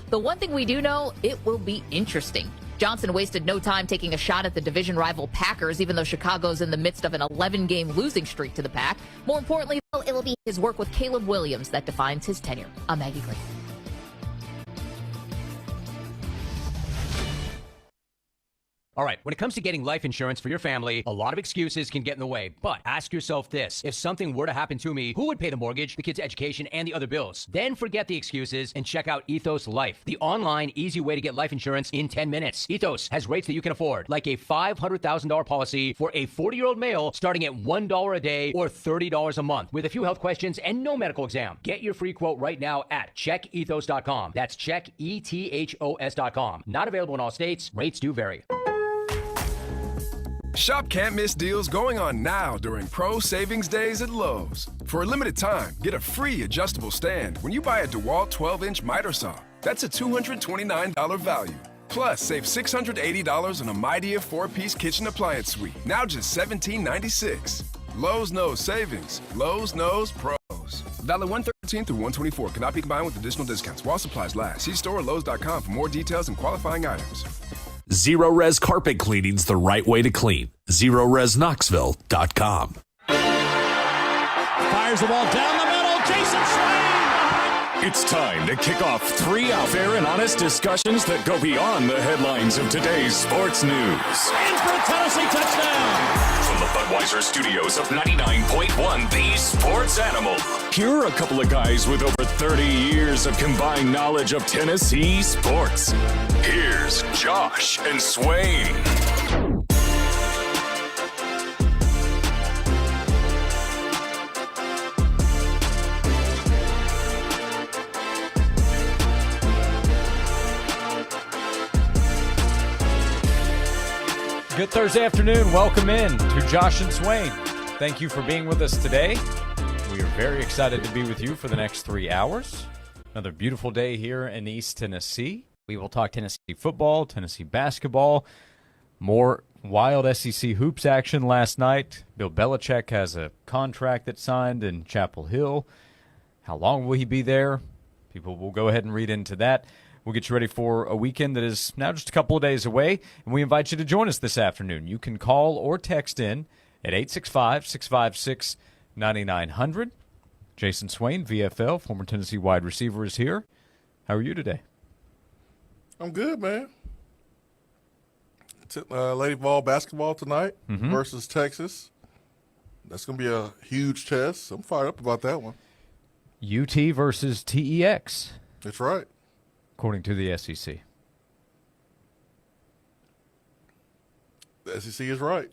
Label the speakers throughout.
Speaker 1: The one thing we do know, it will be interesting. Johnson wasted no time taking a shot at the division rival Packers, even though Chicago's in the midst of an 11-game losing streak to the Pack. More importantly, though, it will be his work with Caleb Williams that defines his tenure. I'm Maggie Green.
Speaker 2: All right, when it comes to getting life insurance for your family, a lot of excuses can get in the way. But ask yourself this. If something were to happen to me, who would pay the mortgage, the kids' education, and the other bills? Then forget the excuses and check out Ethos Life, the online, easy way to get life insurance in 10 minutes. Ethos has rates that you can afford, like a $500,000 policy for a 40-year-old male starting at $1 a day or $30 a month with a few health questions and no medical exam. Get your free quote right now at checkethos.com. That's checkethos.com. Not available in all states. Rates do vary.
Speaker 3: Shop can't miss deals going on now during Pro Savings Days at Lowe's. For a limited time, get a free adjustable stand when you buy a DeWalt 12-inch miter saw. That's a $229 value. Plus, save $680 on a Midea 4-piece kitchen appliance suite. Now just $17.96. Lowe's knows savings. Lowe's knows pros. Valid 1/13 through 1/24. Cannot be combined with additional discounts while supplies last. See store or Lowes.com for more details and qualifying items.
Speaker 4: Zero Res carpet cleaning's the right way to clean. ZeroResKnoxville.com.
Speaker 5: Fires the ball down the middle. Jason Swain!
Speaker 6: It's time to kick off 3 fair and honest discussions that go beyond the headlines of today's sports news.
Speaker 5: And for a Tennessee touchdown!
Speaker 6: From the Budweiser studios of 99.1 The Sports Animal, here are a couple of guys with over 30 years of combined knowledge of Tennessee sports. Here's Josh and Swain.
Speaker 5: Good Thursday afternoon. Welcome in to Josh and Swain. Thank you for being with us today. We are very excited to be with you for the next 3 hours. Another beautiful day here in East Tennessee. We will talk Tennessee football, Tennessee basketball, more wild SEC hoops action last night. Bill Belichick has a contract that's signed in Chapel Hill. How long will he be there? People will go ahead and read into that. We'll get you ready for a weekend that is now just a couple of days away, and we invite you to join us this afternoon. You can call or text in at 865-656-9900. Jason Swain, VFL, former Tennessee wide receiver, is here. How are you today?
Speaker 7: I'm good, man. Lady Vol basketball tonight versus Texas. That's going to be a huge test. I'm fired up about that one.
Speaker 5: UT versus TEX.
Speaker 7: That's right.
Speaker 5: According to the SEC.
Speaker 7: The SEC is right.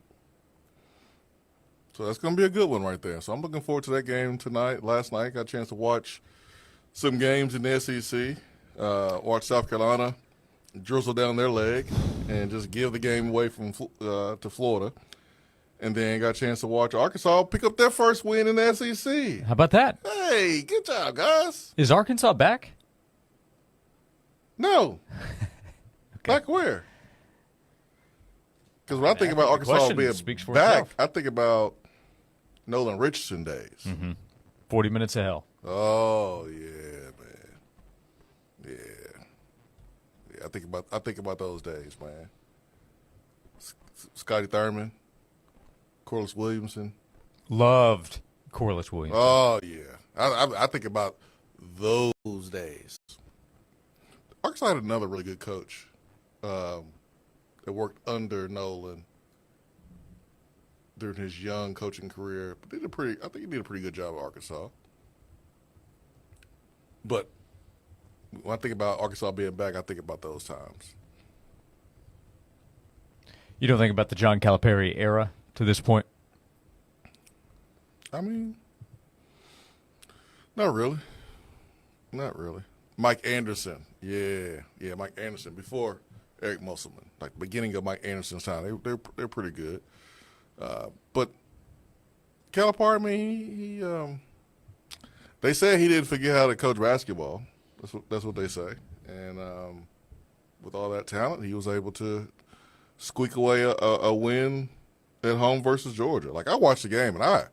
Speaker 7: So that's going to be a good one right there. So I'm looking forward to that game tonight. Last night, got a chance to watch some games in the SEC. Watch South Carolina drizzle down their leg and just give the game away from to Florida. And then got a chance to watch Arkansas pick up their first win in the SEC.
Speaker 5: How about that?
Speaker 7: Hey, good job, guys.
Speaker 5: Is Arkansas back?
Speaker 7: No. Okay. Back where? Because when I think about Arkansas being back, I think about Nolan Richardson days.
Speaker 5: 40 minutes of hell.
Speaker 7: Oh, yeah, man. Yeah. I think about those days, man. Scotty Thurman, Corliss Williamson.
Speaker 5: Loved Corliss Williamson.
Speaker 7: Oh, yeah. I think about those days. Arkansas had another really good coach that worked under Nolan during his young coaching career. But I think he did a pretty good job at Arkansas. But when I think about Arkansas being back, I think about those times.
Speaker 5: You don't think about the John Calipari era to this point?
Speaker 7: I mean, not really. Not really. Mike Anderson. Yeah, Mike Anderson. Before Eric Musselman. Like the beginning of Mike Anderson's time. They're pretty good. But Calipari, I mean, they say he didn't forget how to coach basketball. That's what they say. And with all that talent, he was able to squeak away a win at home versus Georgia. Like I watched the game and I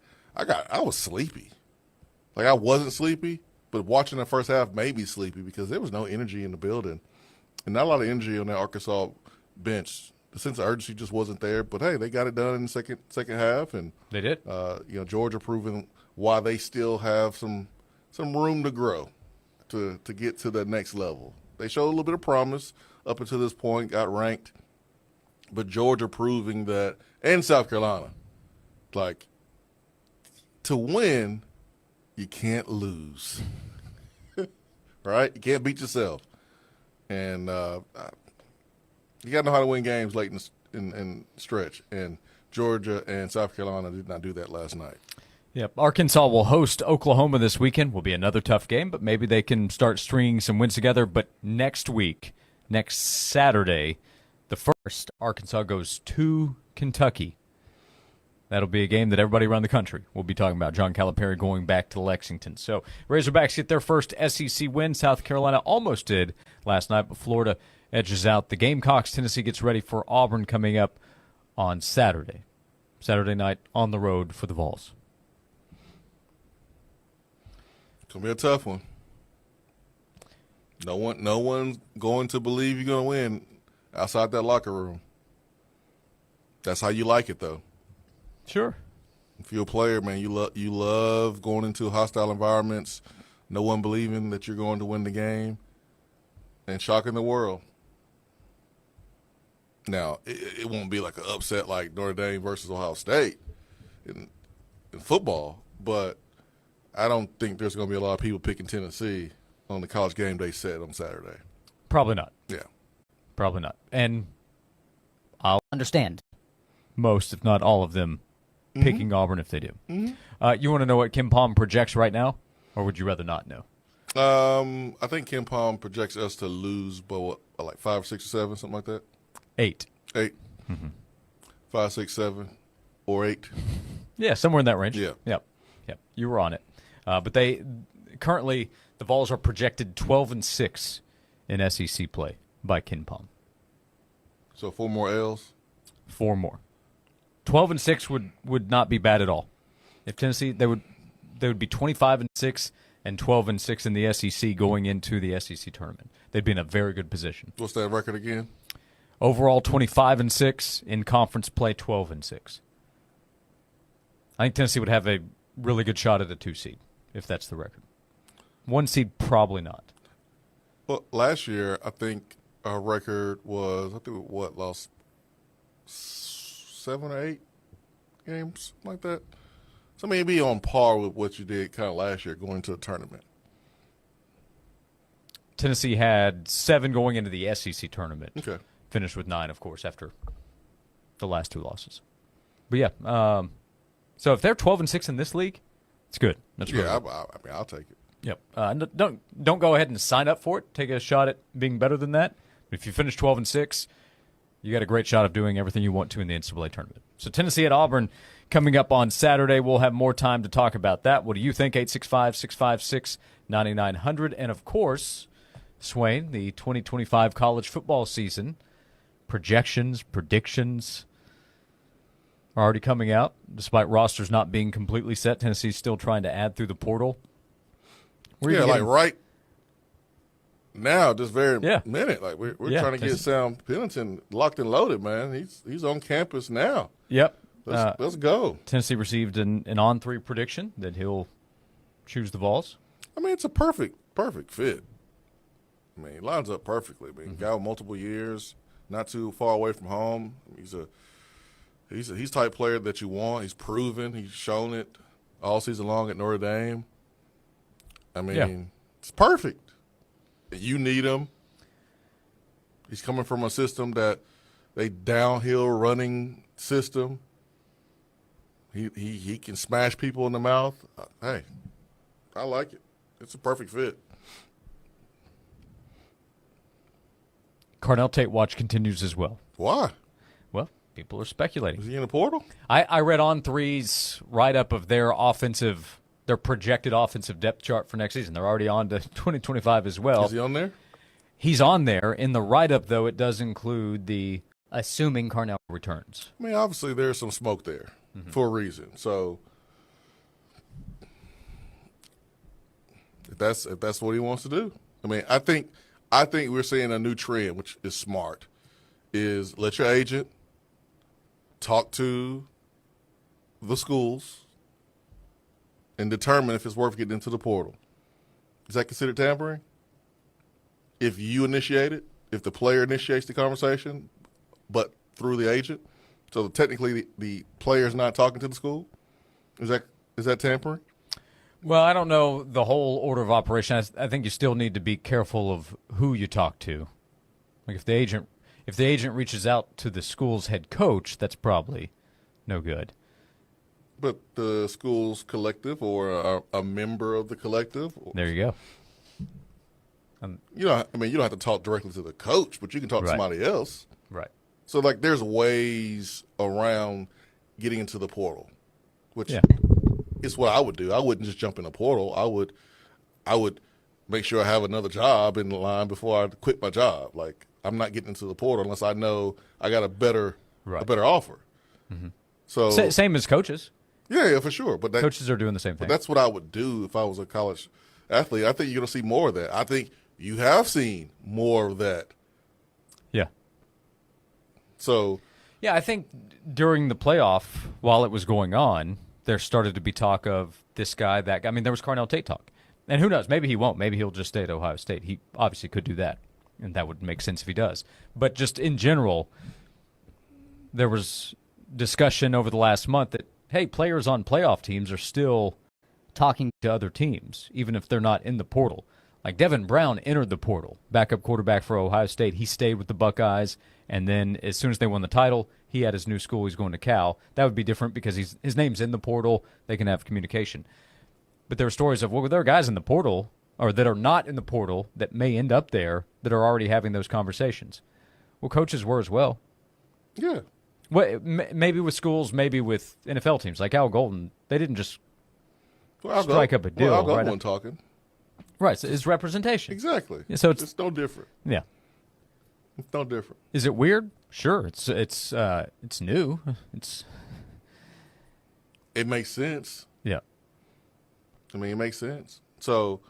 Speaker 7: was sleepy. Like I wasn't sleepy, But watching the first half made me sleepy because there was no energy in the building. And not a lot of energy on that Arkansas bench. The sense of urgency just wasn't there. But, hey, they got it done in the second half. And
Speaker 5: They did.
Speaker 7: Georgia proving why they still have some room to grow to get to the next level. They showed a little bit of promise up until this point, got ranked. But Georgia proving that, and South Carolina, like, to win, you can't lose. Right? You can't beat yourself. And you got to know how to win games late in stretch. And Georgia and South Carolina did not do that last night.
Speaker 5: Yep. Arkansas will host Oklahoma this weekend. Will be another tough game, but maybe they can start stringing some wins together. But next week, next Saturday, the first, Arkansas goes to Kentucky. That'll be a game that everybody around the country will be talking about. John Calipari going back to Lexington. So Razorbacks get their first SEC win. South Carolina almost did last night, but Florida edges out the Gamecocks. Tennessee gets ready for Auburn coming up on Saturday. Saturday night on the road for the Vols.
Speaker 7: It's going to be a tough one. No one's going to believe you're going to win outside that locker room. That's how you like it, though.
Speaker 5: Sure.
Speaker 7: If you're a player, man, you love going into hostile environments, no one believing that you're going to win the game, and shocking the world. Now, it won't be like an upset like Notre Dame versus Ohio State in football, but I don't think there's going to be a lot of people picking Tennessee on the college game day set on Saturday.
Speaker 5: Probably not.
Speaker 7: Yeah.
Speaker 5: Probably not. And I'll
Speaker 8: understand
Speaker 5: most, if not all of them, picking Auburn if they do.
Speaker 7: Mm-hmm.
Speaker 5: You want to know what Kim Palm projects right now, or would you rather not know?
Speaker 7: I think Kim Palm projects us to lose by what, like 5, 6, or 7, something like that.
Speaker 5: 8.
Speaker 7: 8. 5, 6, 7, or 8.
Speaker 5: Yeah, somewhere in that range.
Speaker 7: Yeah.
Speaker 5: Yep. You were on it. But they currently, the Vols are projected 12-6 in SEC play by Ken Palm.
Speaker 7: So 4 more L's?
Speaker 5: 4 more. 12-6 would not be bad at all. If Tennessee, they would be 25-6 and 12-6 in the SEC going into the SEC tournament. They'd be in a very good position.
Speaker 7: What's that record again?
Speaker 5: Overall, 25-6 in conference play, 12-6. I think Tennessee would have a really good shot at a 2 seed if that's the record. 1 seed, probably not.
Speaker 7: Well, last year I think our record was lost 7 or 8 games like that. So maybe on par with what you did kind of last year going to a tournament.
Speaker 5: Tennessee had 7 going into the SEC tournament.
Speaker 7: Okay.
Speaker 5: Finished with 9, of course, after the last 2 losses. But yeah, so if they're 12-6 in this league, it's good. That's really
Speaker 7: yeah.
Speaker 5: good.
Speaker 7: I mean, I'll take it.
Speaker 5: Yep. Don't go ahead and sign up for it. Take a shot at being better than that. But if you finish 12-6, you got a great shot of doing everything you want to in the NCAA tournament. So Tennessee at Auburn coming up on Saturday. We'll have more time to talk about that. What do you think? 865-656-9900. And, of course, Swain, the 2025 college football season, projections, predictions are already coming out. Despite rosters not being completely set, Tennessee's still trying to add through the portal.
Speaker 7: Like right now, this very minute. Like we're trying to get Sam Pennington locked and loaded, man. He's on campus now.
Speaker 5: Yep.
Speaker 7: Let's go.
Speaker 5: Tennessee received an on-3 prediction that he'll choose the Vols.
Speaker 7: I mean, it's a perfect fit. I mean, he lines up perfectly. I mean, guy with multiple years, not too far away from home. He's type player that you want. He's proven. He's shown it all season long at Notre Dame. I mean, It's perfect. You need him. He's coming from a system that they downhill running system. He can smash people in the mouth. Hey, I like it. It's a perfect fit.
Speaker 5: Carnell Tate watch continues as well.
Speaker 7: Why?
Speaker 5: Well, people are speculating.
Speaker 7: Is he in the portal?
Speaker 5: I read On3's write-up of their projected offensive depth chart for next season. They're already on to 2025 as well.
Speaker 7: Is he on there?
Speaker 5: He's on there. In the write-up, though, it does include the assuming Carnell returns.
Speaker 7: I mean, obviously there's some smoke there for a reason. So If that's what he wants to do. I mean, I think we're seeing a new trend, which is smart, is let your agent talk to the schools and determine if it's worth getting into the portal. Is that considered tampering? If you initiate it, if the player initiates the conversation, but through the agent, so technically the player's not talking to the school, is that tampering?
Speaker 5: Well, I don't know the whole order of operation. I think you still need to be careful of who you talk to. Like if the agent reaches out to the school's head coach, that's probably no good.
Speaker 7: But the school's collective or a member of the collective.
Speaker 5: There you go.
Speaker 7: You don't have to talk directly to the coach, but you can talk to somebody else.
Speaker 5: Right.
Speaker 7: So, like, there's ways around getting into the portal, which is what I would do. I wouldn't just jump in the portal. I would make sure I have another job in line before I quit my job. Like, I'm not getting into the portal unless I know I got a better offer. Mm-hmm. So
Speaker 5: same as coaches.
Speaker 7: Yeah, for sure. But
Speaker 5: coaches are doing the same thing.
Speaker 7: But that's what I would do if I was a college athlete. I think you're going to see more of that. I think you have seen more of that.
Speaker 5: Yeah.
Speaker 7: So.
Speaker 5: Yeah, I think during the playoff, while it was going on, there started to be talk of this guy, that guy. I mean, there was Carnell Tate talk. And who knows? Maybe he won't. Maybe he'll just stay at Ohio State. He obviously could do that, and that would make sense if he does. But just in general, there was discussion over the last month that, hey, players on playoff teams are still talking to other teams, even if they're not in the portal. Like Devin Brown entered the portal, backup quarterback for Ohio State. He stayed with the Buckeyes, and then as soon as they won the title, he had his new school. He's going to Cal. That would be different because his name's in the portal. They can have communication. But there are stories of, well, there are guys in the portal or that are not in the portal that may end up there that are already having those conversations. Well, coaches were as well.
Speaker 7: Yeah.
Speaker 5: Well, maybe with schools, maybe with NFL teams. Like Al Golden, they didn't just strike up a deal.
Speaker 7: Al Golden wasn't talking.
Speaker 5: Right, so it's representation.
Speaker 7: Exactly.
Speaker 5: Yeah, so
Speaker 7: it's no different.
Speaker 5: Yeah.
Speaker 7: It's no different.
Speaker 5: Is it weird? Sure. It's new.
Speaker 7: It makes sense.
Speaker 5: Yeah.
Speaker 7: I mean, it makes sense. So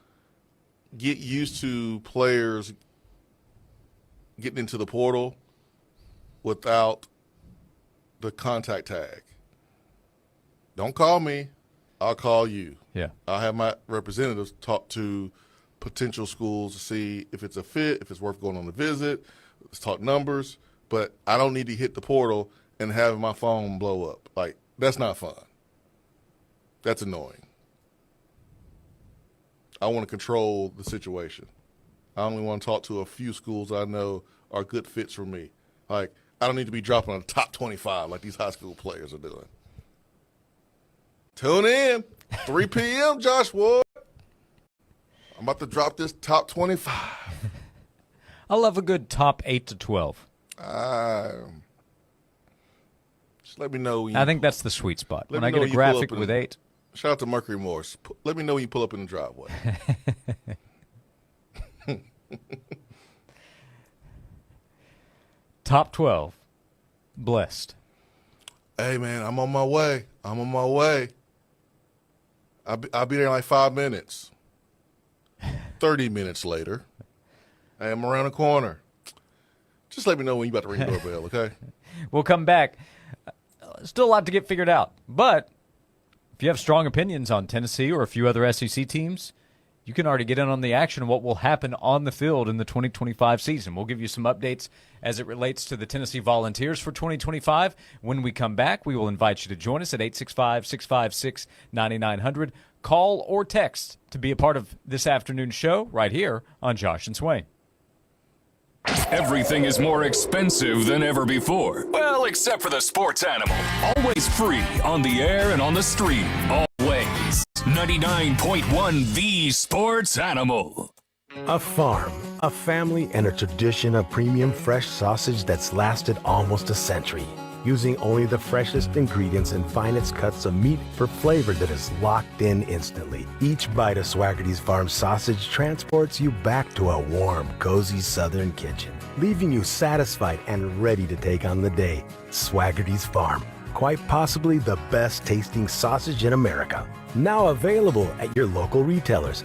Speaker 7: get used to players getting into the portal without the contact tag. Don't call me. I'll call you.
Speaker 5: Yeah.
Speaker 7: I'll have my representatives talk to potential schools to see if it's a fit, if it's worth going on a visit. Let's talk numbers. But I don't need to hit the portal and have my phone blow up. Like, that's not fun. That's annoying. I want to control the situation. I only want to talk to a few schools I know are good fits for me. Like, I don't need to be dropping on the top 25 like these high school players are doing. Tune in, 3 p.m., Josh Ward. I'm about to drop this top 25.
Speaker 5: I love a good top 8 to 12.
Speaker 7: Just let me know.
Speaker 5: I think that's the sweet spot. When I get a graphic with 8.
Speaker 7: Shout out to Mercury Morse. Let me know when you pull up in the driveway.
Speaker 5: Top 12. Blessed.
Speaker 7: Hey, man, I'm on my way. I'll be there in like 5 minutes. 30 minutes later, I am around the corner. Just let me know when you're about to ring the doorbell, okay?
Speaker 5: We'll come back. Still a lot to get figured out. But if you have strong opinions on Tennessee or a few other SEC teams, you can already get in on the action of what will happen on the field in the 2025 season. We'll give you some updates as it relates to the Tennessee Volunteers for 2025. When we come back, we will invite you to join us at 865-656-9900. Call or text to be a part of this afternoon's show right here on Josh and Swain.
Speaker 6: Everything is more expensive than ever before. Well, except for the sports animal. Always free on the air and on the stream. Always. 99.1 The Sports Animal.
Speaker 8: A farm, a family, and a tradition of premium fresh sausage that's lasted almost a century. Using only the freshest ingredients and finest cuts of meat for flavor that is locked in instantly. Each bite of Swaggerty's Farm sausage transports you back to a warm, cozy southern kitchen, leaving you satisfied and ready to take on the day. Swaggerty's Farm, quite possibly the best tasting sausage in America. Now available at your local retailers.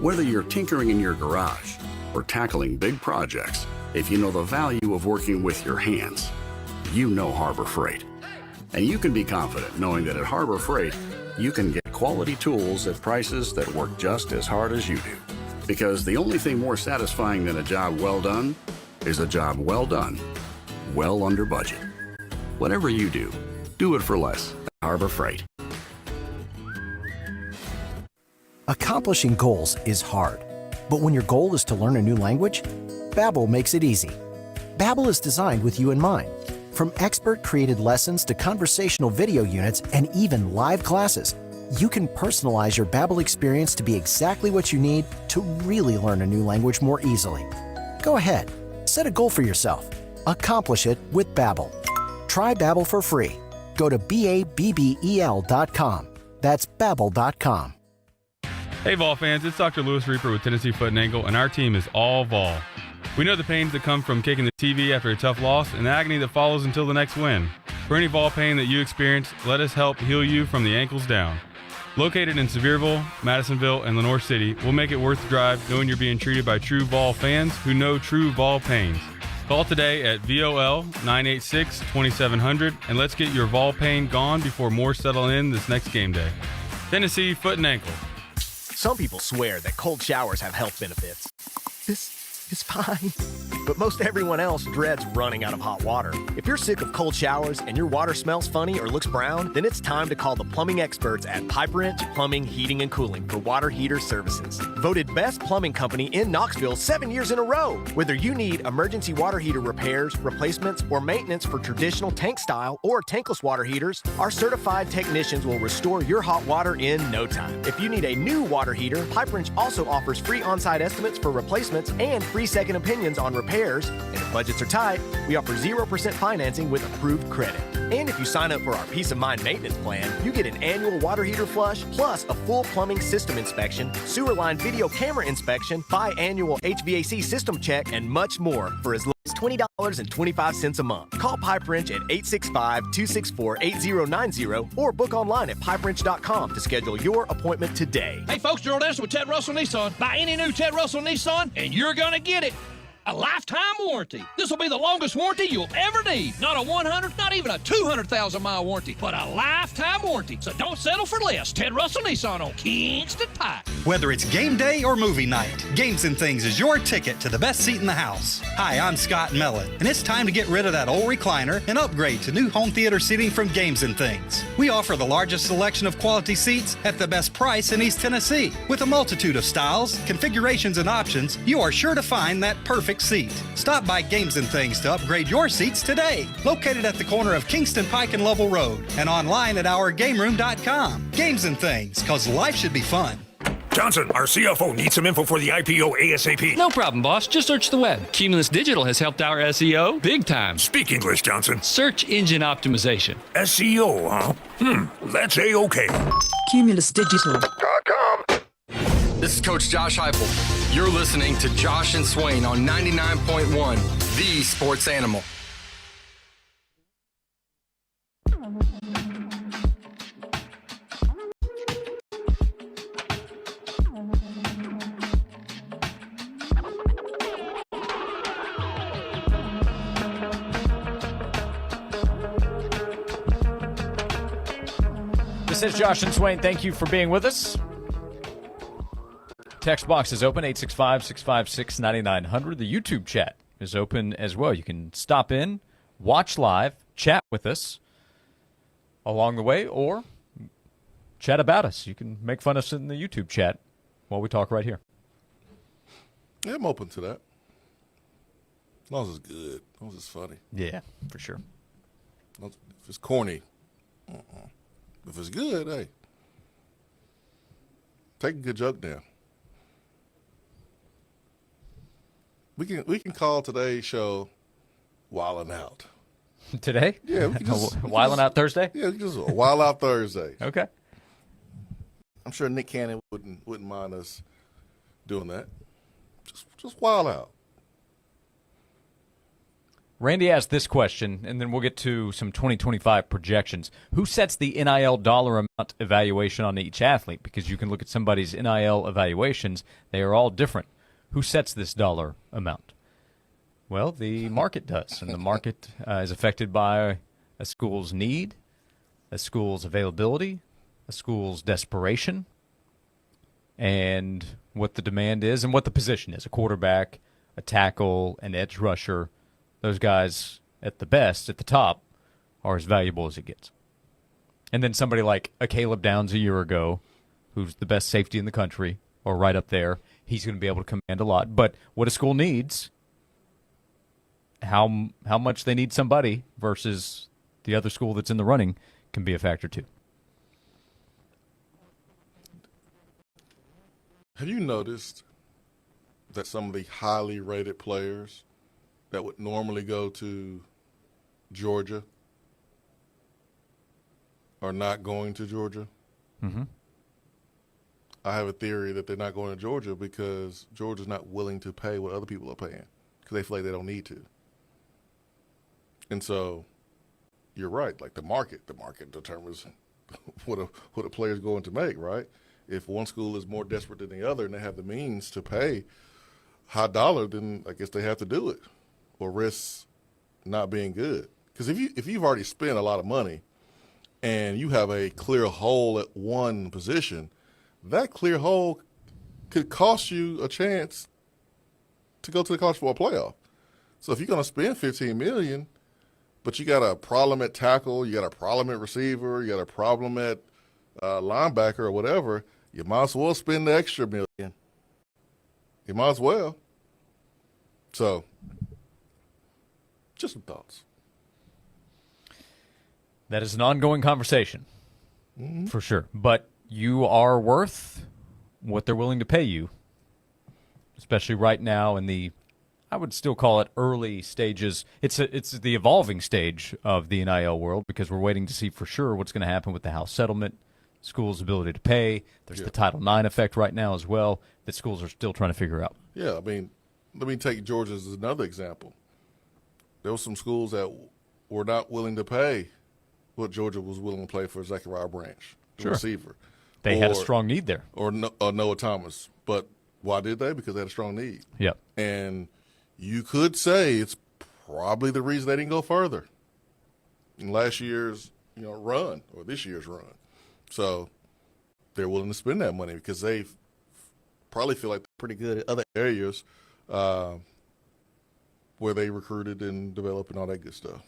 Speaker 9: Whether you're tinkering in your garage or tackling big projects, if you know the value of working with your hands, you know Harbor Freight. And you can be confident knowing that at Harbor Freight, you can get quality tools at prices that work just as hard as you do. Because the only thing more satisfying than a job well done is a job well done, well under budget. Whatever you do it for less at Harbor Freight.
Speaker 10: Accomplishing goals is hard, but when your goal is to learn a new language, Babbel makes it easy. Babbel is designed with you in mind. From expert-created lessons to conversational video units and even live classes, you can personalize your Babbel experience to be exactly what you need to really learn a new language more easily. Go ahead, set a goal for yourself. Accomplish it with Babbel. Try Babbel for free. Go to BABBEL.com. That's Babbel.com.
Speaker 11: Hey Vol fans, it's Dr. Lewis Reaper with Tennessee Foot and Ankle, and our team is all Vol. We know the pains that come from kicking the TV after a tough loss and the agony that follows until the next win. For any Vol pain that you experience, let us help heal you from the ankles down. Located in Sevierville, Madisonville, and Lenoir City, we'll make it worth the drive knowing you're being treated by true Vol fans who know true Vol pains. Call today at VOL 986-2700 and let's get your Vol pain gone before more settle in this next game day. Tennessee Foot and Ankle.
Speaker 12: Some people swear that cold showers have health benefits. This is fine. But most everyone else dreads running out of hot water. If you're sick of cold showers and your water smells funny or looks brown, then it's time to call the plumbing experts at Pipe Wrench Plumbing, Heating, and Cooling for water heater services. Voted best plumbing company in Knoxville 7 years in a row. Whether you need emergency water heater repairs, replacements, or maintenance for traditional tank style or tankless water heaters, our certified technicians will restore your hot water in no time. If you need a new water heater, Pipe Wrench also offers free on-site estimates for replacements and free second opinions on repairs. And if budgets are tight, we offer 0% financing with approved credit. And if you sign up for our Peace of Mind maintenance plan, you get an annual water heater flush, plus a full plumbing system inspection, sewer line video camera inspection, biannual HVAC system check, and much more for as low as $20.25 a month. Call Pipe Wrench at 865-264-8090 or book online at pipewrench.com to schedule your appointment today.
Speaker 13: Hey folks, Gerald Anderson with Ted Russell Nissan. Buy any new Ted Russell Nissan and you're going to get it. A lifetime warranty. This will be the longest warranty you'll ever need. Not a 100, not even a 200,000-mile warranty, but a lifetime warranty. So don't settle for less. Ted Russell Nissan on Kingston Pike.
Speaker 14: Whether it's game day or movie night, Games and Things is your ticket to the best seat in the house. Hi, I'm Scott Mellon, and it's time to get rid of that old recliner and upgrade to new home theater seating from Games and Things. We offer the largest selection of quality seats at the best price in East Tennessee. With a multitude of styles, configurations, and options, you are sure to find that perfect seat. Stop by Games and Things to upgrade your seats today. Located at the corner of Kingston Pike and Lovell Road and online at ourgameroom.com. Games and Things, because life should be fun.
Speaker 15: Johnson, our CFO needs some info for the IPO ASAP.
Speaker 16: No problem, boss. Just search the web. Cumulus Digital has helped our SEO big time.
Speaker 15: Speak English, Johnson.
Speaker 16: Search engine optimization.
Speaker 15: SEO, huh? That's A-OK.
Speaker 17: CumulusDigital.com. This is Coach Josh Heupel. You're listening to Josh and Swain on 99.1, the Sports Animal.
Speaker 5: This is Josh and Swain. Thank you for being with us. Text box is open, 865-656-9900. The YouTube chat is open as well. You can stop in, watch live, chat with us along the way, or chat about us. You can make fun of us in the YouTube chat while we talk right here.
Speaker 7: Yeah, I'm open to that. As long as it's good. As long as it's funny.
Speaker 5: Yeah, for sure.
Speaker 7: If it's corny, if it's good, hey. Take a good joke down. We can call today's show Wildin' Out.
Speaker 5: Today?
Speaker 7: Yeah, we can just
Speaker 5: Wildin' Out Thursday?
Speaker 7: Yeah, just a Wild Out Thursday.
Speaker 5: Okay.
Speaker 7: I'm sure Nick Cannon wouldn't mind us doing that. Just wild out.
Speaker 5: Randy asked this question, and then we'll get to some 2025 projections. Who sets the NIL dollar amount evaluation on each athlete? Because you can look at somebody's NIL evaluations. They are all different. Who sets this dollar amount? Well, the market does, and the market is affected by a school's need, a school's availability, a school's desperation, and what the demand is and what the position is. A quarterback, a tackle, an edge rusher. Those guys at the best, at the top, are as valuable as it gets. And then somebody like a Caleb Downs a year ago, who's the best safety in the country, or right up there, he's going to be able to command a lot. But what a school needs, how much they need somebody versus the other school that's in the running can be a factor too.
Speaker 7: Have you noticed that some of the highly rated players that would normally go to Georgia are not going to Georgia?
Speaker 5: Mm-hmm.
Speaker 7: I have a theory that they're not going to Georgia because Georgia's not willing to pay what other people are paying because they feel like they don't need to. And so you're right. Like the market determines what a player's going to make, right? If one school is more desperate than the other and they have the means to pay high dollar, then I guess they have to do it or risk not being good. Because if you've already spent a lot of money and you have a clear hole at one position, that clear hole could cost you a chance to go to the college football playoff. So if you're going to spend $15 million, but you got a problem at tackle, you got a problem at receiver, you got a problem at linebacker or whatever, you might as well spend the extra $1 million. You might as well. So, just some thoughts.
Speaker 5: That is an ongoing conversation, for sure. But you are worth what they're willing to pay you, especially right now in the, I would still call it early stages. It's the evolving stage of the NIL world because we're waiting to see for sure what's going to happen with the House settlement, schools' ability to pay. There's the Title IX effect right now as well that schools are still trying to figure out.
Speaker 7: Yeah, I mean, let me take Georgia as another example. There were some schools that were not willing to pay what Georgia was willing to pay for Zachariah Branch, the receiver.
Speaker 5: They had a strong need there.
Speaker 7: Or Noah Thomas. But why did they? Because they had a strong need.
Speaker 5: Yep.
Speaker 7: And you could say it's probably the reason they didn't go further in last year's run or this year's run. So they're willing to spend that money because they probably feel like they're pretty good at other areas where they recruited and developed and all that good stuff.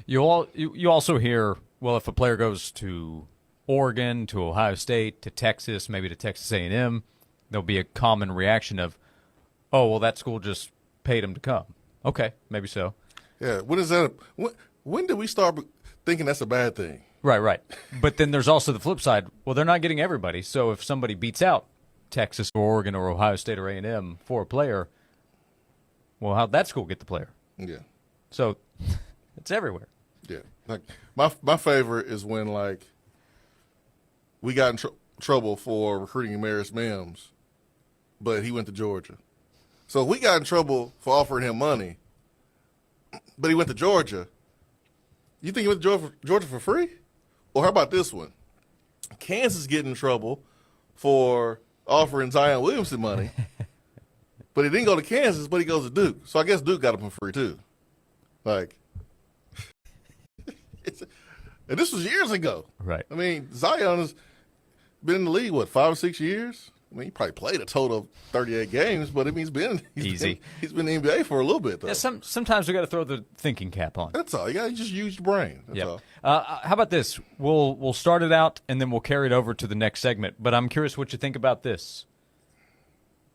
Speaker 5: You also hear, well, if a player goes to Oregon, to Ohio State, to Texas, maybe to Texas A&M, there'll be a common reaction of, oh, well, that school just paid him to come. Okay, maybe so.
Speaker 7: Yeah, what is that? When did we start thinking that's a bad thing?
Speaker 5: Right. But then there's also the flip side. Well, they're not getting everybody. So if somebody beats out Texas or Oregon or Ohio State or A&M for a player, well, how'd that school get the player?
Speaker 7: Yeah.
Speaker 5: So it's everywhere.
Speaker 7: Yeah. Like my favorite is when like we got in trouble for recruiting Emarius Mims, but he went to Georgia. So we got in trouble for offering him money, but he went to Georgia. You think he went to Georgia for free? Or how about this one? Kansas getting in trouble for offering Zion Williamson money, but he didn't go to Kansas, but he goes to Duke. So I guess Duke got him for free too. Like, and this was years ago.
Speaker 5: Right.
Speaker 7: I mean, Zion has been in the league, 5 or 6 years? I mean, he probably played a total of 38 games, but I mean, he's been in the NBA for a little bit, though.
Speaker 5: Yeah, sometimes we got to throw the thinking cap on.
Speaker 7: That's all. You got to just use your brain. That's all.
Speaker 5: How about this? We'll start it out, and then we'll carry it over to the next segment. But I'm curious what you think about this.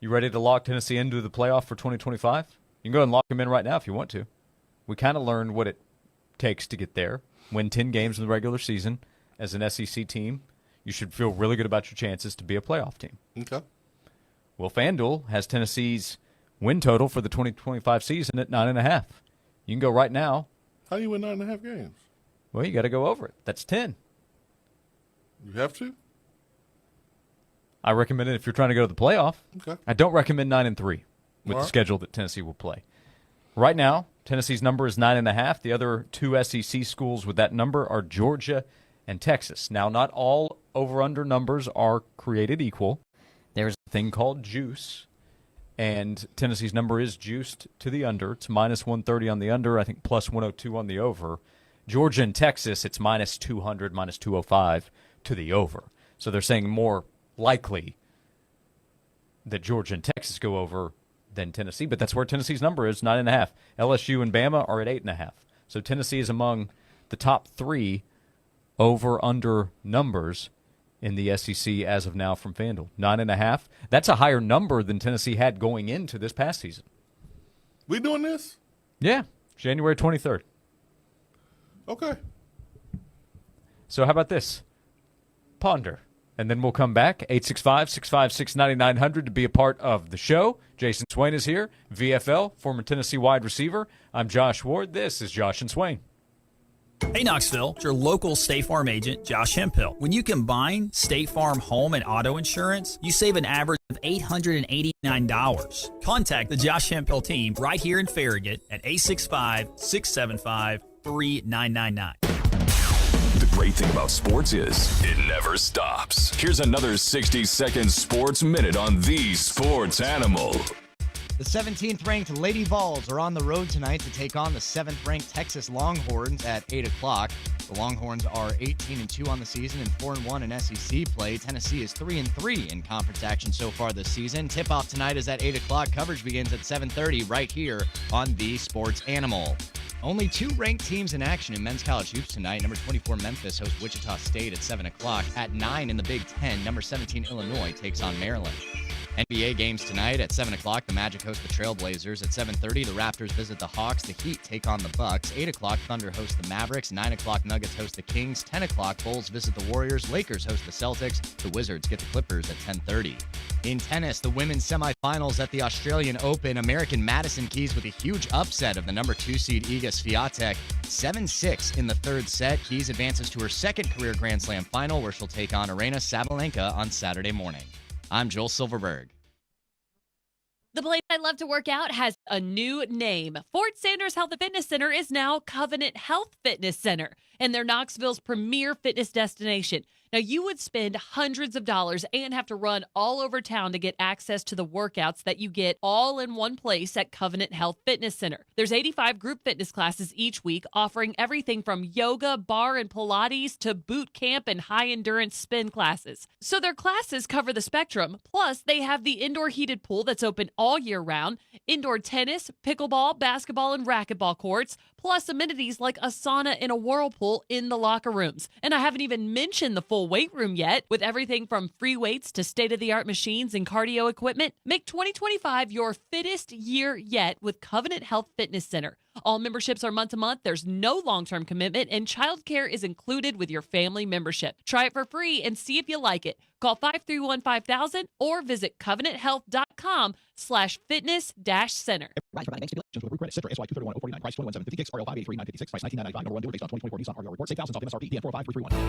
Speaker 5: You ready to lock Tennessee into the playoff for 2025? You can go and lock them in right now if you want to. We kind of learned what it takes to get there. Win 10 games in the regular season as an SEC team. You should feel really good about your chances to be a playoff team.
Speaker 7: Okay.
Speaker 5: Well, FanDuel has Tennessee's win total for the 2025 season at 9.5. You can go right now.
Speaker 7: How do you win 9.5 games?
Speaker 5: Well, you got to go over it. That's 10.
Speaker 7: You have to?
Speaker 5: I recommend it if you're trying to go to the playoff.
Speaker 7: Okay.
Speaker 5: I don't recommend 9-3 with
Speaker 7: All
Speaker 5: the
Speaker 7: right.
Speaker 5: schedule that Tennessee will play. Right now, Tennessee's number is 9.5. The other two SEC schools with that number are Georgia and Texas. Now, not all over-under numbers are created equal. There's a thing called juice, and Tennessee's number is juiced to the under. It's minus 130 on the under, I think plus 102 on the over. Georgia and Texas, it's minus 200, minus 205 to the over. So they're saying more likely that Georgia and Texas go over than Tennessee, but that's where Tennessee's number is, 9.5. LSU and Bama are at 8.5. So Tennessee is among the top 3 over-under numbers in the SEC as of now from FanDuel. 9.5. That's a higher number than Tennessee had going into this past season.
Speaker 7: We doing this?
Speaker 5: Yeah, January 23rd.
Speaker 7: Okay.
Speaker 5: So how about this? Ponder. And then we'll come back, 865-656-9900 to be a part of the show. Jason Swain is here, VFL, former Tennessee wide receiver. I'm Josh Ward. This is Josh and Swain.
Speaker 18: Hey, Knoxville, it's your local State Farm agent, Josh Hemphill. When you combine State Farm home and auto insurance, you save an average of $889. Contact the Josh Hemphill team right here in Farragut at 865-675-3999.
Speaker 6: The great thing about sports is it never stops. Here's another 60-second sports minute on the Sports Animal.
Speaker 19: The 17th-ranked Lady Vols are on the road tonight to take on the 7th-ranked Texas Longhorns at 8 o'clock. The Longhorns are 18-2 on the season and 4-1 in SEC play. Tennessee is 3-3 in conference action so far this season. Tip-off tonight is at 8 o'clock. Coverage begins at 7:30 right here on the Sports Animal. Only 2 ranked teams in action in men's college hoops tonight. Number 24 Memphis hosts Wichita State at 7 o'clock. At 9 in the Big Ten, number 17 Illinois takes on Maryland. NBA games tonight at 7 o'clock. The Magic host the Trailblazers. At 7:30, the Raptors visit the Hawks. The Heat take on the Bucks. 8 o'clock, Thunder host the Mavericks. 9 o'clock, Nuggets host the Kings. 10 o'clock, Bulls visit the Warriors. Lakers host the Celtics. The Wizards get the Clippers at 10:30. In tennis, the women's semifinals at the Australian Open. American Madison Keys with a huge upset of the number 2 seed Iga Swiatek. 7-6 in the third set. Keys advances to her second career Grand Slam final, where she'll take on Aryna Sabalenka on Saturday morning. I'm Joel Silverberg.
Speaker 20: The place I love to work out has a new name. Fort Sanders Health and Fitness Center is now Covenant Health Fitness Center, and they're Knoxville's premier fitness destination. Now, you would spend hundreds of dollars and have to run all over town to get access to the workouts that you get all in one place at Covenant Health Fitness Center. There's 85 group fitness classes each week, offering everything from yoga, bar, and Pilates to boot camp and high-endurance spin classes. So their classes cover the spectrum. Plus, they have the indoor heated pool that's open all year round, indoor tennis, pickleball, basketball, and racquetball courts, plus amenities like a sauna and a whirlpool in the locker rooms. And I haven't even mentioned the full weight room yet, with everything from free weights to state-of-the-art machines and cardio equipment. Make 2025 your fittest year yet with Covenant Health Fitness Center. All memberships are month-to-month. There's no long-term commitment, and childcare is included with your family membership. Try it for free and see if you like it. Call 531-5000 or visit covenanthealth.com/fitness-center.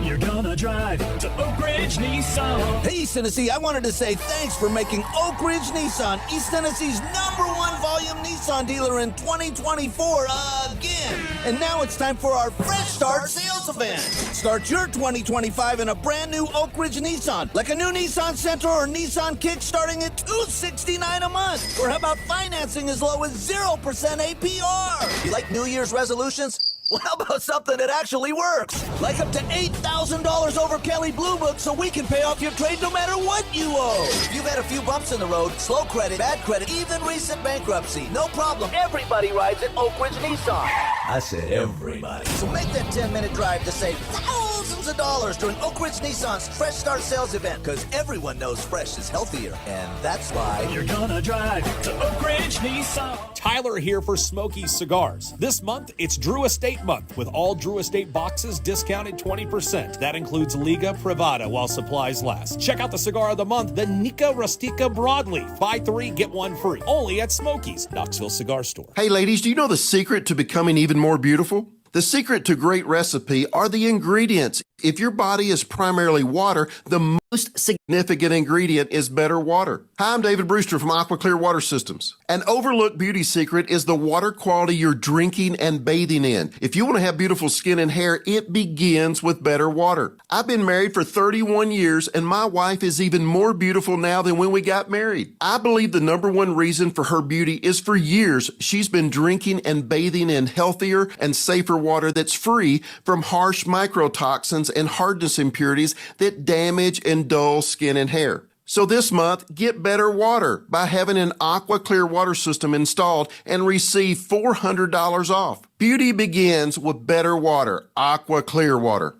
Speaker 21: You're gonna drive to Oak Ridge Nissan.
Speaker 22: Hey, East Tennessee, I wanted to say thanks for making Oak Ridge Nissan East Tennessee's #1 volume Nissan dealer in 2024 again. And now it's time for our Fresh Start sales event. Start your 2025 in a brand new Oak Ridge Nissan, like a new Nissan Sentra or Nissan Kick starting at $269 a month. Or how about financing as low as 0% APR? You like New Year's resolutions? Well, how about something that actually works? Like up to $8,000 over Kelly Blue Book so we can pay off your trade no matter what you owe. If you've had a few bumps in the road, slow credit, bad credit, even recent bankruptcy, no problem. Everybody rides at Oak Ridge Nissan. I said everybody. So make that 10-minute drive to save thousands of dollars during Oak Ridge Nissan's Fresh Start sales event, because everyone knows fresh is healthier, and that's why
Speaker 21: you're gonna drive to Oak Ridge Nissan.
Speaker 4: Tyler here for Smoky's Cigars. This month, it's Drew Estate Month, with all Drew Estate boxes discounted 20%. That includes Liga Privada while supplies last. Check out the cigar of the month, the Nica Rustica Broadleaf. Buy 3, get 1 free. Only at Smoky's, Knoxville Cigar Store.
Speaker 23: Hey ladies, do you know the secret to becoming even more beautiful? The secret to great recipe are the ingredients.
Speaker 1: If your body is primarily water, the most significant ingredient is better water. Hi, I'm David Brewster from Aqua Clear Water Systems. An overlooked beauty secret is the water quality you're drinking and bathing in. If you want to have beautiful skin and hair, it begins with better water. I've been married for 31 years, and my wife is even more beautiful now than when we got married. I believe the number one reason for her beauty is for years she's been drinking and bathing in healthier and safer water that's free from harsh microtoxins and hardness impurities that damage and dull skin and hair. So this month, get better water by having an Aqua Clear water system installed and receive $400 off. Beauty begins with better water. Aqua Clear water.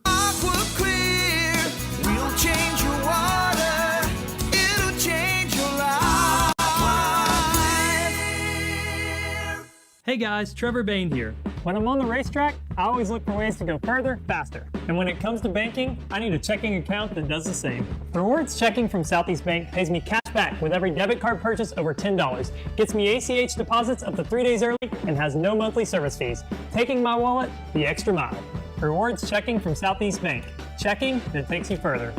Speaker 22: We'll change your water. It'll change your life.
Speaker 2: Hey guys, Trevor Bain here. When I'm on the racetrack, I always look for ways to go further, faster. And when it comes to banking, I need a checking account that does the same. Rewards checking from Southeast Bank pays me cash back with every debit card purchase over $10, gets me ACH deposits up to 3 days early, and has no monthly service fees, taking my wallet the extra mile. Rewards checking from Southeast Bank. Checking that takes you further.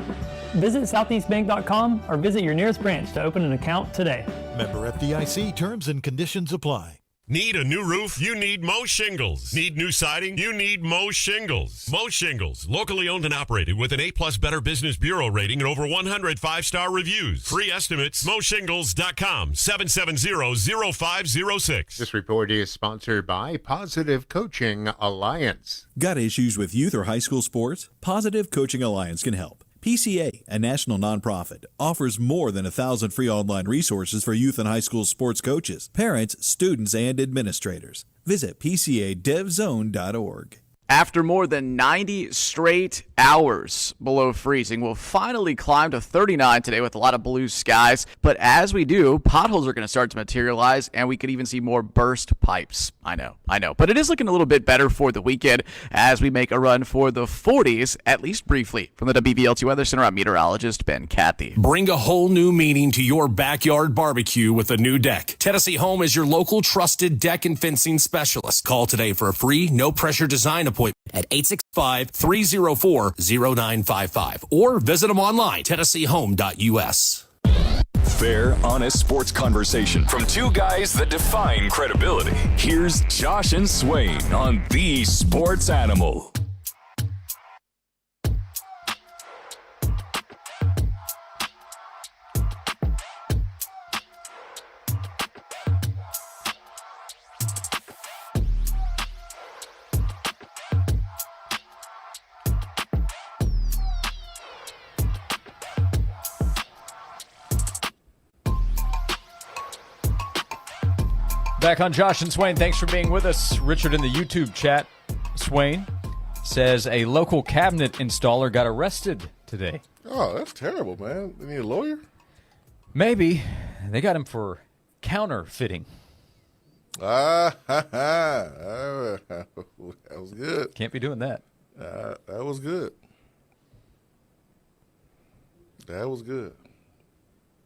Speaker 2: Visit southeastbank.com or visit your nearest branch to open an account today.
Speaker 23: Member FDIC, terms and conditions apply.
Speaker 24: Need a new roof? You need Mo Shingles. Need new siding? You need Mo Shingles. Mo Shingles, locally owned and operated with an A+ Better Business Bureau rating and over 100 5-star reviews. Free estimates, moshingles.com, 770-0506.
Speaker 25: This report is sponsored by Positive Coaching Alliance.
Speaker 26: Got issues with youth or high school sports? Positive Coaching Alliance can help. PCA, a national nonprofit, offers more than 1,000 free online resources for youth and high school sports coaches, parents, students, and administrators. Visit PCADevZone.org.
Speaker 27: After more than 90 straight hours below freezing, we'll finally climb to 39 today with a lot of blue skies. But as we do, potholes are going to start to materialize, and we could even see more burst pipes. I know. But it is looking a little bit better for the weekend as we make a run for the 40s, at least briefly. From the WVLT Weather Center, I'm meteorologist Ben Cathy.
Speaker 15: Bring a whole new meaning to your backyard barbecue with a new deck. Tennessee Home is your local trusted deck and fencing specialist. Call today for a free, no-pressure design appointment at 865-304-0955 or visit them online, TennesseeHome.us.
Speaker 6: Fair, honest sports conversation from two guys that define credibility. Here's Josh and Swain on The Sports Animal.
Speaker 5: Back on Josh and Swain. Thanks for being with us. Richard in the YouTube chat. Swain says a local cabinet installer got arrested today.
Speaker 7: Oh, that's terrible, man. They need a lawyer?
Speaker 5: Maybe. They got him for counterfeiting.
Speaker 7: That was good.
Speaker 5: Can't be doing that.
Speaker 7: That was good. That was good.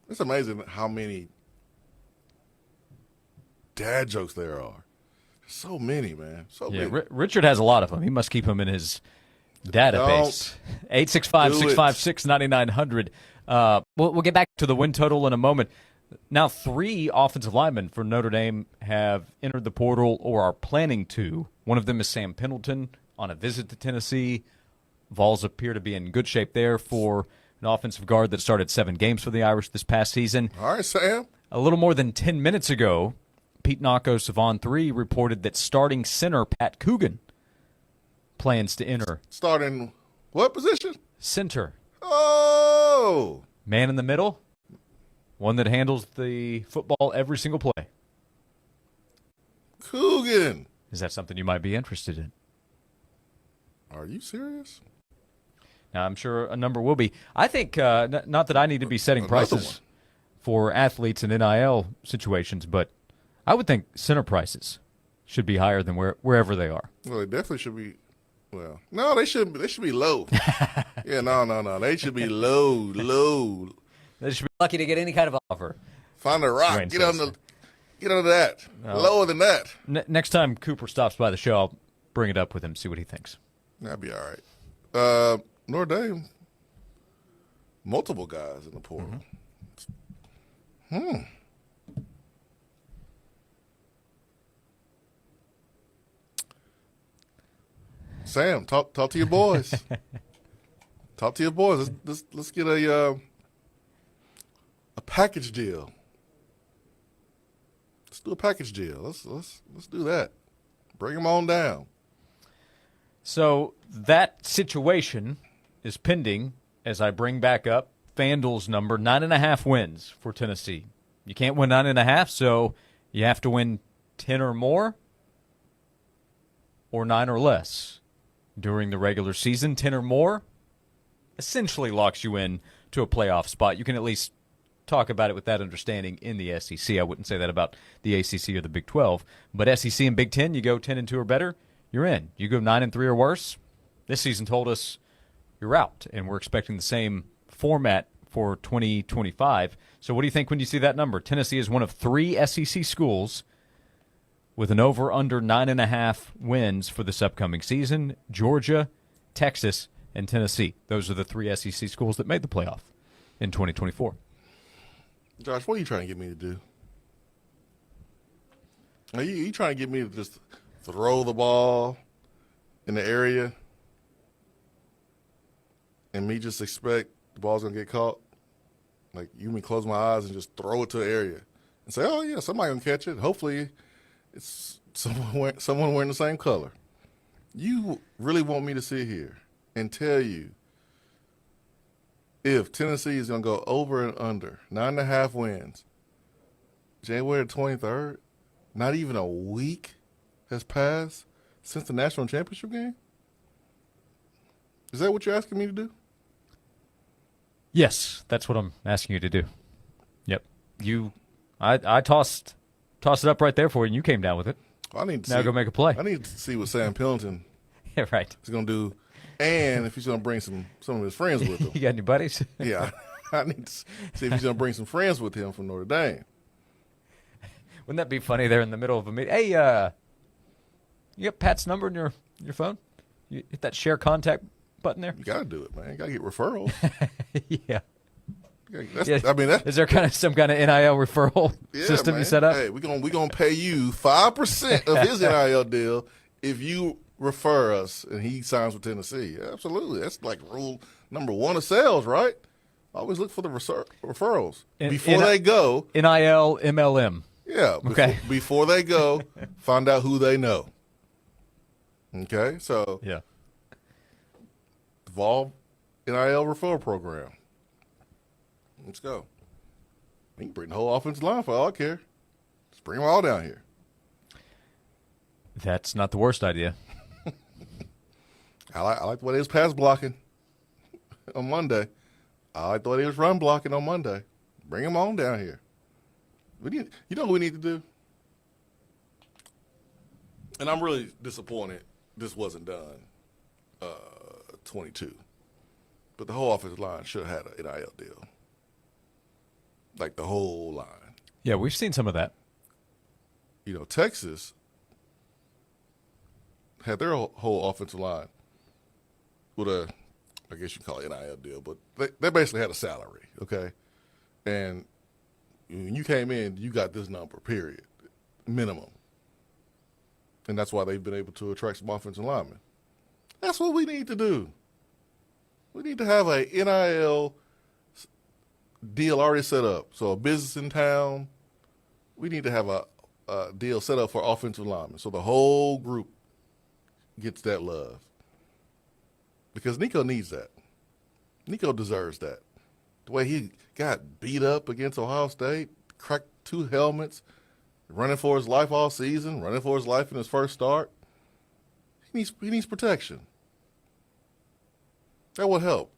Speaker 7: It's amazing how many dad jokes there are. So many, man. So many.
Speaker 5: Richard has a lot of them. He must keep them in his database. 865-656-9900. We'll get back to the win total in a moment. Now 3 offensive linemen for Notre Dame have entered the portal or are planning to. One of them is Sam Pendleton on a visit to Tennessee. Vols appear to be in good shape there for an offensive guard that started 7 games for the Irish this past season.
Speaker 7: All right, Sam.
Speaker 5: A little more than 10 minutes ago, Pete Nakos of On3 reported that starting center Pat Coogan plans to enter.
Speaker 7: Starting what position?
Speaker 5: Center.
Speaker 7: Oh!
Speaker 5: Man in the middle. One that handles the football every single play.
Speaker 7: Coogan.
Speaker 5: Is that something you might be interested in?
Speaker 7: Are you serious?
Speaker 5: Now, I'm sure a number will be. I think, not that I need to be setting prices for athletes in NIL situations, but I would think center prices should be higher than wherever they are.
Speaker 7: Well, they definitely should be. Well, no, they should be low. Yeah, no. They should be low.
Speaker 5: They should be lucky to get any kind of offer.
Speaker 7: Find a rock. Get under that. Lower than that.
Speaker 5: Next time Cooper stops by the show, I'll bring it up with him, see what he thinks.
Speaker 7: That'd be all right. Notre Dame, multiple guys in the portal. Sam, talk to your boys. Talk to your boys. Let's get a package deal. Let's do a package deal. Let's do that. Bring them on down.
Speaker 5: So that situation is pending as I bring back up FanDuel's number, 9.5 wins for Tennessee. You can't win 9.5, so you have to win 10 or more or 9 or less during the regular season. 10 or more essentially locks you in to a playoff spot. You can at least talk about it with that understanding in the SEC. I wouldn't say that about the ACC or the Big 12. But SEC and Big 10, you go 10-2 or better, you're in. You go 9-3 or worse, this season told us you're out. And we're expecting the same format for 2025. So what do you think when you see that number? Tennessee is one of 3 SEC schools with an over-under 9.5 wins for this upcoming season. Georgia, Texas, and Tennessee. Those are the 3 SEC schools that made the playoff in 2024.
Speaker 7: Josh, what are you trying to get me to do? Are you trying to get me to just throw the ball in the area and me just expect the ball's going to get caught? Like, you mean close my eyes and just throw it to an area and say, oh, yeah, somebody going to catch it. Hopefully it's someone wearing the same color. You really want me to sit here and tell you if Tennessee is going to go over and under 9.5 wins, January 23rd, not even a week has passed since the national championship game? Is that what you're asking me to do?
Speaker 5: Yes, that's what I'm asking you to do. Yep. I tossed it up right there for you, and you came down with it.
Speaker 7: I need to
Speaker 5: now
Speaker 7: see,
Speaker 5: go make a play.
Speaker 7: I need to see what Sam Pillington
Speaker 5: yeah, right.
Speaker 7: is going to do, and if he's going to bring some of his friends with him.
Speaker 5: You got any buddies?
Speaker 7: Yeah. I need to see if he's going to bring some friends with him from Notre Dame.
Speaker 5: Wouldn't that be funny there in the middle of a meeting? Hey, you got Pat's number in your phone? You hit that share contact button there?
Speaker 7: You got to do it, man. You got to get referrals.
Speaker 5: Yeah.
Speaker 7: Yeah.
Speaker 5: Is there some kind of NIL referral system
Speaker 7: man.
Speaker 5: you set up?
Speaker 7: Hey, we're gonna pay you 5% of his NIL deal if you refer us and he signs with Tennessee. Absolutely. That's like rule number 1 of sales, right? Always look for the referrals. Before they go.
Speaker 5: NIL MLM.
Speaker 7: Yeah.
Speaker 5: Okay.
Speaker 7: Before they go, find out who they know. Okay? So.
Speaker 5: Yeah.
Speaker 7: Evolve NIL referral program. Let's go. We can bring the whole offensive line for all I care. Just bring them all down here.
Speaker 5: That's not the worst idea.
Speaker 7: I like the way they was pass blocking on Monday. I like the way they was run blocking on Monday. Bring them on down here. You know what we need to do? And I'm really disappointed this wasn't done 22. But the whole offensive line should have had an NIL deal. Like the whole line.
Speaker 5: Yeah, we've seen some of that.
Speaker 7: You know, Texas had their whole offensive line with a, I guess you call it NIL deal, but they basically had a salary, okay? And when you came in, you got this number, period, minimum. And that's why they've been able to attract some offensive linemen. That's what we need to do. We need to have a NIL deal already set up. So a business in town, we need to have a deal set up for offensive linemen. So the whole group gets that love. Because Nico needs that. Nico deserves that. The way he got beat up against Ohio State, cracked 2 helmets, running for his life all season, running for his life in his first start. He needs protection. That would help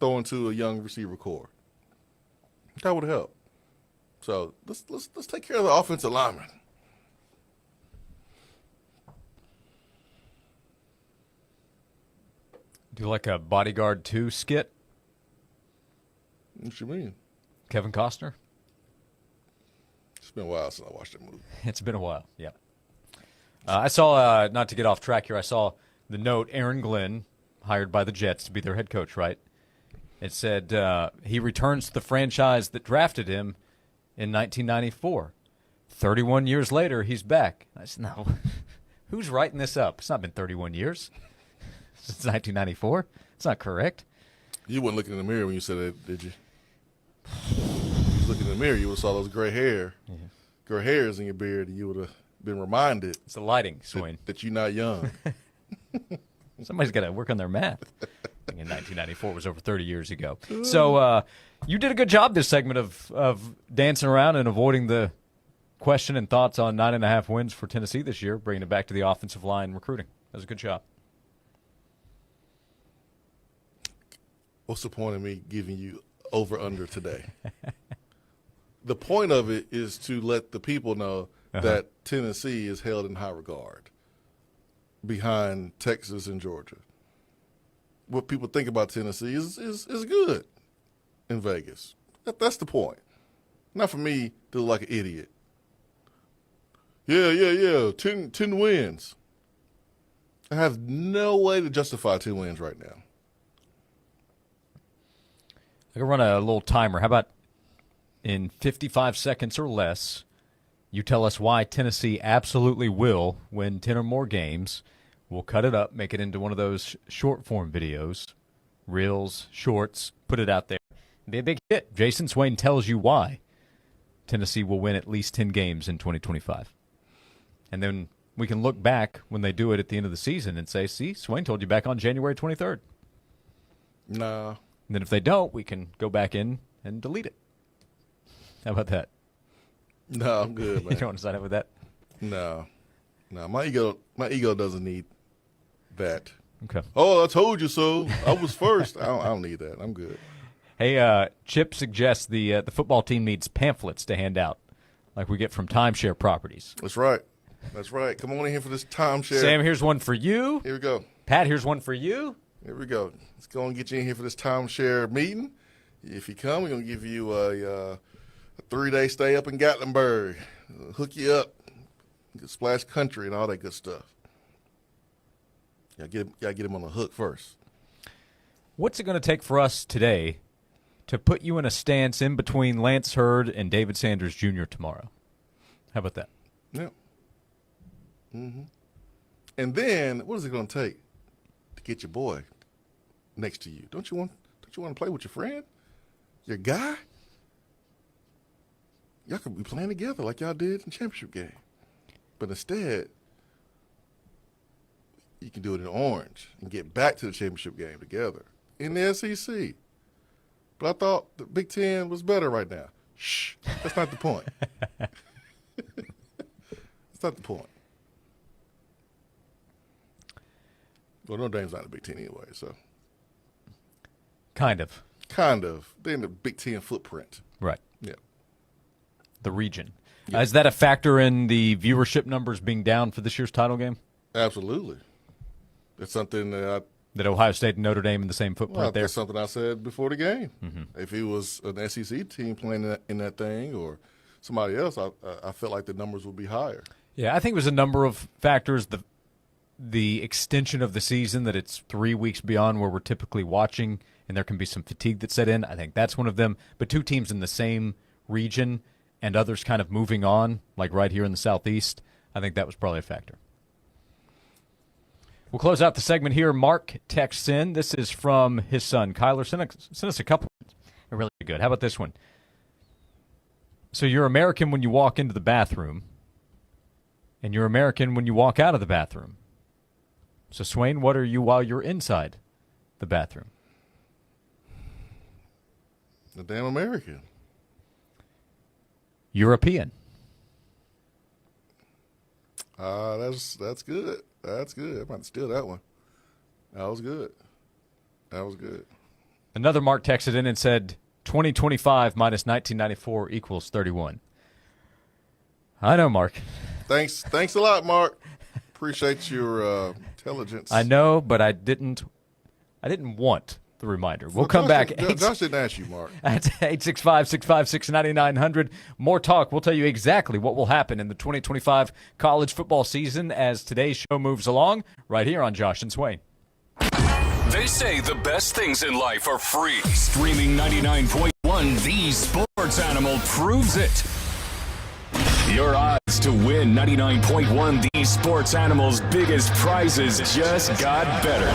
Speaker 7: throwing to a young receiver core. That would help. So let's take care of the offensive lineman.
Speaker 5: Do like a Bodyguard 2 skit?
Speaker 7: What you mean?
Speaker 5: Kevin Costner?
Speaker 7: It's been a while since I watched that movie.
Speaker 5: It's been a while, yeah. I saw, not to get off track here, I saw the note Aaron Glenn hired by the Jets to be their head coach, right? It said he returns to the franchise that drafted him in 1994. 31 years later, he's back. I said, no. Who's writing this up? It's not been 31 years since 1994. It's not correct.
Speaker 7: You weren't looking in the mirror when you said that, did you? You was looking in the mirror, you would have saw those gray hairs in your beard, and you would have been reminded.
Speaker 5: It's the lighting, Swain.
Speaker 7: That you're not young.
Speaker 5: Somebody's got to work on their math. I think in 1994 was over 30 years ago. So you did a good job this segment of dancing around and avoiding the question and thoughts on 9.5 wins for Tennessee this year, bringing it back to the offensive line recruiting. That was a good job.
Speaker 7: What's the point of me giving you over-under today? The point of it is to let the people know that Tennessee is held in high regard behind Texas and Georgia. What people think about Tennessee is good in Vegas. That's the point. Not for me to look like an idiot. Yeah. 10 wins. I have no way to justify 10 wins right now.
Speaker 5: I can run a little timer. How about in 55 seconds or less, you tell us why Tennessee absolutely will win 10 or more games. We'll cut it up, make it into one of those short-form videos, reels, shorts, put it out there. It'll be a big hit. Jason Swain tells you why Tennessee will win at least 10 games in 2025. And then we can look back when they do it at the end of the season and say, see, Swain told you back on January 23rd.
Speaker 7: No.
Speaker 5: And then if they don't, we can go back in and delete it. How about that?
Speaker 7: No, I'm good, man.
Speaker 5: You don't want to sign up with that?
Speaker 7: No. My ego doesn't need that.
Speaker 5: Okay.
Speaker 7: Oh, I told you so. I was first. I don't need that. I'm good.
Speaker 5: Hey, Chip suggests the football team needs pamphlets to hand out, like we get from timeshare properties.
Speaker 7: That's right. Come on in here for this timeshare.
Speaker 5: Sam, here's one for you.
Speaker 7: Here we go.
Speaker 5: Pat, here's one for you.
Speaker 7: Here we go. Let's go and get you in here for this timeshare meeting. If you come, we're going to give you a 3-day stay up in Gatlinburg. Hook you up. Splash country and all that good stuff. Gotta get him on the hook first.
Speaker 5: What's it going to take for us today to put you in a stance in between Lance Hurd and David Sanders Jr. tomorrow? How about that?
Speaker 7: Yeah. Mm-hmm. And then, what is it going to take to get your boy next to you? Don't you want to play with your friend, your guy? Y'all could be playing together like y'all did in the championship game. But instead, you can do it in orange and get back to the championship game together in the SEC. But I thought the Big Ten was better right now. Shh, that's not the point. That's not the point. Well, Notre Dame's not the Big Ten anyway, so.
Speaker 5: Kind of.
Speaker 7: They're in the Big Ten footprint.
Speaker 5: Right.
Speaker 7: Yeah.
Speaker 5: The region.
Speaker 7: Yeah.
Speaker 5: Is that a factor in the viewership numbers being down for this year's title game?
Speaker 7: Absolutely. It's something that
Speaker 5: Ohio State and Notre Dame in the same footprint there?
Speaker 7: That's something I said before the game.
Speaker 5: Mm-hmm.
Speaker 7: If it was an SEC team playing in that thing or somebody else, I felt like the numbers would be higher.
Speaker 5: Yeah, I think it was a number of factors. The extension of the season, that it's 3 weeks beyond where we're typically watching, and there can be some fatigue that set in. I think that's one of them. But two teams in the same region and others kind of moving on, like right here in the Southeast, I think that was probably a factor. We'll close out the segment here. Mark texts in. This is from his son, Kyler. Send us a couple. They're really good. How about this one? So you're American when you walk into the bathroom, and you're American when you walk out of the bathroom. So, Swain, what are you while you're inside the bathroom?
Speaker 7: A damn American.
Speaker 5: European.
Speaker 7: That's good. That's good. I'm about to steal that one. That was good.
Speaker 5: Another Mark texted in and said 2025 minus 1994 equals 31. I know, Mark.
Speaker 7: Thanks a lot, Mark. Appreciate your intelligence.
Speaker 5: I know, but I didn't want the reminder. We'll come back.
Speaker 7: Josh didn't ask you, Mark.
Speaker 5: At 865-656-9900. More talk. We'll tell you exactly what will happen in the 2025 college football season as today's show moves along right here on Josh and Swain.
Speaker 6: They say the best things in life are free. Streaming 99.1 The Sports Animal proves it. Your odds to win 99.1 The Sports Animal's biggest prizes just got better.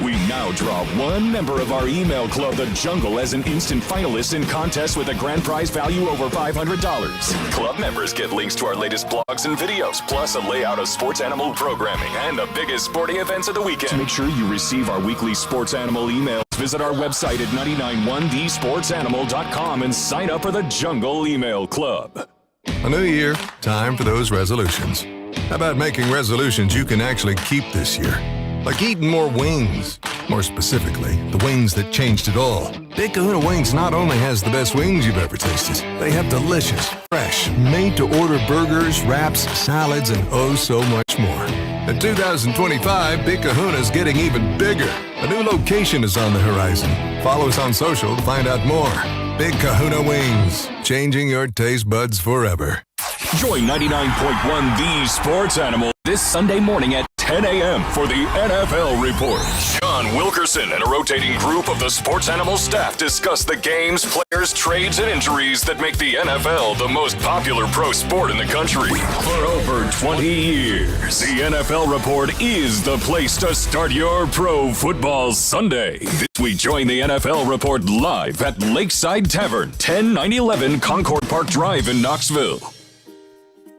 Speaker 6: We now draw one member of our email club, The Jungle, as an instant finalist in contests with a grand prize value over $500. Club members get links to our latest blogs and videos, plus a layout of Sports Animal programming and the biggest sporting events of the weekend. To make sure you receive our weekly Sports Animal emails, visit our website at 991thesportsanimal.com and sign up for The Jungle Email Club.
Speaker 3: A new year, time for those resolutions. How about making resolutions you can actually keep this year? Like eating more wings. More specifically, the wings that changed it all. Big Kahuna Wings not only has the best wings you've ever tasted, they have delicious, fresh, made-to-order burgers, wraps, salads, and oh so much more. In 2025, Big Kahuna's getting even bigger. A new location is on the horizon. Follow us on social to find out more. Big Kahuna Wings, changing your taste buds forever.
Speaker 6: Join 99.1 The Sports Animal this Sunday morning at 10 a.m. for the NFL Report. John Wilkerson and a rotating group of the Sports Animal staff discuss the games, players, trades, and injuries that make the NFL the most popular pro sport in the country. For over 20 years, the NFL Report is the place to start your pro football Sunday. This week, join the NFL Report live at Lakeside Tavern, 10911 Concord Park Drive in Knoxville.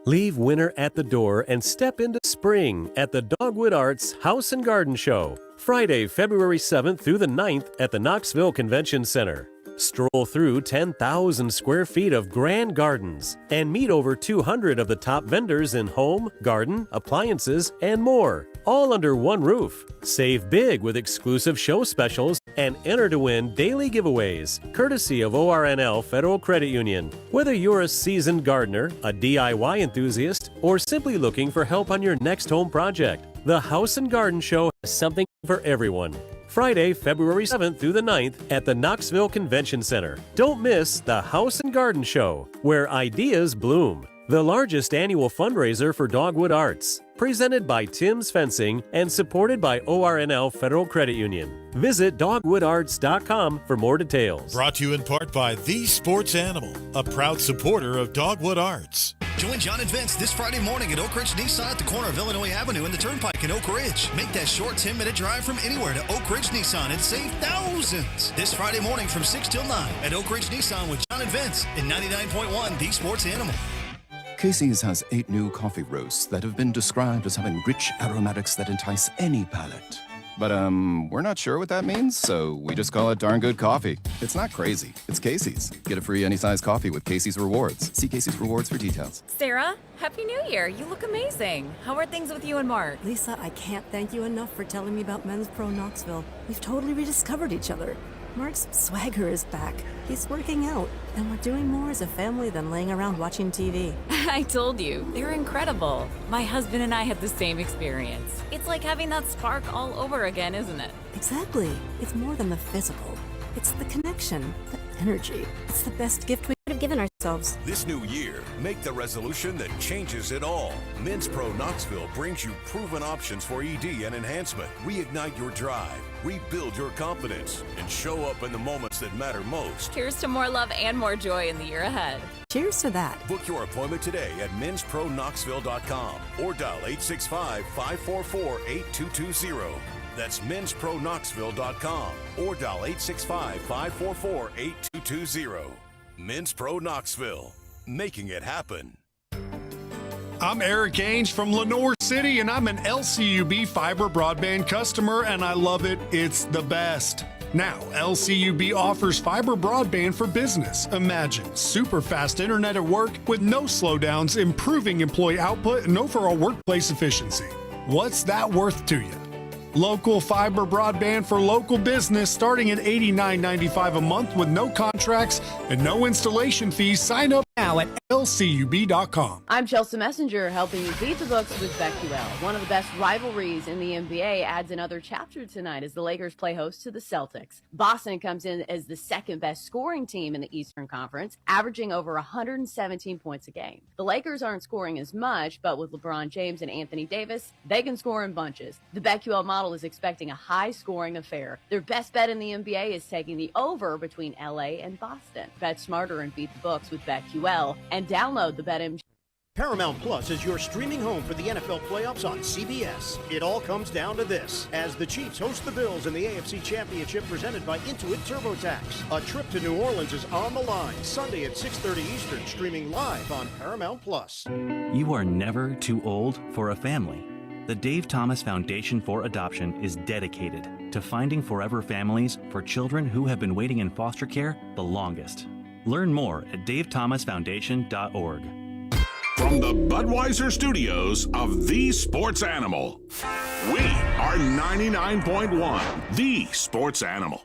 Speaker 8: Leave winter at the door and step into spring at the Dogwood Arts House and Garden Show, Friday, February 7th through the 9th at the Knoxville Convention Center. Stroll through 10,000 square feet of grand gardens and meet over 200 of the top vendors in home, garden, appliances, and more, all under one roof. Save big with exclusive show specials and enter to win daily giveaways, courtesy of ORNL Federal Credit Union. Whether you're a seasoned gardener, a DIY enthusiast, or simply looking for help on your next home project, the House and Garden Show has something for everyone. Friday, February 7th through the 9th at the Knoxville Convention Center. Don't miss the House and Garden Show, where ideas bloom. The largest annual fundraiser for Dogwood Arts, presented by Tim's Fencing and supported by ORNL Federal Credit Union. Visit dogwoodarts.com for more details.
Speaker 23: Brought to you in part by The Sports Animal, a proud supporter of Dogwood Arts.
Speaker 9: Join John and Vince this Friday morning at Oak Ridge Nissan at the corner of Illinois Avenue and the Turnpike in Oak Ridge. Make that short 10-minute drive from anywhere to Oak Ridge Nissan and save thousands. This Friday morning from 6 till 9 at Oak Ridge Nissan with John and Vince in 99.1 The Sports Animal.
Speaker 10: Casey's has 8 new coffee roasts that have been described as having rich aromatics that entice any palate. But, we're not sure what that means, so we just call it darn good coffee. It's not crazy. It's Casey's. Get a free any-size coffee with Casey's Rewards. See Casey's Rewards for details.
Speaker 11: Sarah, Happy New Year. You look amazing. How are things with you and Mark?
Speaker 12: Lisa, I can't thank you enough for telling me about Men's Pro Knoxville. We've totally rediscovered each other. Mark's swagger is back. He's working out, and we're doing more as a family than laying around watching TV.
Speaker 11: I told you, they're incredible. My husband and I had the same experience. It's like having that spark all over again, isn't it?
Speaker 12: Exactly. It's more than the physical. It's the connection, the energy. It's the best gift we could have given ourselves.
Speaker 13: This new year, make the resolution that changes it all. Men's Pro Knoxville brings you proven options for ED and enhancement. Reignite your drive, rebuild your confidence, and show up in the moments that matter most.
Speaker 11: Here's to more love and more joy in the year ahead.
Speaker 12: Cheers to that.
Speaker 13: Book your appointment today at menspronknoxville.com or dial 865-544-8220. That's menspronknoxville.com or dial 865-544-8220. Men's Pro Knoxville, making it happen.
Speaker 28: I'm Eric Ainge from Lenore City, and I'm an LCUB fiber broadband customer, and I love it. It's the best. Now, LCUB offers fiber broadband for business. Imagine super fast internet at work with no slowdowns, improving employee output and overall workplace efficiency. What's that worth to you? Local fiber broadband for local business starting at $89.95 a month with no contracts and no installation fees. Sign up now at lcub.com.
Speaker 4: I'm Chelsea Messenger, helping you beat the books with BetQL. One of the best rivalries in the NBA adds another chapter tonight as the Lakers play host to the Celtics. Boston comes in as the second best scoring team in the Eastern Conference, averaging over 117 points a game. The Lakers aren't scoring as much, but with LeBron James and Anthony Davis, they can score in bunches. The BetQL model is expecting a high-scoring affair. Their best bet in the NBA is taking the over between LA and Boston. Bet smarter and beat the books with BetQL. And download the BetMGM.
Speaker 14: Paramount Plus is your streaming home for the NFL playoffs on CBS. It all comes down to this as the Chiefs host the Bills in the AFC Championship presented by Intuit TurboTax. A trip to New Orleans is on the line Sunday at 6:30 Eastern, streaming live on Paramount Plus.
Speaker 16: You are never too old for a family. The Dave Thomas Foundation for Adoption is dedicated to finding forever families for children who have been waiting in foster care the longest. Learn more at davethomasfoundation.org.
Speaker 17: From the Budweiser studios of The Sports Animal, we are 99.1 The Sports Animal.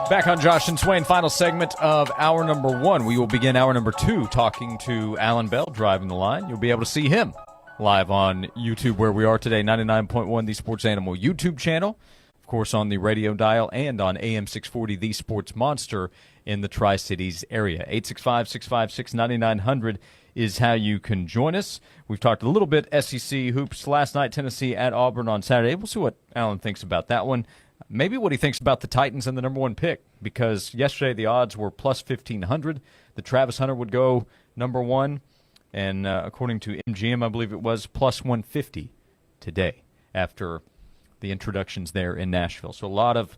Speaker 5: Back on Josh and Swain, final segment of hour number 1. We will begin hour number 2 talking to Alan Bell driving the line. You'll be able to see him live on YouTube where we are today, 99.1 The Sports Animal YouTube channel. Of course, on the radio dial and on AM 640 The Sports Monster in the Tri-Cities area. 865-656-9900 is how you can join us. We've talked a little bit SEC hoops last night, Tennessee at Auburn on Saturday. We'll see what Alan thinks about that one. Maybe what he thinks about the Titans and the number 1 pick, because yesterday the odds were plus 1,500 that Travis Hunter would go number 1, and according to MGM, I believe it was plus 150 today after the introductions there in Nashville. So a lot of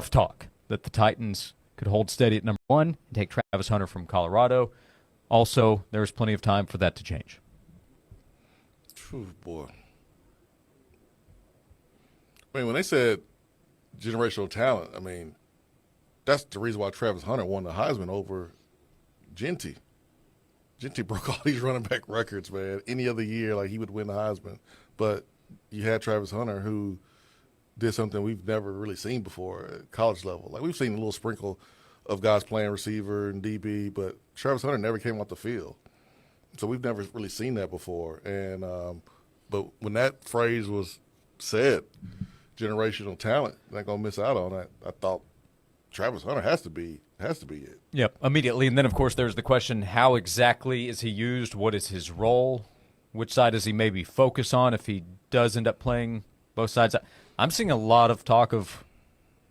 Speaker 5: talk that the Titans could hold steady at number 1 and take Travis Hunter from Colorado. Also, there's plenty of time for that to change.
Speaker 7: Ooh, boy. I mean, when they said generational talent, I mean, that's the reason why Travis Hunter won the Heisman over Genty. Genty broke all these running back records, man. Any other year, like, he would win the Heisman. But you had Travis Hunter, who did something we've never really seen before at college level. Like, we've seen a little sprinkle of guys playing receiver and DB, but Travis Hunter never came off the field. So we've never really seen that before. And but when that phrase was said, generational talent, not gonna miss out on that, I thought Travis Hunter has to be it.
Speaker 5: Yep, immediately. And then, of course, there's the question, how exactly is he used? What is his role? Which side does he maybe focus on if he does end up playing both sides? I'm seeing a lot of talk of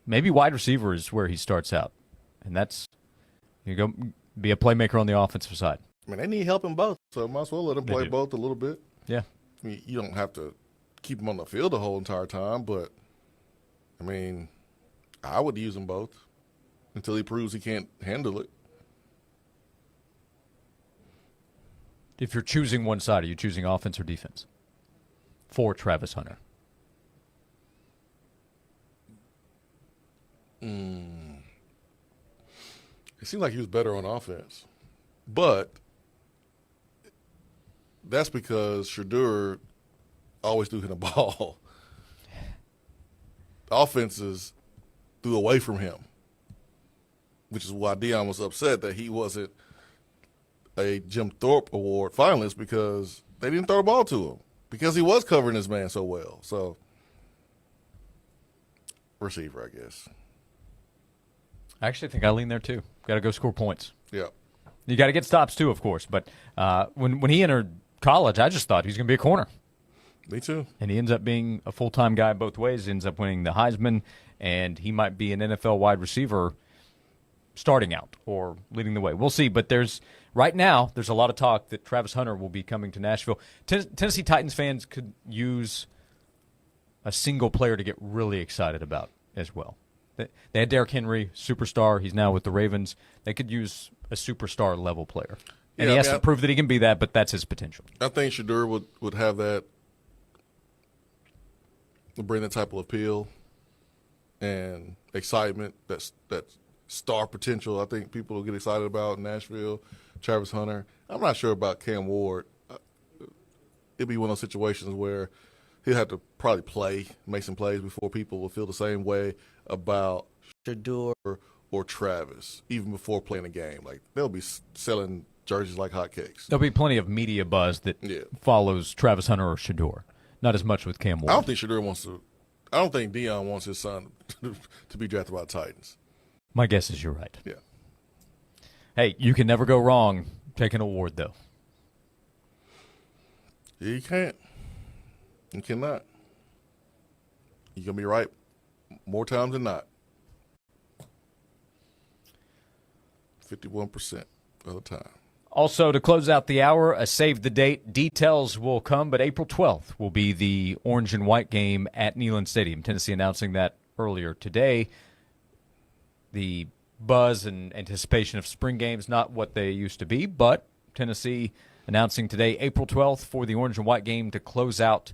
Speaker 5: maybe wide receiver is where he starts out. And that's, you go be a playmaker on the offensive side.
Speaker 7: I mean, they need help in both, so might as well let him play both a little bit.
Speaker 5: Yeah.
Speaker 7: I mean, you don't have to keep him on the field the whole entire time, but, I mean, I would use them both until he proves he can't handle it.
Speaker 5: If you're choosing one side, are you choosing offense or defense for Travis Hunter?
Speaker 7: It seemed like he was better on offense, but that's because Shedeur always threw him the ball. Offenses threw away from him, which is why Deion was upset that he wasn't a Jim Thorpe Award finalist, because they didn't throw the ball to him because he was covering his man so well. So, receiver, I guess.
Speaker 5: I actually think I lean there too. Got to go score points.
Speaker 7: Yeah.
Speaker 5: You got to get stops too, of course. But when he entered college, I just thought he was going to be a corner.
Speaker 7: Me too.
Speaker 5: And he ends up being a full-time guy both ways. Ends up winning the Heisman, and he might be an NFL wide receiver starting out or leading the way. We'll see. But right now, there's a lot of talk that Travis Hunter will be coming to Nashville. Tennessee Titans fans could use a single player to get really excited about as well. They had Derrick Henry, superstar. He's now with the Ravens. They could use a superstar-level player. And he has to prove that he can be that, but that's his potential.
Speaker 7: I think Shedeur would have that, would bring that type of appeal. and excitement, that star potential I think people will get excited about in Nashville, Travis Hunter. I'm not sure about Cam Ward. It'd be one of those situations where he'll have to probably make some plays before people will feel the same way about Shador or Travis, even before playing a game. Like, they'll be selling jerseys like hotcakes.
Speaker 5: There'll be plenty of media buzz that follows Travis Hunter or Shador. Not as much with Cam Ward.
Speaker 7: I don't think Shador wants to. I don't think Deion wants his son to be drafted by the Titans.
Speaker 5: My guess is you're right.
Speaker 7: Yeah.
Speaker 5: Hey, you can never go wrong taking a Ward, though.
Speaker 7: Yeah, you can't. You cannot. You're going to be right more times than not. 51% of the time.
Speaker 5: Also, to close out the hour, a save the date. Details will come, but April 12th will be the orange and white game at Neyland Stadium. Tennessee announcing that earlier today. The buzz and anticipation of spring games, not what they used to be, but Tennessee announcing today April 12th for the orange and white game to close out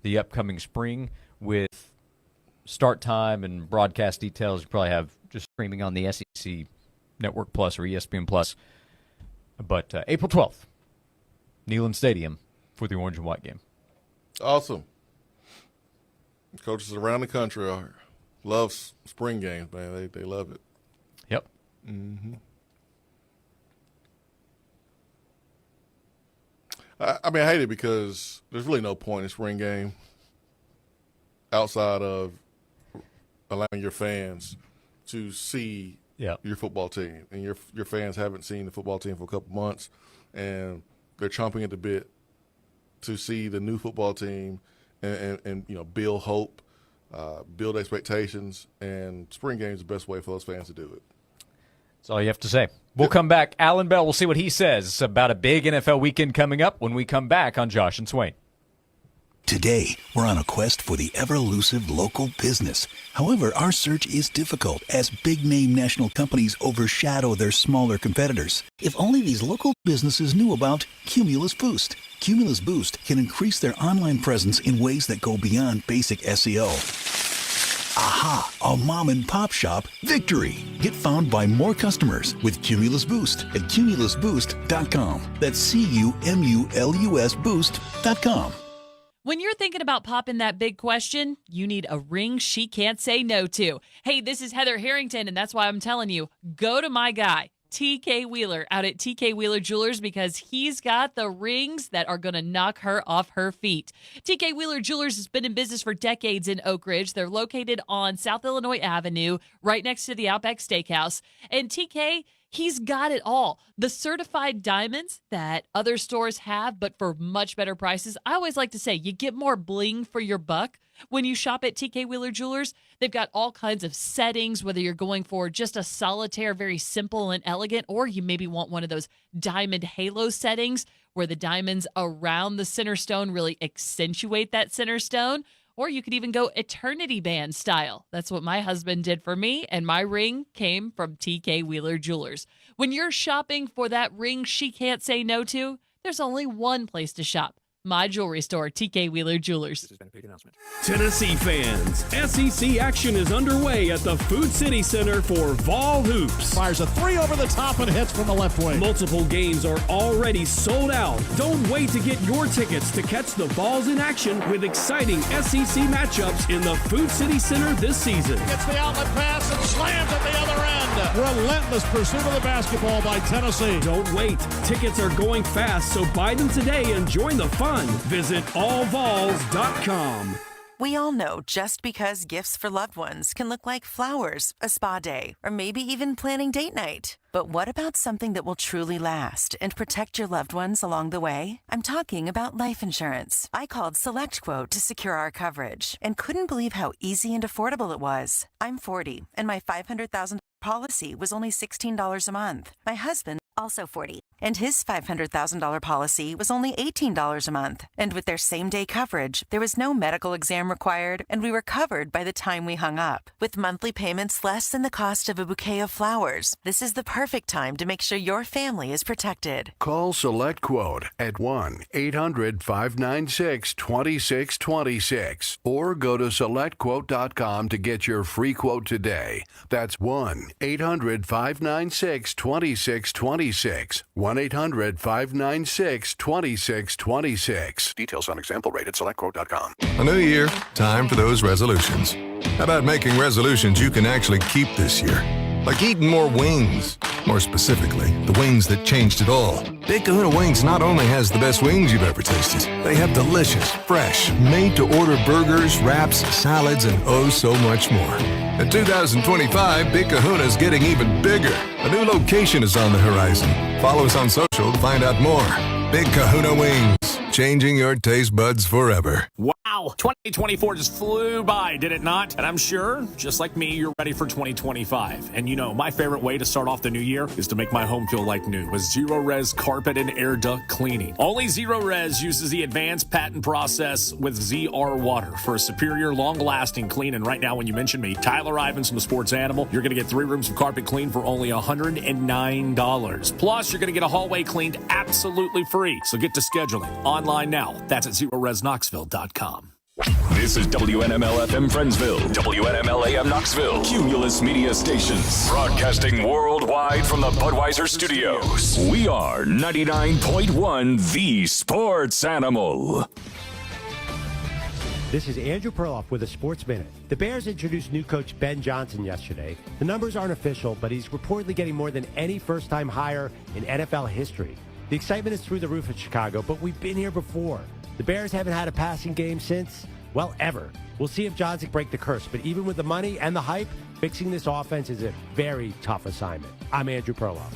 Speaker 5: the upcoming spring with start time and broadcast details. You probably have just streaming on the SEC Network Plus or ESPN Plus. But April 12th, Neyland Stadium for the orange and white game.
Speaker 7: Awesome. Coaches around the country love spring games, man. They love it.
Speaker 5: Yep.
Speaker 7: Mm-hmm. I mean, I hate it because there's really no point in a spring game outside of allowing your fans to see your football team. And your fans haven't seen the football team for a couple months, and they're chomping at the bit to see the new football team and build hope, build expectations, and spring game is the best way for those fans to do it.
Speaker 5: That's all you have to say. We'll come back. Alan Bell, we'll see what he says about a big NFL weekend coming up when we come back on Josh and Swain.
Speaker 1: Today, we're on a quest for the ever-elusive local business. However, our search is difficult as big-name national companies overshadow their smaller competitors. If only these local businesses knew about Cumulus Boost. Cumulus Boost can increase their online presence in ways that go beyond basic SEO. Aha! A mom-and-pop shop victory! Get found by more customers with Cumulus Boost at cumulusboost.com. That's CUMULUS Boost.com.
Speaker 2: When you're thinking about popping that big question, you need a ring she can't say no to. Hey, this is Heather Harrington, and that's why I'm telling you, go to my guy, TK Wheeler, out at TK Wheeler Jewelers, because he's got the rings that are going to knock her off her feet. TK Wheeler Jewelers has been in business for decades in Oak Ridge. They're located on South Illinois Avenue, right next to the Outback Steakhouse. And TK, he's got it all. The certified diamonds that other stores have, but for much better prices. I always like to say you get more bling for your buck when you shop at TK Wheeler Jewelers. They've got all kinds of settings, whether you're going for just a solitaire, very simple and elegant, or you maybe want one of those diamond halo settings where the diamonds around the center stone really accentuate that center stone. Or you could even go eternity band style. That's what my husband did for me, and my ring came from TK Wheeler Jewelers. When you're shopping for that ring she can't say no to, there's only one place to shop. My jewelry store, TK Wheeler Jewelers. This has been a big announcement.
Speaker 18: Tennessee fans, SEC action is underway at the Food City Center for Vol Hoops.
Speaker 19: Fires a three over the top and hits from the left wing.
Speaker 18: Multiple games are already sold out. Don't wait to get your tickets to catch the Vols in action with exciting SEC matchups in the Food City Center this season.
Speaker 19: Gets the outlet pass and slams at the other end. Relentless pursuit of the basketball by Tennessee.
Speaker 18: Don't wait. Tickets are going fast, so buy them today and join the fun. Visit allvols.com.
Speaker 20: We all know just because gifts for loved ones can look like flowers, a spa day, or maybe even planning date night. But what about something that will truly last and protect your loved ones along the way? I'm talking about life insurance. I called SelectQuote to secure our coverage and couldn't believe how easy and affordable it was. I'm 40, and my $500,000 policy was only $16 a month. My husband, also 40, and his $500,000 policy was only $18 a month. And with their same-day coverage, there was no medical exam required, and we were covered by the time we hung up. With monthly payments less than the cost of a bouquet of flowers, this is the perfect time to make sure your family is protected.
Speaker 3: Call Select Quote at 1-800-596-2626 or go to selectquote.com to get your free quote today. That's 1-800-596-2626. 1-800-596-2626. Details on example rate at selectquote.com.
Speaker 15: A new year, time for those resolutions. How about making resolutions you can actually keep this year? Like eating more wings. More specifically, the wings that changed it all. Big Kahuna Wings not only has the best wings you've ever tasted, they have delicious, fresh, made-to-order burgers, wraps, salads, and oh so much more. In 2025, Big Kahuna is getting even bigger. A new location is on the horizon. Follow us on social to find out more. Big Kahuna Wings, changing your taste buds forever.
Speaker 21: Wow, 2024 just flew by, did it not? And I'm sure, just like me, you're ready for 2025. And you know, my favorite way to start off the new year is to make my home feel like new with Zero Res carpet and air duct cleaning. Only Zero Res uses the advanced patent process with ZR Water for a superior, long-lasting clean. And right now, when you mention me, Tyler Ivins from the Sports Animal, you're going to get 3 rooms of carpet clean for only $109. Plus, you're going to get a hallway cleaned absolutely free. So get to scheduling online now. That's at ZeroResKnoxville.com.
Speaker 6: This is WNML-FM Friendsville, WNML-AM Knoxville, Cumulus Media Stations, broadcasting worldwide from the Budweiser Studios. We are 99.1 The Sports Animal.
Speaker 22: This is Andrew Perloff with a Sports Minute. The Bears introduced new coach Ben Johnson yesterday. The numbers aren't official, but he's reportedly getting more than any first-time hire in NFL history. The excitement is through the roof in Chicago, but we've been here before. The Bears haven't had a passing game since, well, ever. We'll see if Johnson can break the curse, but even with the money and the hype, fixing this offense is a very tough assignment. I'm Andrew Perloff.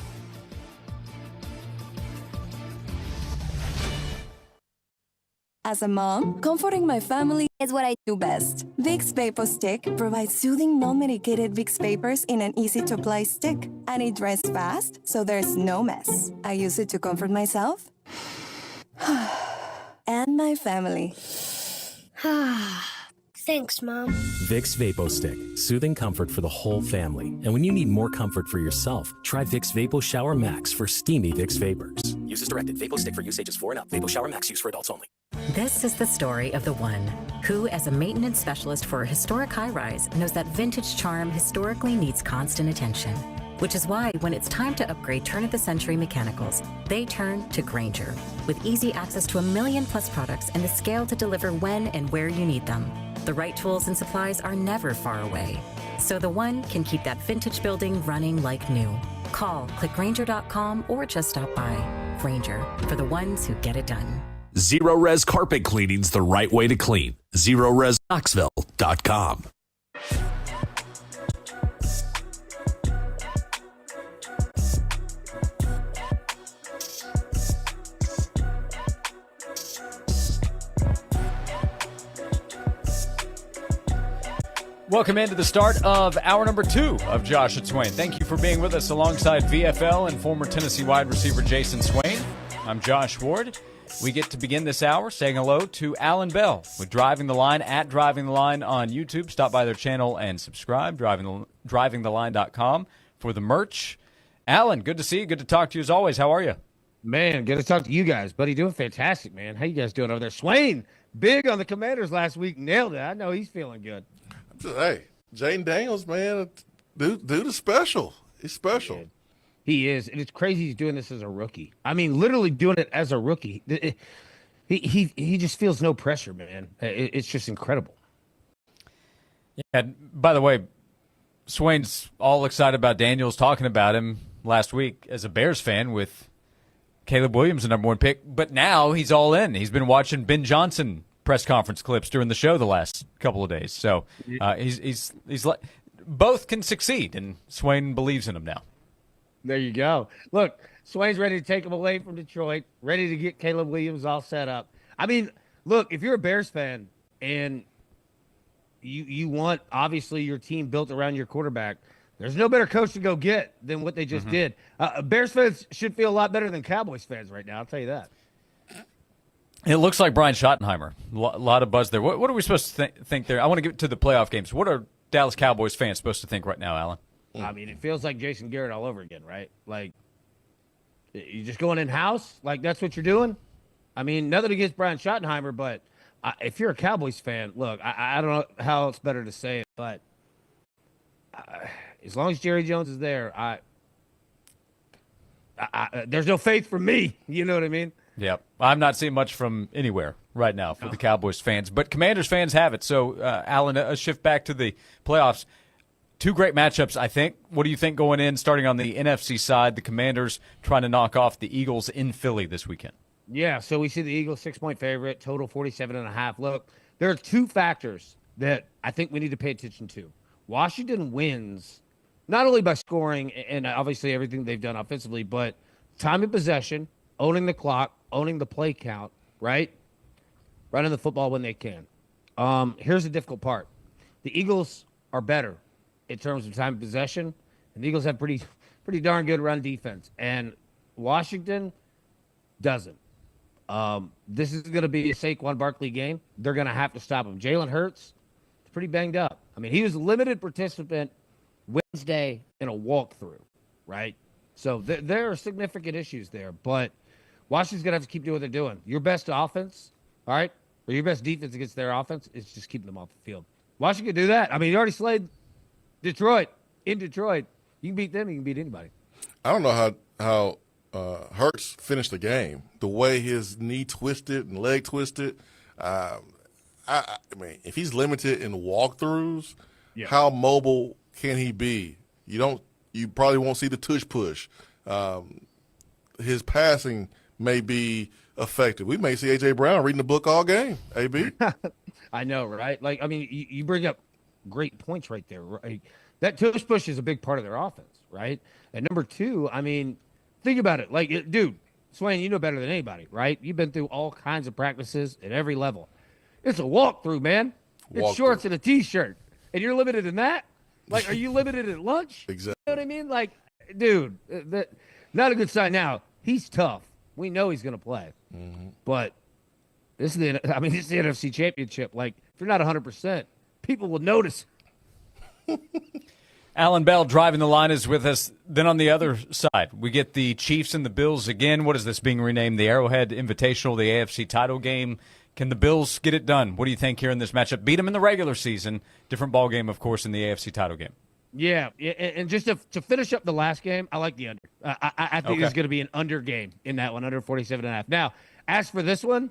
Speaker 24: As a mom, comforting my family is what I do best. Vicks Vapor Stick provides soothing, non-medicated Vicks Vapors in an easy-to-apply stick, and it dries fast, so there's no mess. I use it to comfort myself and my family.
Speaker 25: Thanks, Mom.
Speaker 26: Vicks Vapo Stick. Soothing comfort for the whole family. And when you need more comfort for yourself, try Vicks Vapo Shower Max for steamy Vicks Vapors.
Speaker 27: Use as directed. Vapo Stick for use ages 4 and up. Vapo Shower Max use for adults only.
Speaker 29: This is the story of the one who, as a maintenance specialist for a historic high-rise, knows that vintage charm historically needs constant attention. Which is why, when it's time to upgrade turn-of-the-century mechanicals, they turn to Grainger. With easy access to 1 million-plus products and the scale to deliver when and where you need them. The right tools and supplies are never far away. So the one can keep that vintage building running like new. Call, click Grainger.com, or just stop by. Grainger, for the ones who get it done.
Speaker 21: Zero Res carpet cleaning's the right way to clean. ZeroResKnoxville.com.
Speaker 5: Welcome into the start of hour number 2 of Josh and Swain. Thank you for being with us alongside VFL and former Tennessee wide receiver Jason Swain. I'm Josh Ward. We get to begin this hour saying hello to Alan Bell with Driving the Line at Driving the Line on YouTube. Stop by their channel and subscribe, drivingtheline.com for the merch. Alan, good to see you. Good to talk to you as always. How are you?
Speaker 30: Man, good to talk to you guys. Buddy, doing fantastic, man. How you guys doing over there? Swain, big on the Commanders last week. Nailed it. I know he's feeling good.
Speaker 7: Hey, Jaden Daniels, man, dude is special. He's special.
Speaker 30: He is, and it's crazy he's doing this as a rookie. I mean, literally doing it as a rookie. He just feels no pressure, man. It's just incredible.
Speaker 5: Yeah, by the way, Swain's all excited about Daniels, talking about him last week as a Bears fan with Caleb Williams, the number 1 pick. But now he's all in. He's been watching Ben Johnson press conference clips during the show the last couple of days. So he's like, both can succeed, and Swain believes in him now.
Speaker 30: There you go. Look, Swain's ready to take him away from Detroit, ready to get Caleb Williams all set up. I mean, look, if you're a Bears fan and you want, obviously, your team built around your quarterback, There's no better coach to go get than what they just did. Bears fans should feel a lot better than Cowboys fans right now. I'll tell you that.
Speaker 5: It looks like Brian Schottenheimer. A lot of buzz there. What are we supposed to think there? I want to get to the playoff games. What are Dallas Cowboys fans supposed to think right now, Alan?
Speaker 30: I mean, it feels like Jason Garrett all over again, right? Like, you just going in-house? Like, that's what you're doing? I mean, nothing against Brian Schottenheimer, but if you're a Cowboys fan, look, I don't know how it's better to say it, but as long as Jerry Jones is there, there's no faith from me. You know what I mean?
Speaker 5: Yeah, I'm not seeing much from anywhere right now for the Cowboys fans, but Commanders fans have it. So, Alan, a shift back to the playoffs. Two great matchups, I think. What do you think going in, starting on the NFC side, the Commanders trying to knock off the Eagles in Philly this weekend?
Speaker 30: Yeah, so we see the Eagles 6-point favorite, total 47.5. Look, there are two factors that I think we need to pay attention to. Washington wins not only by scoring and obviously everything they've done offensively, but time of possession, owning the clock, owning the play count, right? Running the football when they can. Here's the difficult part. The Eagles are better in terms of time of possession, and the Eagles have pretty darn good run defense, and Washington doesn't. This is going to be a Saquon Barkley game. They're going to have to stop him. Jalen Hurts is pretty banged up. I mean, he was a limited participant Wednesday in a walkthrough, right? So there are significant issues there, but Washington's going to have to keep doing what they're doing. Your best offense, all right, or your best defense against their offense is just keeping them off the field. Washington can do that. I mean, you already slayed Detroit. In Detroit, you can beat them, you can beat anybody.
Speaker 7: I don't know how Hurts finished the game. The way his knee twisted and leg twisted. I mean, if he's limited in walkthroughs, how mobile can he be? You probably won't see the tush push. His passing may be effective. We may see A.J. Brown reading the book all game, AB.
Speaker 30: I know, right? Like, I mean, you bring up great points right there. Right? That tush push is a big part of their offense, right? And number two, I mean, think about it. Like, dude, Swain, you know better than anybody, right? You've been through all kinds of practices at every level. It's a walkthrough, man. It's shorts and a T-shirt. And you're limited in that? Like, are you limited at lunch?
Speaker 7: Exactly.
Speaker 30: You know what I mean? Like, dude, not a good sign. Now, he's tough. We know he's going to play.
Speaker 7: Mm-hmm.
Speaker 30: But this is the NFC Championship. Like, if you're not 100%, people will notice.
Speaker 5: Alan Bell driving the line is with us. Then on the other side, we get the Chiefs and the Bills again. What is this being renamed? The Arrowhead Invitational, the AFC title game. Can the Bills get it done? What do you think here in this matchup? Beat them in the regular season. Different ball game, of course, in the AFC title game.
Speaker 30: Yeah, and just to finish up the last game, I like the under. I think there's going to be an under game in that one, under 47.5. Now, as for this one,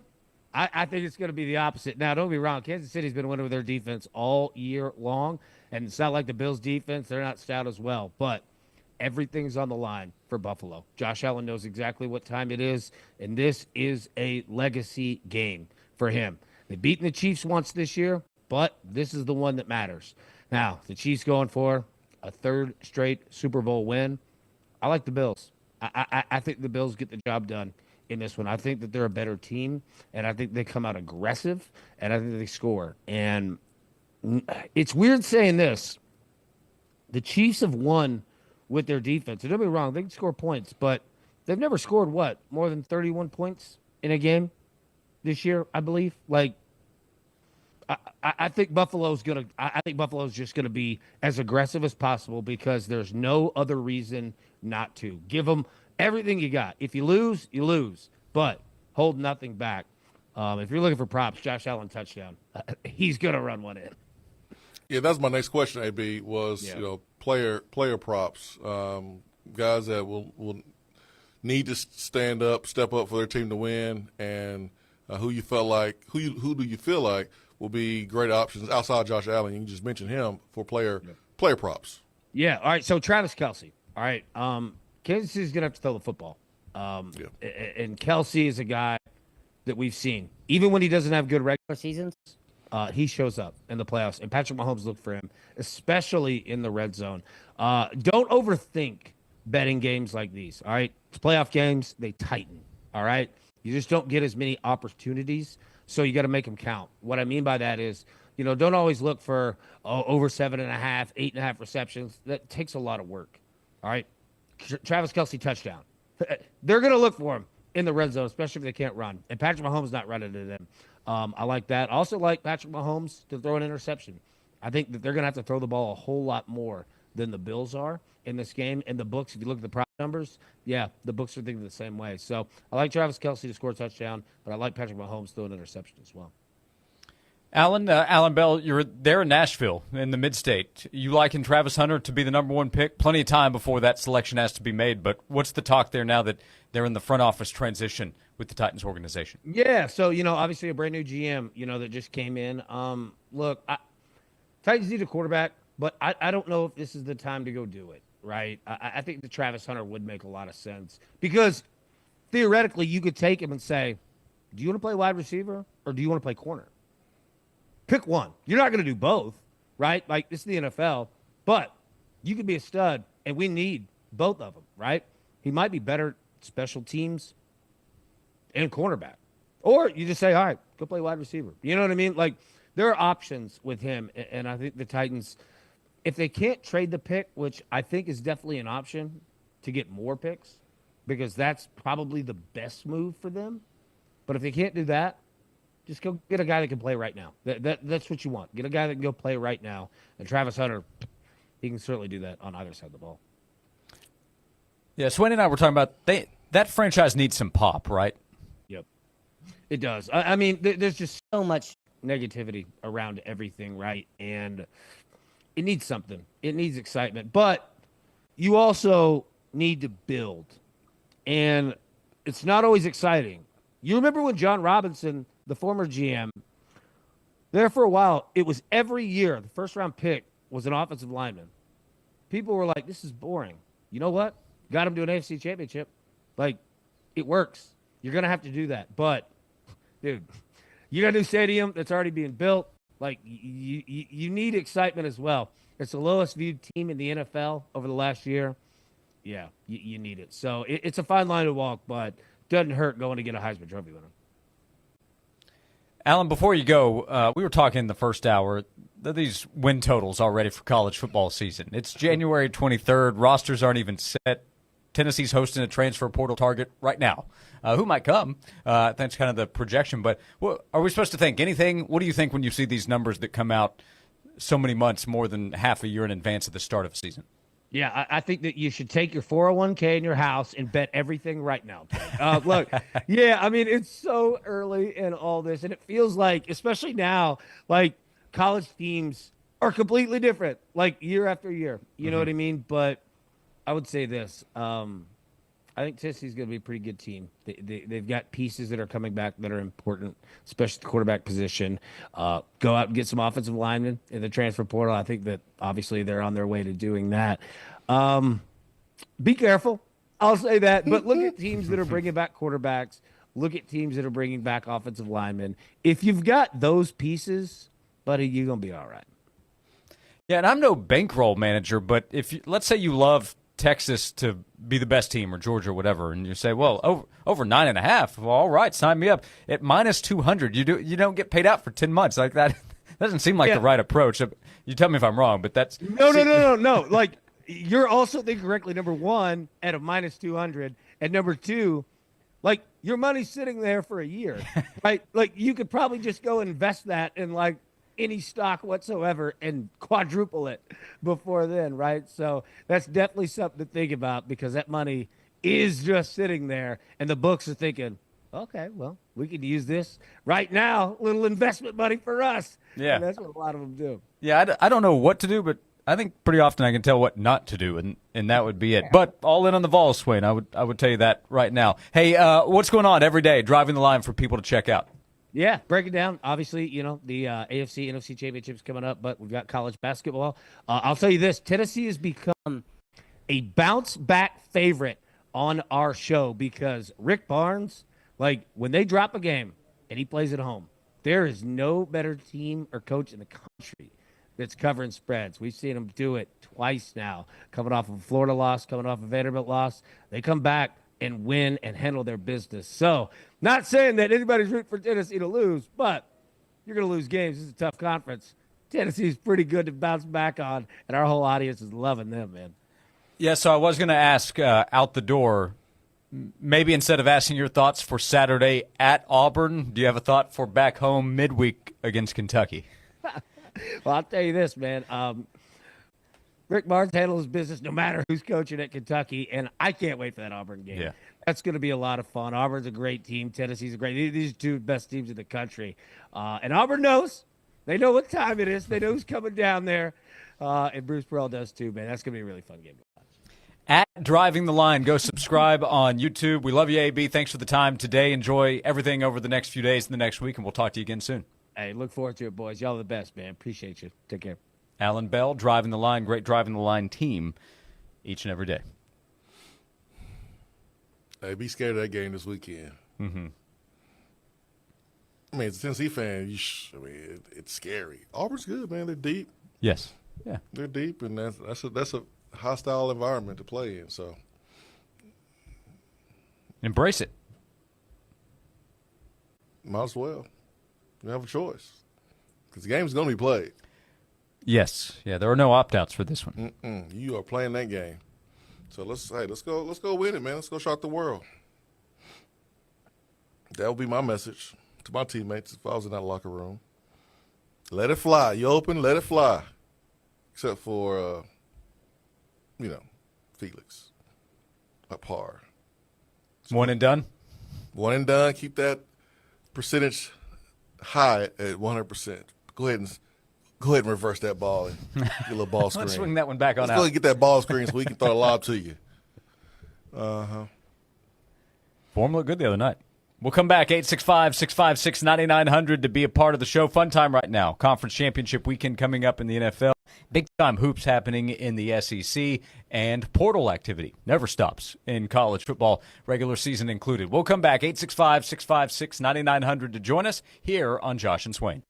Speaker 30: I think it's going to be the opposite. Now, don't be wrong. Kansas City's been winning with their defense all year long, and it's not like the Bills' defense. They're not stout as well, but everything's on the line for Buffalo. Josh Allen knows exactly what time it is, and this is a legacy game for him. They've beaten the Chiefs once this year, but this is the one that matters. Now, the Chiefs going for a third straight Super Bowl win. I like the Bills. I think the Bills get the job done in this one. I think that they're a better team, and I think they come out aggressive, and I think they score. And it's weird saying this. The Chiefs have won with their defense. Don't get me wrong, they can score points, but they've never scored, more than 31 points in a game this year, I believe. Like, I think Buffalo's just gonna be as aggressive as possible because there's no other reason not to. Give them everything you got. If you lose, you lose, but hold nothing back. If you're looking for props, Josh Allen touchdown. He's gonna run one in.
Speaker 7: Yeah, that's my next question. AB was player props, guys that will need to step up for their team to win, and who do you feel like will be great options outside Josh Allen? You just mentioned him for player props.
Speaker 30: Yeah. All right. So Travis Kelce. All right. Kansas City's gonna have to throw the football. And Kelce is a guy that we've seen, even when he doesn't have good regular seasons, he shows up in the playoffs. And Patrick Mahomes looked for him, especially in the red zone. Don't overthink betting games like these. All right. It's playoff games. They tighten. All right. You just don't get as many opportunities, so you got to make them count. What I mean by that is don't always look for over 7.5, 8.5 receptions. That takes a lot of work. All right. Travis Kelce touchdown. They're going to look for him in the red zone, especially if they can't run. And Patrick Mahomes not running to them. I like that. I also like Patrick Mahomes to throw an interception. I think that they're going to have to throw the ball a whole lot more than the Bills are in this game. And the books, if you look at the prop numbers, yeah, the books are thinking the same way. So I like Travis Kelce to score a touchdown, but I like Patrick Mahomes to throw an interception as well.
Speaker 5: Alan Bell, you're there in Nashville in the mid-state. You liking Travis Hunter to be the number one pick? Plenty of time before that selection has to be made, but what's the talk there now that they're in the front office transition with the Titans organization?
Speaker 30: Yeah, so, obviously a brand new GM, that just came in. Look, Titans need a quarterback, but I don't know if this is the time to go do it, right? I think the Travis Hunter would make a lot of sense because theoretically you could take him and say, do you want to play wide receiver or do you want to play corner? Pick one. You're not going to do both, right? Like, this is the NFL, but you could be a stud, and we need both of them, right? He might be better at special teams and cornerback. Or you just say, all right, go play wide receiver. You know what I mean? Like, there are options with him, and I think the Titans, if they can't trade the pick, which I think is definitely an option to get more picks, because that's probably the best move for them. But if they can't do that, just go get a guy that can play right now. That's what you want. Get a guy that can go play right now. And Travis Hunter, he can certainly do that on either side of the ball.
Speaker 5: Yeah, Swain and I were talking about that franchise needs some pop, right?
Speaker 30: Yep, it does. I mean, there's just so much negativity around everything, right? And it needs something. It needs excitement. But you also need to build. And it's not always exciting. You remember when John Robinson, the former GM, there for a while, it was every year the first-round pick was an offensive lineman. People were like, this is boring. You know what? Got him to an AFC championship. Like, it works. You're going to have to do that. But, dude, you got a new stadium that's already being built. Like, you need excitement as well. It's the lowest viewed team in the NFL over the last year. Yeah, you need it. So it's a fine line to walk, but doesn't hurt going to get a Heisman Trophy winner.
Speaker 5: Alan, before you go, we were talking in the first hour, these win totals already for college football season. It's January 23rd. Rosters aren't even set. Tennessee's hosting a transfer portal target right now. Who might come? That's kind of the projection. But are we supposed to think anything? What do you think when you see these numbers that come out so many months, more than half a year in advance of the start of the season?
Speaker 30: Yeah, I think that you should take your 401k in your house and bet everything right now. Look, yeah, I mean, it's so early in all this, and it feels like, especially now, like college teams are completely different, like year after year. You know what I mean? But I would say this. I think Tennessee's going to be a pretty good team. They've got pieces that are coming back that are important, especially the quarterback position. Go out and get some offensive linemen in the transfer portal. I think that obviously they're on their way to doing that. Be careful. I'll say that. But look at teams that are bringing back quarterbacks. Look at teams that are bringing back offensive linemen. If you've got those pieces, buddy, you're going to be all right.
Speaker 5: Yeah, and I'm no bankroll manager, but let's say you love Texas to be the best team, or Georgia, or whatever, and you say, well, over 9.5, well, all right, sign me up. At minus 200, you don't get paid out for 10 months. Like that doesn't seem like the right approach. You tell me if I'm wrong, but that's
Speaker 30: no. Like, you're also thinking correctly. Number one, at a minus 200, and number two, like, your money's sitting there for a year, right? Like, you could probably just go invest that in like any stock whatsoever and quadruple it before then, right? So that's definitely something to think about, because that money is just sitting there, and the books are thinking, okay, well, we could use this right now, little investment money for us.
Speaker 5: Yeah.
Speaker 30: And that's what a lot of them do.
Speaker 5: Yeah, I don't know what to do, but I think pretty often I can tell what not to do, and that would be it. But all in on the Vols, Swain. I would tell you that right now. Hey, what's going on every day, driving the line for people to check out?
Speaker 30: Yeah, break it down. Obviously, the AFC, NFC championships coming up, but we've got college basketball. I'll tell you this, Tennessee has become a bounce-back favorite on our show, because Rick Barnes, like, when they drop a game and he plays at home, there is no better team or coach in the country that's covering spreads. We've seen him do it twice now, coming off of a Florida loss, coming off a Vanderbilt loss. They come back and win and handle their business. So, not saying that anybody's rooting for Tennessee to lose, but you're going to lose games. This is a tough conference. Tennessee's pretty good to bounce back on, and our whole audience is loving them, man.
Speaker 5: Yeah, so I was going to ask out the door, maybe instead of asking your thoughts for Saturday at Auburn, do you have a thought for back home midweek against Kentucky?
Speaker 30: Well, I'll tell you this, man. Rick Barnes handles his business no matter who's coaching at Kentucky, and I can't wait for that Auburn game.
Speaker 5: Yeah.
Speaker 30: That's going to be a lot of fun. Auburn's a great team. Tennessee's a great – these are two best teams in the country. And Auburn knows. They know what time it is. They know who's coming down there. And Bruce Pearl does too, man. That's going to be a really fun game to watch.
Speaker 5: At Driving the Line, go subscribe on YouTube. We love you, AB. Thanks for the time today. Enjoy everything over the next few days and the next week, and we'll talk to you again soon.
Speaker 30: Hey, look forward to it, boys. Y'all are the best, man. Appreciate you. Take care.
Speaker 5: Alan Bell, Driving the Line, great Driving the Line team each and every day.
Speaker 7: Hey, be scared of that game this weekend.
Speaker 5: Mm-hmm.
Speaker 7: I mean, as a Tennessee fan, it's scary. Auburn's good, man. They're deep.
Speaker 5: Yes. Yeah.
Speaker 7: They're deep, and that's a hostile environment to play in. So
Speaker 5: embrace it.
Speaker 7: Might as well. You have a choice because the game's going to be played.
Speaker 5: Yes. Yeah. There are no opt-outs for this one.
Speaker 7: You are playing that game. So let's go win it, man. Let's go shock the world. That would be my message to my teammates if I was in that locker room. Let it fly. You open, let it fly. Except for, Felix. A par.
Speaker 5: One and done?
Speaker 7: One and done. Keep that percentage high at 100%. Go ahead and reverse that ball and get a little ball screen.
Speaker 5: Let's swing that one back on
Speaker 7: Let's
Speaker 5: out.
Speaker 7: go ahead and get that ball screen so we can throw a lob to you.
Speaker 5: Form looked good the other night. We'll come back, 865-656-9900 to be a part of the show. Fun time right now. Conference championship weekend coming up in the NFL. Big-time hoops happening in the SEC, and portal activity never stops in college football, regular season included. We'll come back, 865-656-9900 to join us here on Josh and Swain.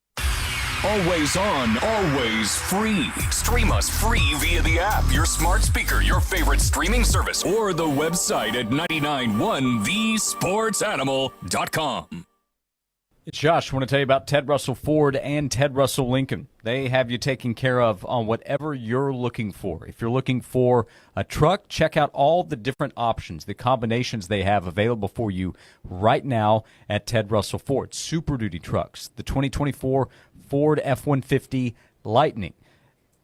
Speaker 6: Always on, always free. Stream us free via the app, your smart speaker, your favorite streaming service, or the website at 991thesportsanimal.com.
Speaker 5: It's Josh. I want to tell you about Ted Russell Ford and Ted Russell Lincoln. They have you taken care of on whatever you're looking for. If you're looking for a truck, check out all the different options, the combinations they have available for you right now at Ted Russell Ford. Super Duty trucks, the 2024 Ford F-150 Lightning.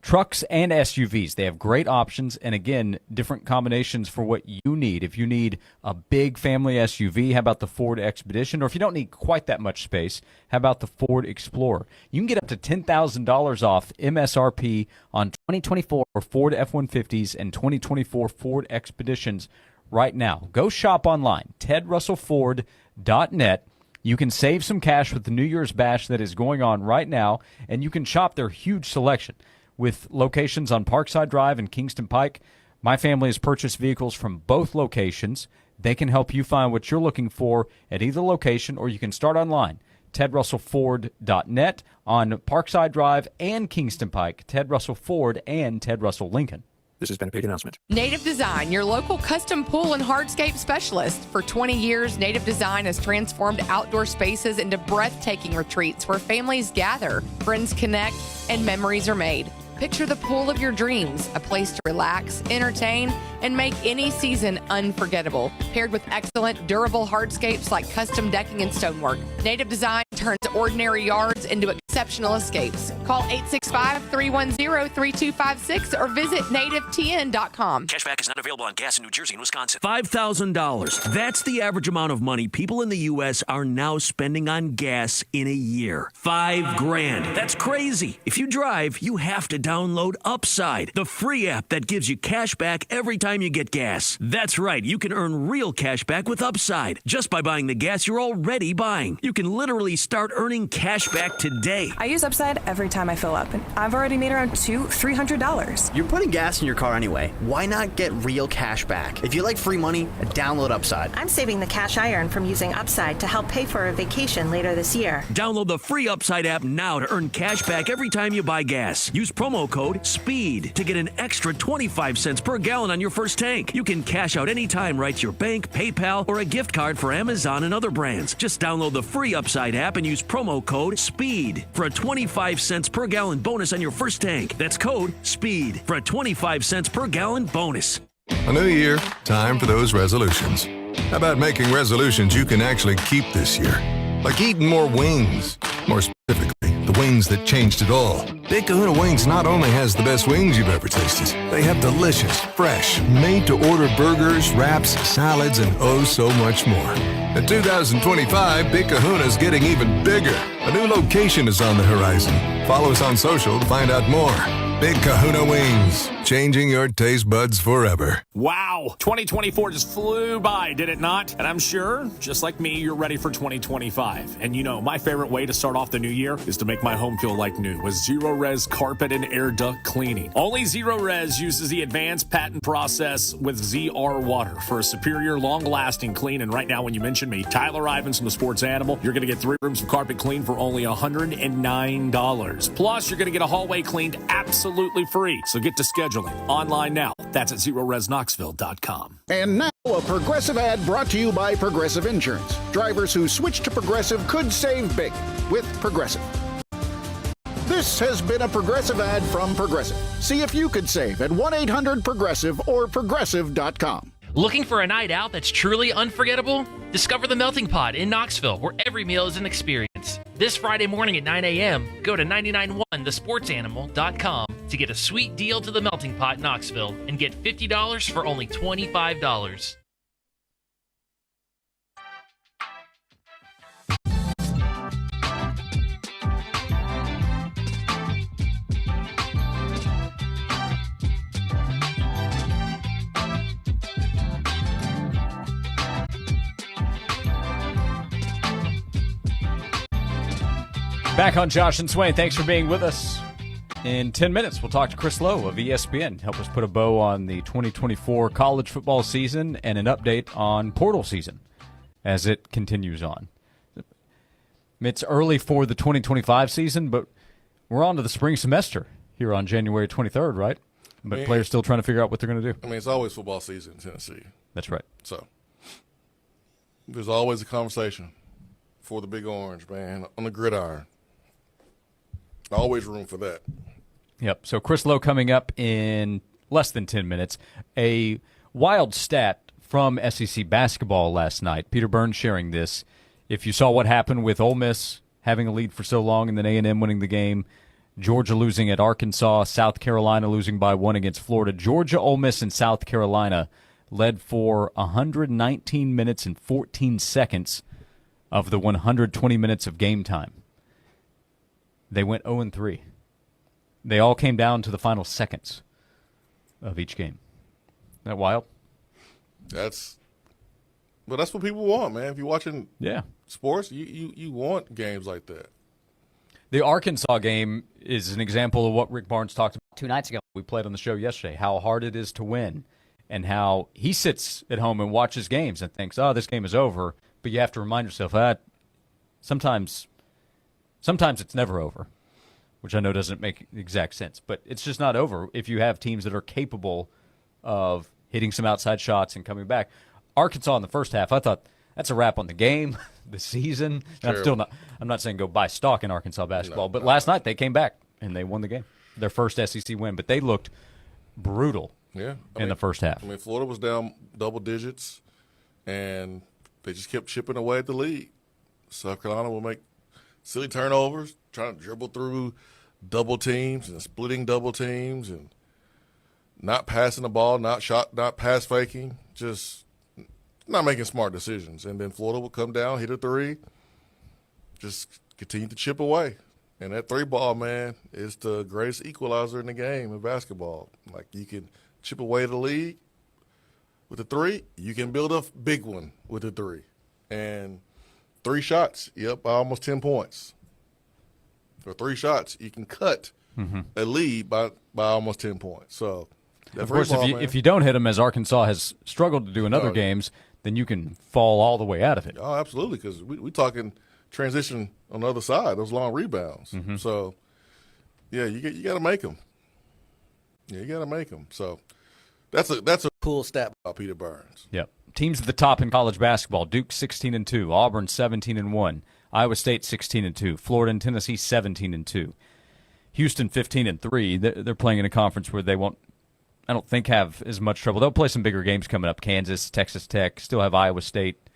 Speaker 5: Trucks and SUVs, they have great options, and again, different combinations for what you need. If you need a big family SUV, how about the Ford Expedition? Or if you don't need quite that much space, how about the Ford Explorer? You can get up to $10,000 off MSRP on 2024 Ford F-150s and 2024 Ford Expeditions right now. Go shop online, tedrussellford.net. You can save some cash with the New Year's Bash that is going on right now, and you can shop their huge selection. With locations on Parkside Drive and Kingston Pike, my family has purchased vehicles from both locations. They can help you find what you're looking for at either location, or you can start online, tedrussellford.net on Parkside Drive and Kingston Pike, Ted Russell Ford and Ted Russell Lincoln.
Speaker 27: This has been a paid announcement.
Speaker 4: Native Design, your local custom pool and hardscape specialist. For 20 years, Native Design has transformed outdoor spaces into breathtaking retreats where families gather, friends connect, and memories are made. Picture the pool of your dreams, a place to relax, entertain, and make any season unforgettable. Paired with excellent, durable hardscapes like custom decking and stonework, Native Design turns ordinary yards into exceptional escapes. Call 865-310-3256 or visit nativetn.com.
Speaker 27: Cashback is not available on gas in New Jersey and Wisconsin.
Speaker 8: $5,000. That's the average amount of money people in the U.S. are now spending on gas in a year. $5,000. That's crazy. If you drive, you have to download Upside, the free app that gives you cash back every time you get gas. That's right. You can earn real cash back with Upside just by buying the gas you're already buying. You can literally start earning cash back today. today.
Speaker 9: I use Upside every time I fill up, and I've already made around $300.
Speaker 10: You're putting gas in your car anyway. Why not get real cash back? If you like free money, download Upside.
Speaker 11: I'm saving the cash I earn from using Upside to help pay for a vacation later this year.
Speaker 8: Download the free Upside app now to earn cash back every time you buy gas. Use promo code SPEED to get an extra 25 cents per gallon on your first tank. You can cash out anytime right to your bank, PayPal, or a gift card for Amazon and other brands. Just download the free Upside app and use promo code SPEED for a 25 cents per gallon bonus on your first tank. That's code SPEED for a 25 cents per gallon bonus.
Speaker 15: A new year, time for those resolutions. How about making resolutions you can actually keep this year? Like eating more wings. More specifically, the wings that changed it all. Big Kahuna Wings not only has the best wings you've ever tasted, they have delicious, fresh, made-to-order burgers, wraps, salads, and oh so much more. In 2025, Big Kahuna's getting even bigger. A new location is on the horizon. Follow us on social to find out more. Big Kahuna Wings, changing your taste buds forever.
Speaker 21: Wow, 2024 just flew by, did it not? And I'm sure, just like me, you're ready for 2025. And you know, my favorite way to start off the new year is to make my home feel like new with Zero Res carpet and air duct cleaning. Only Zero Res uses the advanced patent process with ZR water for a superior, long-lasting clean. And right now, when you mention me, Tyler Ivins from the Sports Animal, you're going to get 3 rooms of carpet clean for only $109. Plus, you're going to get a hallway cleaned absolutely free. So get to scheduling online now. That's at ZeroResKnoxville.com.
Speaker 12: And now a Progressive ad brought to you by Progressive Insurance. Drivers who switch to Progressive could save big with Progressive. This has been a Progressive ad from Progressive. See if you could save at 1-800-PROGRESSIVE or Progressive.com.
Speaker 13: Looking for a night out that's truly unforgettable? Discover the Melting Pot in Knoxville, where every meal is an experience. This Friday morning at 9 a.m., go to 991thesportsanimal.com to get a sweet deal to the Melting Pot in Knoxville and get $50 for only $25.
Speaker 5: Back on Josh and Swain. Thanks for being with us. In 10 minutes, we'll talk to Chris Lowe of ESPN. Help us put a bow on the 2024 college football season and an update on portal season as it continues on. It's early for the 2025 season, but we're on to the spring semester here on January 23rd, right? But players still trying to figure out what they're going to do.
Speaker 7: I mean, it's always football season in Tennessee.
Speaker 5: That's right.
Speaker 7: So there's always a conversation for the Big Orange, man, on the gridiron. Always room for that.
Speaker 5: Yep. So Chris Lowe coming up in less than 10 minutes. A wild stat from SEC basketball last night. Peter Burns sharing this. If you saw what happened with Ole Miss having a lead for so long and then A&M winning the game, Georgia losing at Arkansas, South Carolina losing by 1 against Florida. Georgia, Ole Miss, and South Carolina led for 119 minutes and 14 seconds of the 120 minutes of game time. They went 0-3. They all came down to the final seconds of each game. Isn't that wild?
Speaker 7: That's what people want, man. If you're watching sports, you want games like that.
Speaker 5: The Arkansas game is an example of what Rick Barnes talked about 2 nights ago. We played on the show yesterday, how hard it is to win and how he sits at home and watches games and thinks, oh, this game is over. But you have to remind yourself, sometimes it's never over, which I know doesn't make exact sense. But it's just not over if you have teams that are capable of hitting some outside shots and coming back. Arkansas in the first half, I thought that's a wrap on the game, the season. I'm not saying go buy stock in Arkansas basketball, but last night they came back and they won the game, their first SEC win. But they looked brutal in the first half.
Speaker 7: I mean, Florida was down double digits, and they just kept chipping away at the lead. South Carolina will make silly turnovers, trying to dribble through double teams and splitting double teams and not passing the ball, not pass faking, just not making smart decisions. And then Florida will come down, hit a three, just continue to chip away. And that 3-ball, man, is the greatest equalizer in the game in basketball. Like, you can chip away the lead with a 3, you can build a big one with a 3. And 3 shots, by almost 10 points. or 3 shots, you can cut a lead by almost 10 points. So,
Speaker 5: of course, if you don't hit them, as Arkansas has struggled to do in other games, then you can fall all the way out of it.
Speaker 7: Oh, absolutely, because we talking transition on the other side, those long rebounds. So, yeah, you got to make them. Yeah, you got to make them. So that's a cool stat by Peter Burns.
Speaker 5: Yep. Teams at the top in college basketball: Duke 16-2, Auburn 17-1, Iowa State 16-2, Florida and Tennessee 17-2, Houston 15-3. They're playing in a conference where they won't, I don't think, have as much trouble. They'll play some bigger games coming up: Kansas, Texas Tech. Still have Iowa State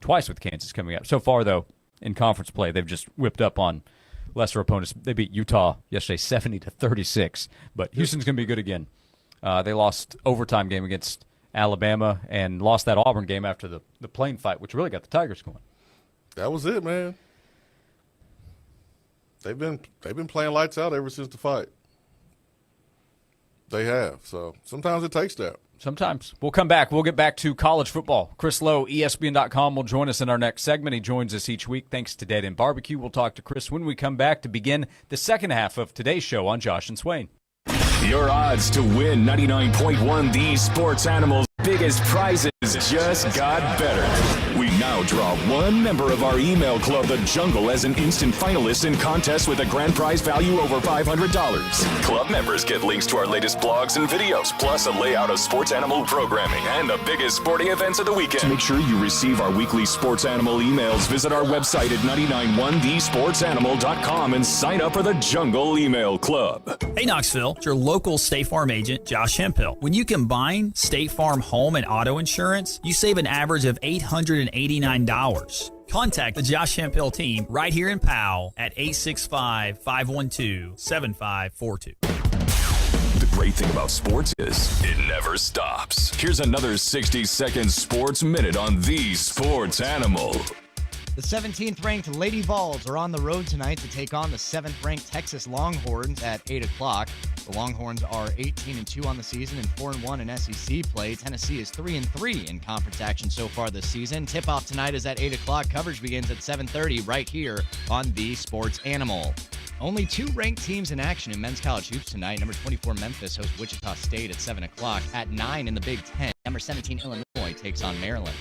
Speaker 5: twice with Kansas coming up. So far, though, in conference play, they've just whipped up on lesser opponents. They beat Utah yesterday 70-36, but Houston's going to be good again. They lost overtime game against Alabama and lost that Auburn game after the plane fight, which really got the Tigers going.
Speaker 7: That was it, man. They've been playing lights out ever since the fight. They have. So sometimes it takes that.
Speaker 5: Sometimes. We'll come back. We'll get back to college football. Chris Lowe, ESPN.com, will join us in our next segment. He joins us each week thanks to Dead End Barbecue. We'll talk to Chris when we come back to begin the second half of today's show on Josh and Swain.
Speaker 6: Your odds to win 99.1 The Sports Animal's biggest prizes just got better. We now draw one member of our email club, The Jungle, as an instant finalist in contests with a grand prize value over $500. Club members get links to our latest blogs and videos, plus a layout of Sports Animal programming and the biggest sporting events of the weekend. To make sure you receive our weekly Sports Animal emails, visit our website at 991thesportsanimal.com and sign up for The Jungle Email Club.
Speaker 1: Hey Knoxville, it's your local State Farm agent, Josh Hemphill. When you combine State Farm home and auto insurance, you save an average of $889. Contact the Josh Hemphill team right here in Powell at 865-512-7542.
Speaker 6: The great thing about sports is it never stops. Here's another 60-second sports minute on The Sports Animal.
Speaker 2: The 17th-ranked Lady Vols are on the road tonight to take on the 7th-ranked Texas Longhorns at 8 o'clock. The Longhorns are 18-2 on the season and 4-1 in SEC play. Tennessee is 3-3 in conference action so far this season. Tip-off tonight is at 8 o'clock. Coverage begins at 7:30 right here on The Sports Animal. Only 2 ranked teams in action in men's college hoops tonight. Number 24 Memphis hosts Wichita State at 7 o'clock. At 9 in the Big Ten, number 17 Illinois takes on Maryland.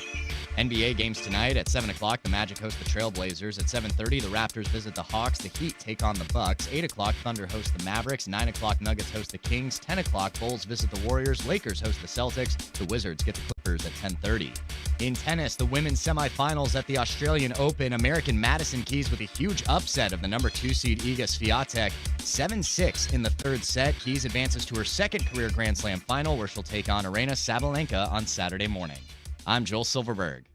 Speaker 2: NBA games tonight at 7 o'clock. The Magic host the Trailblazers. At 7:30, the Raptors visit the Hawks. The Heat take on the Bucks. 8 o'clock, Thunder host the Mavericks. 9 o'clock, Nuggets host the Kings. 10 o'clock, Bulls visit the Warriors. Lakers host the Celtics. The Wizards get the Clippers at 10:30. In tennis, the women's semifinals at the Australian Open. American Madison Keys with a huge upset of the number 2 seed Iga Swiatek. 7-6 in the third set. Keys advances to her second career Grand Slam final, where she'll take on Aryna Sabalenka on Saturday morning. I'm Joel Silverberg.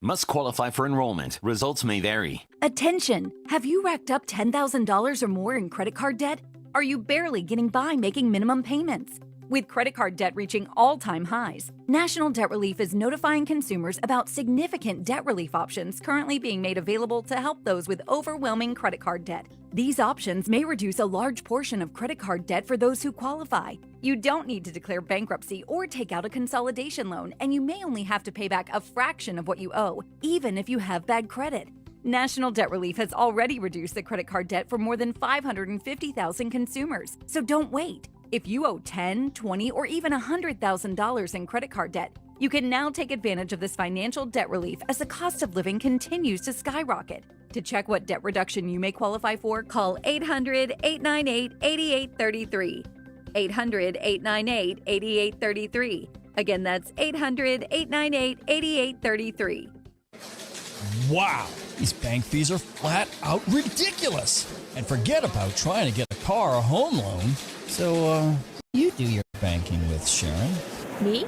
Speaker 14: Must qualify for enrollment. Results may vary.
Speaker 16: Attention! Have you racked up $10,000 or more in credit card debt? Are you barely getting by making minimum payments? With credit card debt reaching all-time highs, National Debt Relief is notifying consumers about significant debt relief options currently being made available to help those with overwhelming credit card debt. These options may reduce a large portion of credit card debt for those who qualify. You don't need to declare bankruptcy or take out a consolidation loan, and you may only have to pay back a fraction of what you owe, even if you have bad credit. National Debt Relief has already reduced the credit card debt for more than 550,000 consumers, so don't wait. If you owe $10,000, $20,000, or even $100,000 in credit card debt, you can now take advantage of this financial debt relief as the cost of living continues to skyrocket. To check what debt reduction you may qualify for, call 800-898-8833. 800-898-8833. Again, that's 800-898-8833.
Speaker 17: Wow, these bank fees are flat out ridiculous. And forget about trying to get a car or home loan. So, you do your banking with, Sharon?
Speaker 18: Me?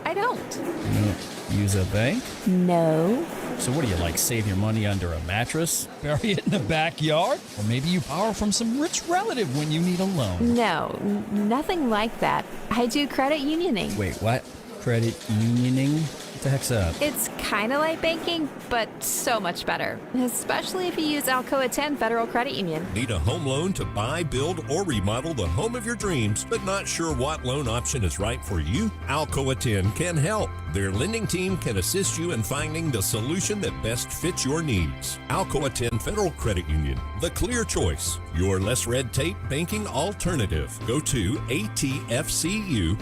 Speaker 18: I don't.
Speaker 17: You don't use a bank?
Speaker 18: No.
Speaker 17: So what do you, like, save your money under a mattress? Bury it in the backyard? Or maybe you borrow from some rich relative when you need a loan?
Speaker 18: No, nothing like that. I do credit unioning.
Speaker 17: Wait, what? Credit unioning? What the heck's that?
Speaker 18: It's kind of like banking, but so much better. Especially if you use Alcoa 10 Federal Credit Union.
Speaker 19: Need a home loan to buy, build, or remodel the home of your dreams, but not sure what loan option is right for you? Alcoa 10 can help. Their lending team can assist you in finding the solution that best fits your needs. Alcoa 10 Federal Credit Union, the clear choice. Your less red tape banking alternative. Go to atfcu.com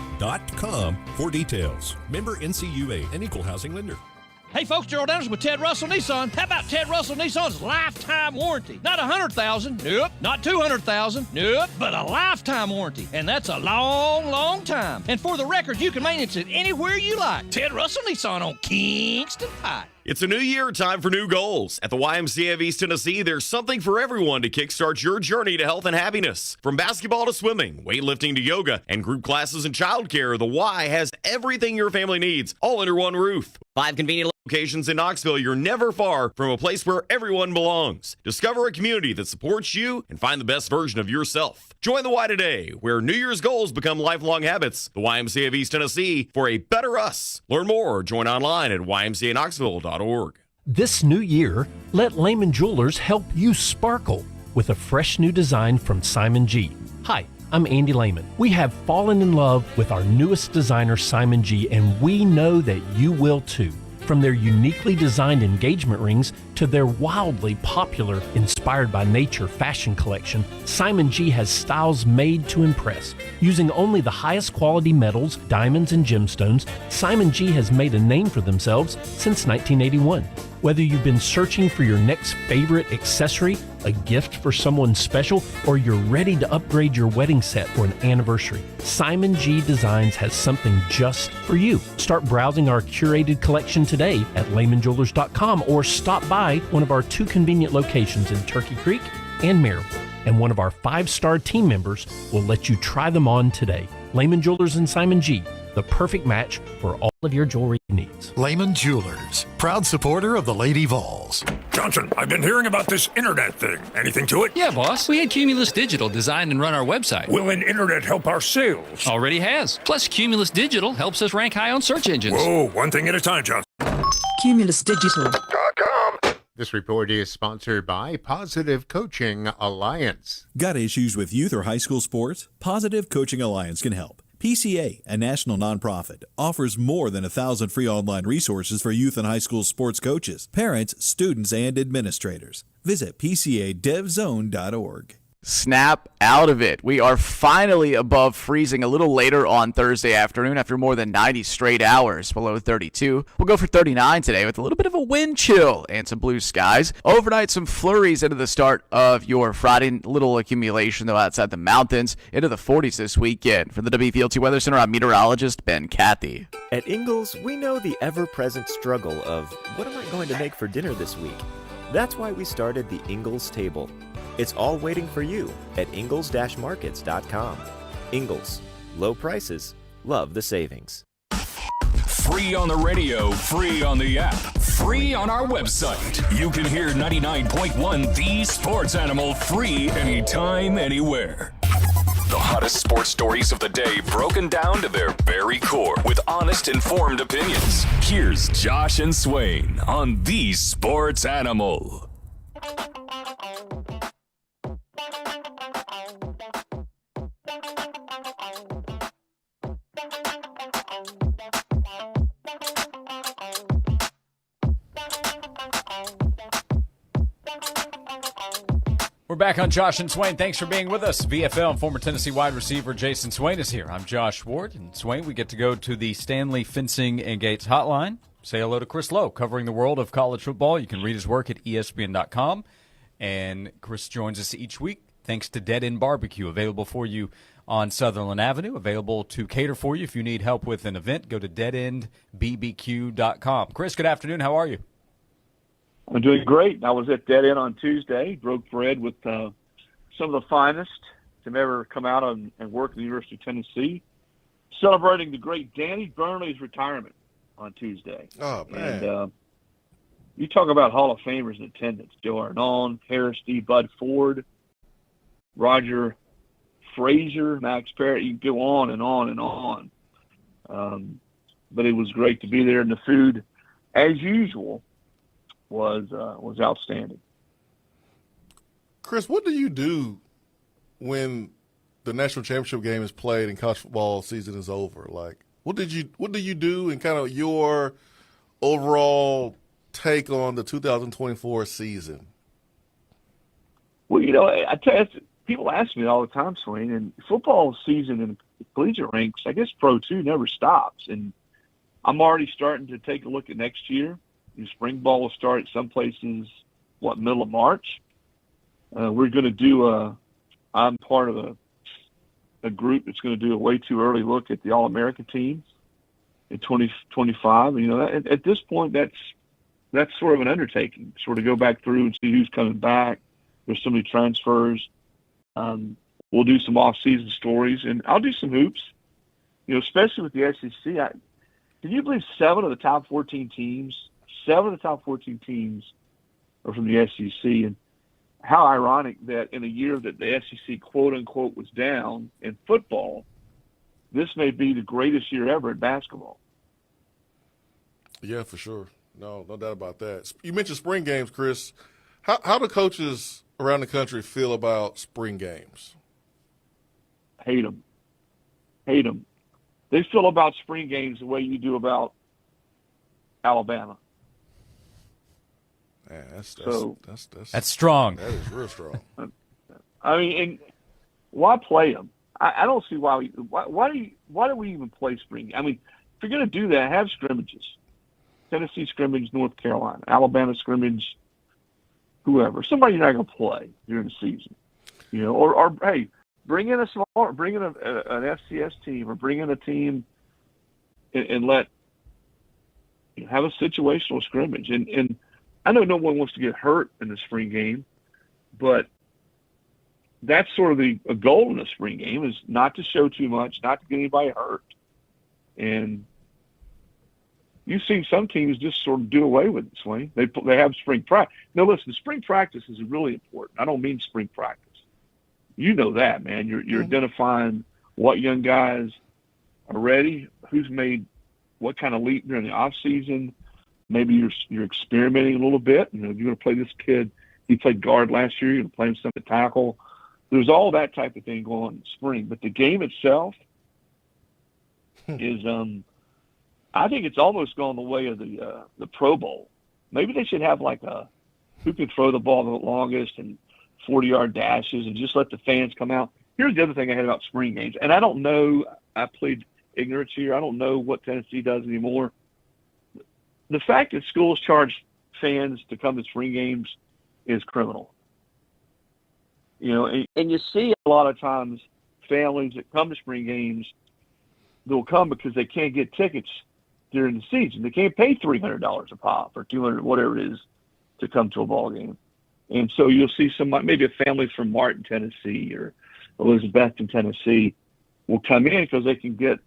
Speaker 19: for details. Member NCUA, an equal housing lender.
Speaker 3: Hey folks, Gerald Anderson with Ted Russell Nissan. How about Ted Russell Nissan's lifetime warranty? Not $100,000, nope. Not $200,000, nope. But a lifetime warranty, and that's a long, long time. And for the record, you can maintenance it anywhere you like. Ted Russell Nissan on Kingston Pike.
Speaker 20: It's a new year, time for new goals. At the YMCA of East Tennessee, there's something for everyone to kickstart your journey to health and happiness. From basketball to swimming, weightlifting to yoga, and group classes and childcare, the Y has everything your family needs, all under one roof. 5 convenient locations in Knoxville, you're never far from a place where everyone belongs. Discover a community that supports you and find the best version of yourself. Join the Y today, where New Year's goals become lifelong habits. The YMCA of East Tennessee, for a better us. Learn more or join online at ymcaknoxville.org.
Speaker 22: This new year, let Lehman Jewelers help you sparkle with a fresh new design from Simon G. Hi, I'm Andy Lehman. We have fallen in love with our newest designer, Simon G, and we know that you will too. From their uniquely designed engagement rings to their wildly popular Inspired by Nature fashion collection, Simon G has styles made to impress. Using only the highest quality metals, diamonds, and gemstones, Simon G has made a name for themselves since 1981. Whether you've been searching for your next favorite accessory, a gift for someone special, or you're ready to upgrade your wedding set for an anniversary, Simon G Designs has something just for you. Start browsing our curated collection today at LehmanJewelers.com or stop by one of our 2 convenient locations in Turkey Creek and Maryville. And one of our 5-star team members will let you try them on today. Lehman Jewelers and Simon G, the perfect match for all of your jewelry needs.
Speaker 23: Lehman Jewelers, proud supporter of the Lady Vols.
Speaker 24: Johnson, I've been hearing about this internet thing. Anything to it?
Speaker 25: Yeah, boss. We had Cumulus Digital design and run our website.
Speaker 24: Will an internet help our sales?
Speaker 25: Already has. Plus, Cumulus Digital helps us rank high on search engines.
Speaker 24: Whoa, one thing at a time, Johnson.
Speaker 26: CumulusDigital.com. This report is sponsored by Positive Coaching Alliance.
Speaker 28: Got issues with youth or high school sports? Positive Coaching Alliance can help. PCA, a national nonprofit, offers more than 1,000 free online resources for youth and high school sports coaches, parents, students, and administrators. Visit PCADevZone.org.
Speaker 29: Snap out of it. We are finally above freezing a little later on Thursday afternoon after more than 90 straight hours below 32. We'll go for 39 today with a little bit of a wind chill and some blue skies. Overnight, some flurries into the start of your Friday. Little accumulation, though, outside the mountains into the 40s this weekend. For the WVLT Weather Center, I'm meteorologist Ben Cathy.
Speaker 30: At Ingalls, we know the ever-present struggle of what am I going to make for dinner this week? That's why we started the Ingalls Table. It's all waiting for you at Ingalls-Markets.com. Ingalls. Low prices. Love the savings.
Speaker 6: Free on the radio, free on the app, free on our website. You can hear 99.1 The Sports Animal free anytime, anywhere. The hottest sports stories of the day broken down to their very core with honest, informed opinions. Here's Josh and Swain on The Sports Animal.
Speaker 5: We're back on Josh and Swain. Thanks for being with us. VFL and former Tennessee wide receiver Jason Swain is here. I'm Josh Ward. And Swain, we get to go to the Stanley Fencing and Gates hotline. Say hello to Chris Lowe, covering the world of college football. You can read his work at ESPN.com. And Chris joins us each week thanks to Dead End Barbecue, available for you on Sutherland Avenue, available to cater for you. If you need help with an event, go to deadendbbq.com. Chris, good afternoon. How are you?
Speaker 31: I'm doing great. I was at Dead End on Tuesday, broke bread with some of the finest to ever come out and work at the University of Tennessee, celebrating the great Danny Burnley's retirement on Tuesday.
Speaker 7: Oh, man.
Speaker 31: And you talk about Hall of Famers in attendance. Joe Arnone, Harris D. Bud Ford, Roger Frazier, Max Parrott. You can go on and on and on. But it was great to be there, and the food, as usual, was outstanding.
Speaker 7: Chris, what do you do when the national championship game is played and college football season is over? Like, What do you do, and kind of your overall take on the 2024 season?
Speaker 31: Well, I tell you, people ask me all the time, Swain, and football season in collegiate ranks, I guess Pro 2 never stops. And I'm already starting to take a look at next year. Spring ball will start at some places, middle of March. We're going to do I'm part of a group that's going to do a way too early look at the All-American teams in 2025. At this point, that's sort of an undertaking, sort of go back through and see who's coming back. There's so many transfers. We'll do some off-season stories, and I'll do some hoops, especially with the SEC. Can you believe 7 of the top 14 teams are from the SEC? And how ironic that in a year that the SEC, quote-unquote, was down in football, this may be the greatest year ever in basketball.
Speaker 7: Yeah, for sure. No doubt about that. You mentioned spring games, Chris. How do coaches around the country feel about spring games?
Speaker 31: Hate them. They feel about spring games the way you do about Alabama.
Speaker 7: Man, that's
Speaker 5: strong.
Speaker 7: That is real strong.
Speaker 31: I mean, and why play them? I don't see why do we even play spring? I mean, if you're going to do that, have scrimmages. Tennessee scrimmage, North Carolina, Alabama scrimmage, whoever. Somebody you're not going to play during the season, or hey, bring in an FCS team, or bring in a team and let have a situational scrimmage. And I know no one wants to get hurt in the spring game, but that's sort of a goal in the spring game, is not to show too much, not to get anybody hurt. And you've seen some teams just sort of do away with it, Swain. They have spring practice. Now, listen, spring practice is really important. I don't mean spring practice. You know that, man. You're identifying what young guys are ready, who's made what kind of leap during the off season. Maybe you're experimenting a little bit. You're going to play this kid. He played guard last year. You're going to play him some at tackle. There's all that type of thing going on in the spring. But the game itself is, I think it's almost gone the way of the Pro Bowl. Maybe they should have like who can throw the ball the longest and 40-yard dashes, and just let the fans come out. Here's the other thing I had about spring games, and I don't know. I plead ignorance here. I don't know what Tennessee does anymore. The fact that schools charge fans to come to spring games is criminal. And you see a lot of times families that come to spring games, they'll come because they can't get tickets during the season. They can't pay $300 a pop or $200, whatever it is, to come to a ball game. And so you'll see maybe a family from Martin, Tennessee, or Elizabethton, Tennessee, will come in because they can get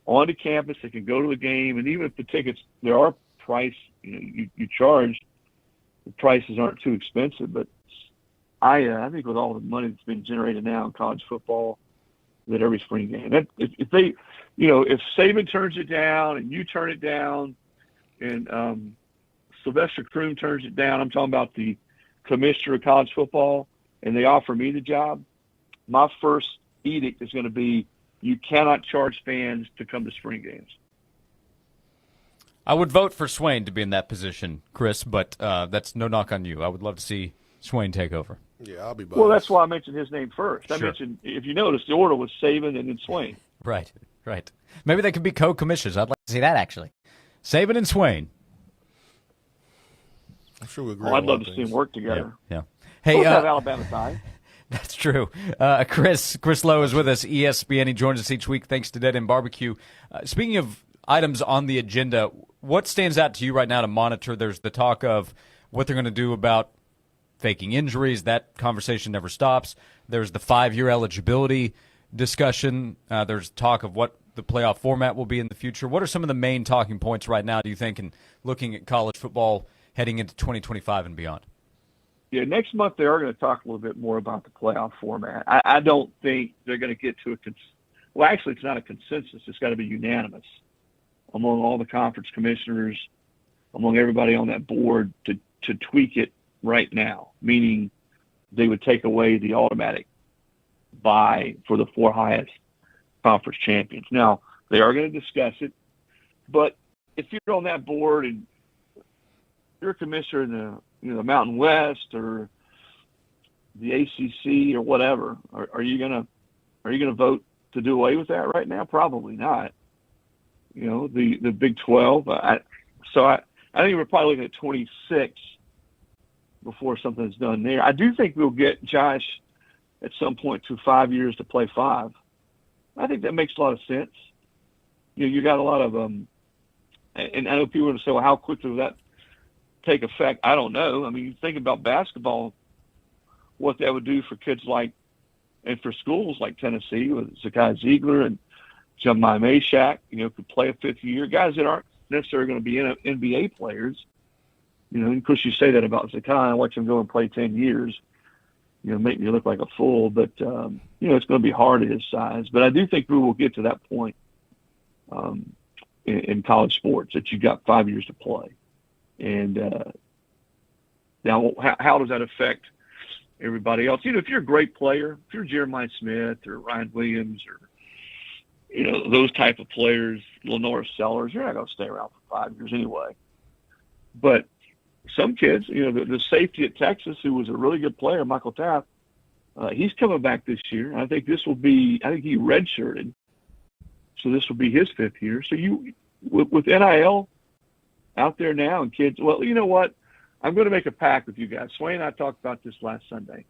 Speaker 31: onto campus, they can go to the game, and even if the tickets, there are price, you charge, the prices aren't too expensive. But I think with all the money that's been generated now in college football, that every spring game, if they, if Saban turns it down and you turn it down, and Sylvester Croom turns it down, I'm talking about the commissioner of college football, and they offer me the job, my first edict is going to be, you cannot charge fans to come to spring games.
Speaker 5: I would vote for Swain to be in that position, Chris, but that's no knock on you. I would love to see Swain take over.
Speaker 7: Yeah, I'll be biased.
Speaker 31: Well, that's why I mentioned his name first. I mentioned, if you notice, the order was Saban and then Swain.
Speaker 5: Right. Maybe they could be co-commissioners. I'd like to see that, actually. Saban and Swain.
Speaker 7: I'm sure we agree.
Speaker 31: I'd love to see them work together.
Speaker 5: Yeah. Hey,
Speaker 31: we'll have Alabama tie.
Speaker 5: That's true. Chris Lowe is with us, ESPN. He joins us each week thanks to Dead End Barbecue. Speaking of items on the agenda, what stands out to you right now to monitor? There's the talk of what they're going to do about faking injuries. That conversation never stops. There's the 5-year eligibility discussion. There's talk of what the playoff format will be in the future. What are some of the main talking points right now, do you think, in looking at college football heading into 2025 and beyond?
Speaker 31: Yeah, next month they are going to talk a little bit more about the playoff format. I don't think they're going to get to well, actually, it's not a consensus. It's got to be unanimous among all the conference commissioners, among everybody on that board to tweak it right now, meaning they would take away the automatic bye for the 4 highest conference champions. Now, They are going to discuss it. But if you're on that board and you're a commissioner in the Mountain West or the ACC or whatever, are you gonna vote to do away with that right now? Probably not. The Big 12. I think we're probably looking at 26 before something's done there. I do think we'll get Josh at some point to 5 years to play 5. I think that makes a lot of sense. You got a lot of and I know people are going to say, well, how quickly will that take effect? I don't know. I mean, you think about basketball, what that would do for kids and for schools like Tennessee with Zakai Ziegler and Jeremiah Meshack, could play a 5th year. Guys that aren't necessarily going to be NBA players. And of course you say that about Zakai and watch him go and play 10 years, make me look like a fool. But, it's going to be hard at his size. But I do think we will get to that point in college sports that you got 5 years to play. And now how does that affect everybody else? If you're a great player, if you're Jeremiah Smith or Ryan Williams or, those type of players, Lenore Sellers, you're not going to stay around for 5 years anyway. But some kids, the safety at Texas, who was a really good player, Michael Taft, he's coming back this year. I think he redshirted. So this will be his 5th year. So with NIL out there now and kids, well, you know what? I'm going to make a pact with you guys. Swain and I talked about this last Sunday.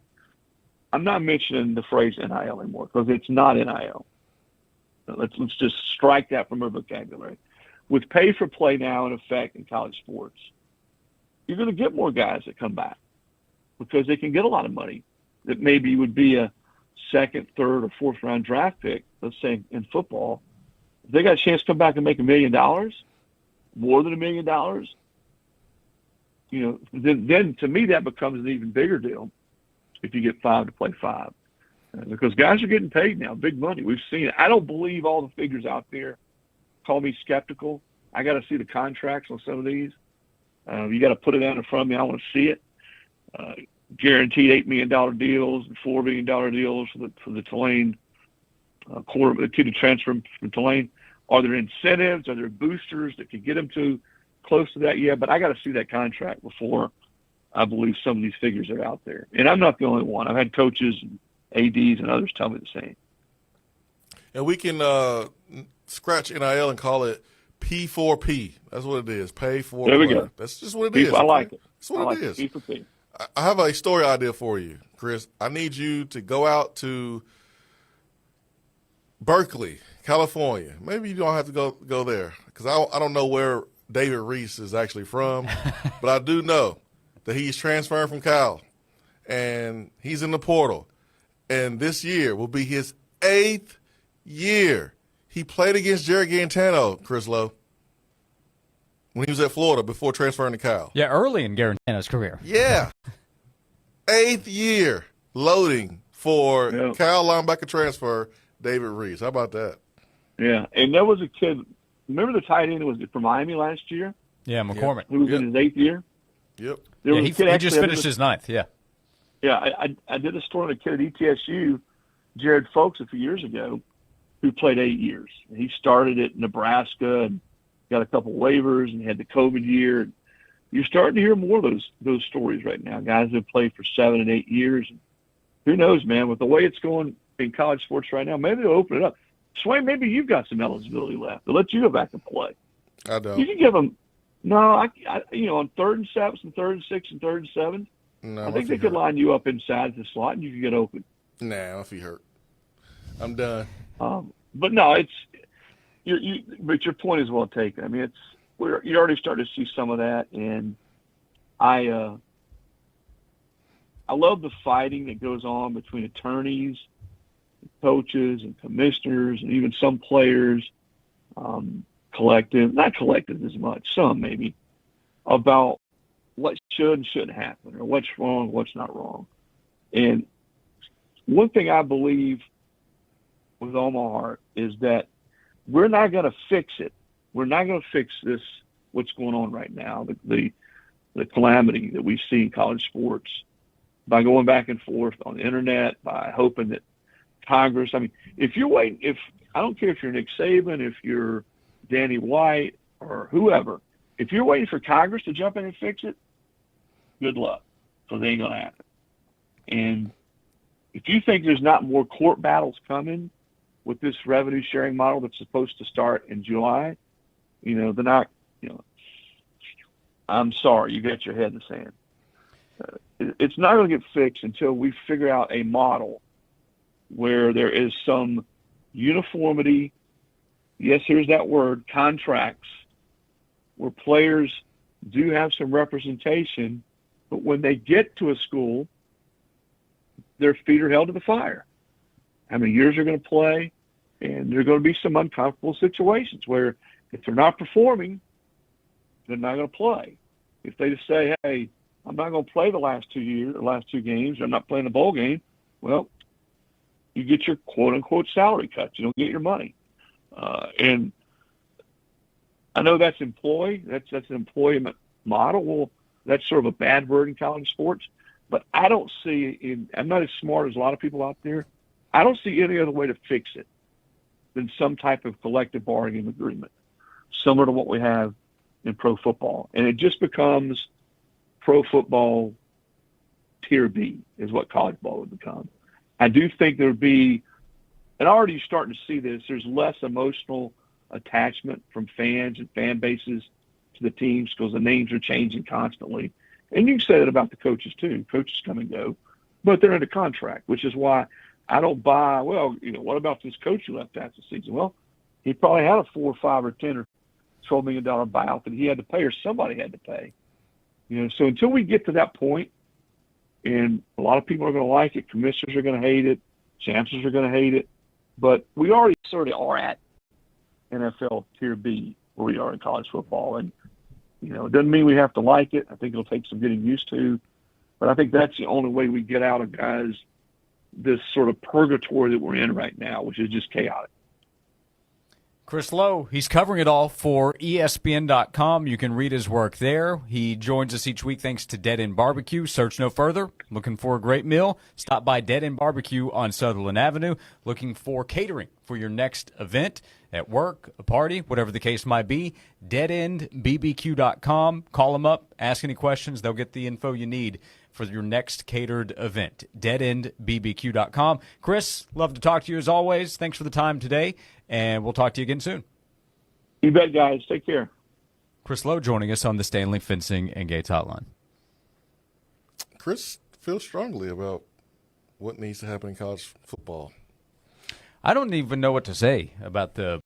Speaker 31: I'm not mentioning the phrase NIL anymore because it's not NIL. Let's just strike that from our vocabulary. With pay for play now in effect in college sports, you're going to get more guys that come back because they can get a lot of money that maybe would be a 2nd, 3rd, or 4th round draft pick, let's say in football. If they got a chance to come back and make $1 million, more than $1 million, then to me that becomes an even bigger deal if you get 5 to play 5. Because guys are getting paid now, big money. We've seen it. I don't believe all the figures out there. Call me skeptical. I got to see the contracts on some of these. You got to put it out in front of me. I want to see it. Guaranteed $8 million deals and $4 million deals for the Tulane the kid to transfer from Tulane. Are there incentives? Are there boosters that could get them to close to that? Yeah, but I got to see that contract before I believe some of these figures are out there. And I'm not the only one. I've had coaches and ADs and others tell me the same.
Speaker 7: And we can scratch NIL and call it P4P. That's what it is. Pay for
Speaker 31: there
Speaker 7: play.
Speaker 31: We go.
Speaker 7: That's just what it is.
Speaker 31: I like it.
Speaker 7: That's what it is.
Speaker 31: P4P.
Speaker 7: I have a story idea for you, Chris. I need you to go out to Berkeley, California. Maybe you don't have to go there because I don't know where David Reese is actually from, but I do know that he's transferring from Cal, and he's in the portal. And this year will be his 8th year. He played against Jerry Garantano, Chris Lowe, when he was at Florida before transferring to Cal.
Speaker 5: Yeah, early in Garantano's career.
Speaker 7: Yeah. 8th year loading for Cal linebacker transfer, David Reese. How about that?
Speaker 31: Yeah, and there was a kid. Remember the tight end was from Miami last year?
Speaker 5: Yeah, McCormick.
Speaker 31: Who was in his 8th year?
Speaker 7: Yep.
Speaker 5: He just finished his 9th, yeah.
Speaker 31: Yeah, I did a story on a kid at ETSU, Jared Folks, a few years ago, who played 8 years. And he started at Nebraska and got a couple waivers and had the COVID year. You're starting to hear more of those stories right now. Guys that have played for 7 and 8 years. And who knows, man, with the way it's going in college sports right now, maybe they'll open it up. Swain, maybe you've got some eligibility left. They'll let you go back and play.
Speaker 7: I don't.
Speaker 31: You can give them, on 3rd and 7s and 3rd and 6 and 3rd and 7.
Speaker 7: No,
Speaker 31: I think they could line you up inside the slot and you could get open.
Speaker 7: Nah, if he hurt. I'm done.
Speaker 31: But no, but your point is well taken. I mean, you're already starting to see some of that, and I love the fighting that goes on between attorneys, coaches, and commissioners, and even some players, not collective as much, some maybe, about what should and shouldn't happen, or what's wrong, what's not wrong. And one thing I believe with all my heart is that we're not going to fix it. We're not going to fix this, what's going on right now, the calamity that we see in college sports, by going back and forth on the internet, by hoping that Congress, I mean, if I don't care if you're Nick Saban, if you're Danny White, or whoever. If you're waiting for Congress to jump in and fix it, good luck, because it ain't going to happen. And if you think there's not more court battles coming with this revenue sharing model that's supposed to start in July, they're not, I'm sorry, you got your head in the sand. It's not going to get fixed until we figure out a model where there is some uniformity. Yes, here's that word, contracts, where players do have some representation, but when they get to a school, their feet are held to the fire. How many years they're going to play, and there are going to be some uncomfortable situations where if they're not performing, they're not going to play. If they just say, hey, I'm not going to play the last 2 games, I'm not playing the bowl game, well, you get your quote-unquote salary cut. You don't get your money. And I know that's an employment model. Well, that's sort of a bad word in college sports. But I don't see, I'm not as smart as a lot of people out there, I don't see any other way to fix it than some type of collective bargaining agreement, similar to what we have in pro football. And it just becomes pro football tier B is what college ball would become. I do think there would be, and already you're starting to see this, there's less emotional attachment from fans and fan bases to the teams because the names are changing constantly. And you can say that about the coaches too. Coaches come and go, but they're under contract, which is why I don't buy, well, what about this coach who left after the season? Well, he probably had a 4 or 5 or 10 or $12 million buyout that he had to pay or somebody had to pay. So until we get to that point, and a lot of people are going to like it, commissioners are going to hate it, chancellors are going to hate it, but we already sort of are at NFL tier B where we are in college football. And, it doesn't mean we have to like it. I think it'll take some getting used to. But I think that's the only way we get out of, guys, this sort of purgatory that we're in right now, which is just chaotic.
Speaker 5: Chris Lowe, he's covering it all for ESPN.com. You can read his work there. He joins us each week thanks to Dead End Barbecue. Search no further. Looking for a great meal? Stop by Dead End Barbecue on Sutherland Avenue. Looking for catering for your next event, at work, a party, whatever the case might be. DeadEndBBQ.com. Call them up. Ask any questions. They'll get the info you need for your next catered event. DeadEndBBQ.com. Chris, love to talk to you as always. Thanks for the time today, and we'll talk to you again soon.
Speaker 31: You bet, guys. Take care.
Speaker 5: Chris Lowe joining us on the Stanley Fencing and Gates Hotline.
Speaker 7: Chris feels strongly about what needs to happen in college football.
Speaker 5: I don't even know what to say about the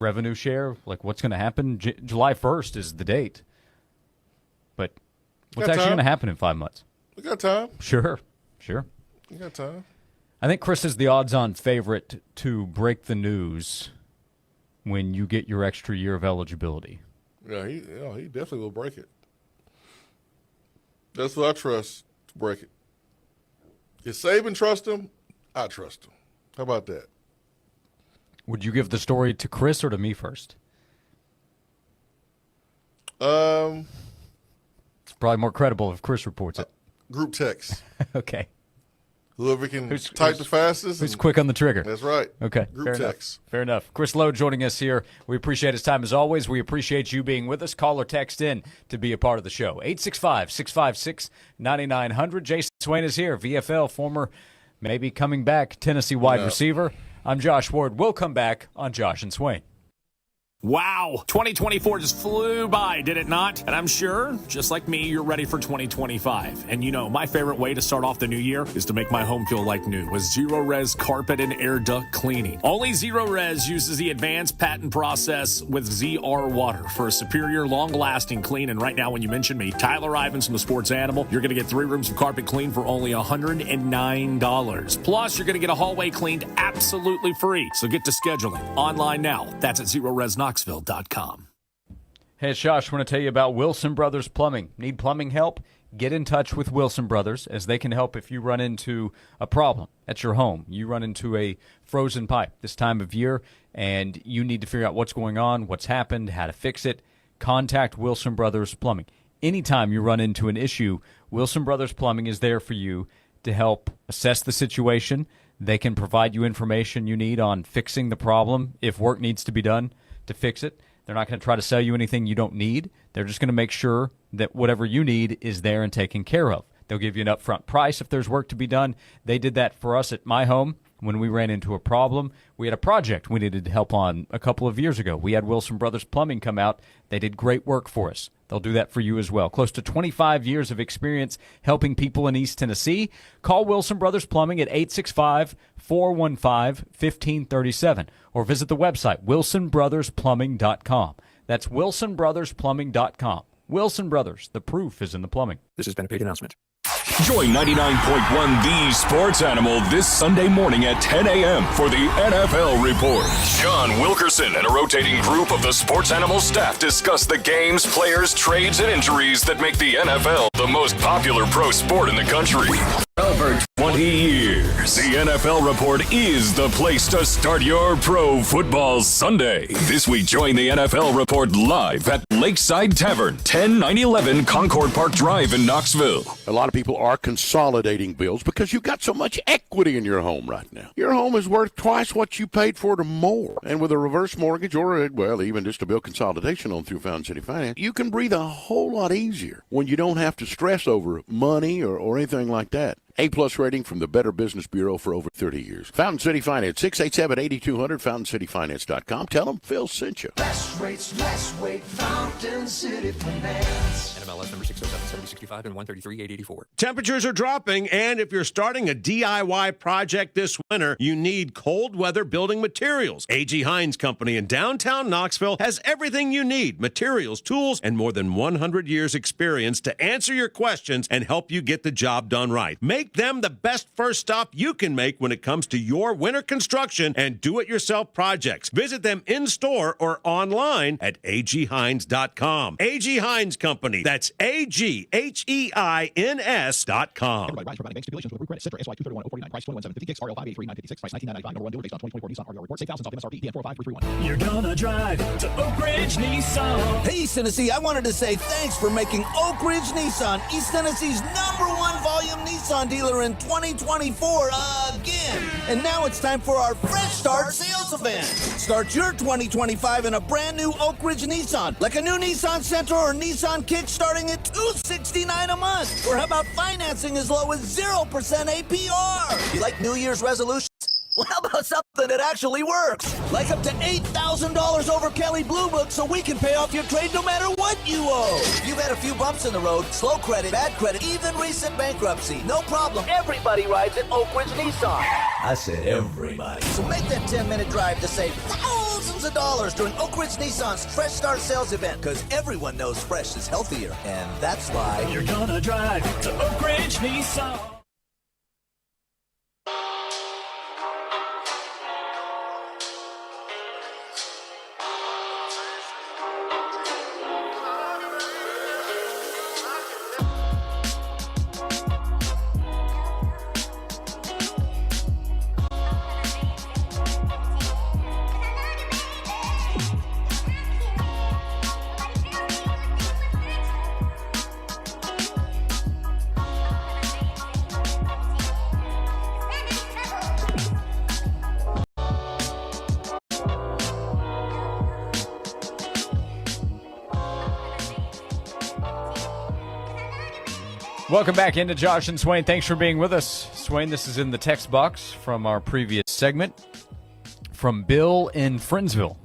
Speaker 5: revenue share, like what's going to happen. July 1st is the date. But what's actually going to happen in 5 months?
Speaker 7: We got time.
Speaker 5: Sure.
Speaker 7: We got time.
Speaker 5: I think Chris is the odds-on favorite to break the news when you get your extra year of eligibility.
Speaker 7: Yeah, he definitely will break it. That's what I trust to break it. If Saban trust him, I trust him. How about that?
Speaker 5: Would you give the story to Chris or to me first?
Speaker 7: It's
Speaker 5: probably more credible if Chris reports it.
Speaker 7: Group text.
Speaker 5: Okay.
Speaker 7: Whoever can type the fastest.
Speaker 5: Who's quick on the trigger.
Speaker 7: That's right.
Speaker 5: Okay.
Speaker 7: Group text.
Speaker 5: Fair enough. Chris Lowe joining us here. We appreciate his time as always. We appreciate you being with us. Call or text in to be a part of the show. 865-656-9900. Jason Swain is here. VFL, former, maybe coming back, Tennessee wide receiver. I'm Josh Ward. We'll come back on Josh and Swain.
Speaker 1: Wow, 2024 just flew by, did it not? And I'm sure, just like me, you're ready for 2025. And my favorite way to start off the new year is to make my home feel like new with Zero Res carpet and air duct cleaning. Only Zero Res uses the advanced patent process with ZR water for a superior, long-lasting clean. And right now, when you mention me, Tyler Ivins from the Sports Animal, you're going to get 3 rooms of carpet clean for only $109. Plus, you're going to get a hallway cleaned absolutely free. So get to scheduling online now. That's at ZeroResKnoxville.com.
Speaker 5: Hey, it's Josh. I want to tell you about Wilson Brothers Plumbing. Need plumbing help? Get in touch with Wilson Brothers, as they can help if you run into a problem at your home. You run into a frozen pipe this time of year, and you need to figure out what's going on, what's happened, how to fix it. Contact Wilson Brothers Plumbing. Anytime you run into an issue, Wilson Brothers Plumbing is there for you to help assess the situation. They can provide you information you need on fixing the problem if work needs to be done to fix it. They're not going to try to sell you anything you don't need. They're just going to make sure that whatever you need is there and taken care of. They'll give you an upfront price if there's work to be done. They did that for us at my home when we ran into a problem. We had a project we needed help on a couple of years ago. We had Wilson Brothers Plumbing come out. They did great work for us. They'll do that for you as well. Close to 25 years of experience helping people in East Tennessee. Call Wilson Brothers Plumbing at 865-415-1537 or visit the website wilsonbrothersplumbing.com. That's wilsonbrothersplumbing.com. Wilson Brothers, the proof is in the plumbing.
Speaker 2: This has been a paid announcement.
Speaker 6: Join 99.1 The Sports Animal this Sunday morning at 10 a.m. for the NFL Report. John Wilkerson and a rotating group of the Sports Animal staff discuss the games, players, trades, and injuries that make the NFL the most popular pro sport in the country. Over 20 years, the NFL Report is the place to start your pro football Sunday. This week, join the NFL Report live at Lakeside Tavern, 10911 Concord Park Drive in Knoxville.
Speaker 4: A lot of people are consolidating bills because you've got so much equity in your home right now. Your home is worth twice what you paid for it or more. And with a reverse mortgage or, even just a bill consolidation on through Fountain City Finance, you can breathe a whole lot easier when you don't have to stress over money or anything like that. A-plus rating from the Better Business Bureau for over 30 years. Fountain City Finance, 687-8200, FountainCityFinance.com. Tell them Phil sent you.
Speaker 8: Less rates, less wait, Fountain City Finance.
Speaker 2: NMLS number 607-7065 and 133-884.
Speaker 9: Temperatures are dropping, and if you're starting a DIY project this winter, you need cold weather building materials. A.G. Hines Company in downtown Knoxville has everything you need, materials, tools, and more than 100 years experience to answer your questions and help you get the job done right. Make them the best first stop you can make when it comes to your winter construction and do-it-yourself projects. Visit them in-store or online at aghines.com. A.G. Hines Company. That's AGHEINS.com.
Speaker 10: Everybody rides providing bank stipulations with approved credit. Citra, SY 231-049, price 21750, kicks, RL 583-956, price 1995, number 1 dealer based on 2024 Nissan RDR report. Save thousands off MSRP, DN 45331.
Speaker 8: You're gonna drive to Oak Ridge Nissan.
Speaker 11: Hey, East Tennessee, I wanted to say thanks for making Oak Ridge Nissan East Tennessee's #1 volume Nissan dealer in 2024 again. And now it's time for our Fresh Start sales event. Start your 2025 in a brand new Oak Ridge Nissan, like a new Nissan Sentra or Nissan Kick starting at $269 a month. Or how about financing as low as 0% APR? You like New Year's resolutions? Well, how about something that actually works? Like up to $8,000 over Kelly Blue Book so we can pay off your trade no matter what you owe. You've had a few bumps in the road, slow credit, bad credit, even recent bankruptcy. No problem. Everybody rides at Oak Ridge Nissan. I said everybody. So make that 10-minute drive to save thousands of dollars during Oak Ridge Nissan's Fresh Start sales event. Because everyone knows fresh is healthier. And that's why
Speaker 8: you're gonna drive to Oak Ridge Nissan.
Speaker 5: Welcome back into Josh and Swain. Thanks for being with us. Swain, this is in the text box from our previous segment. From Bill in Friendsville.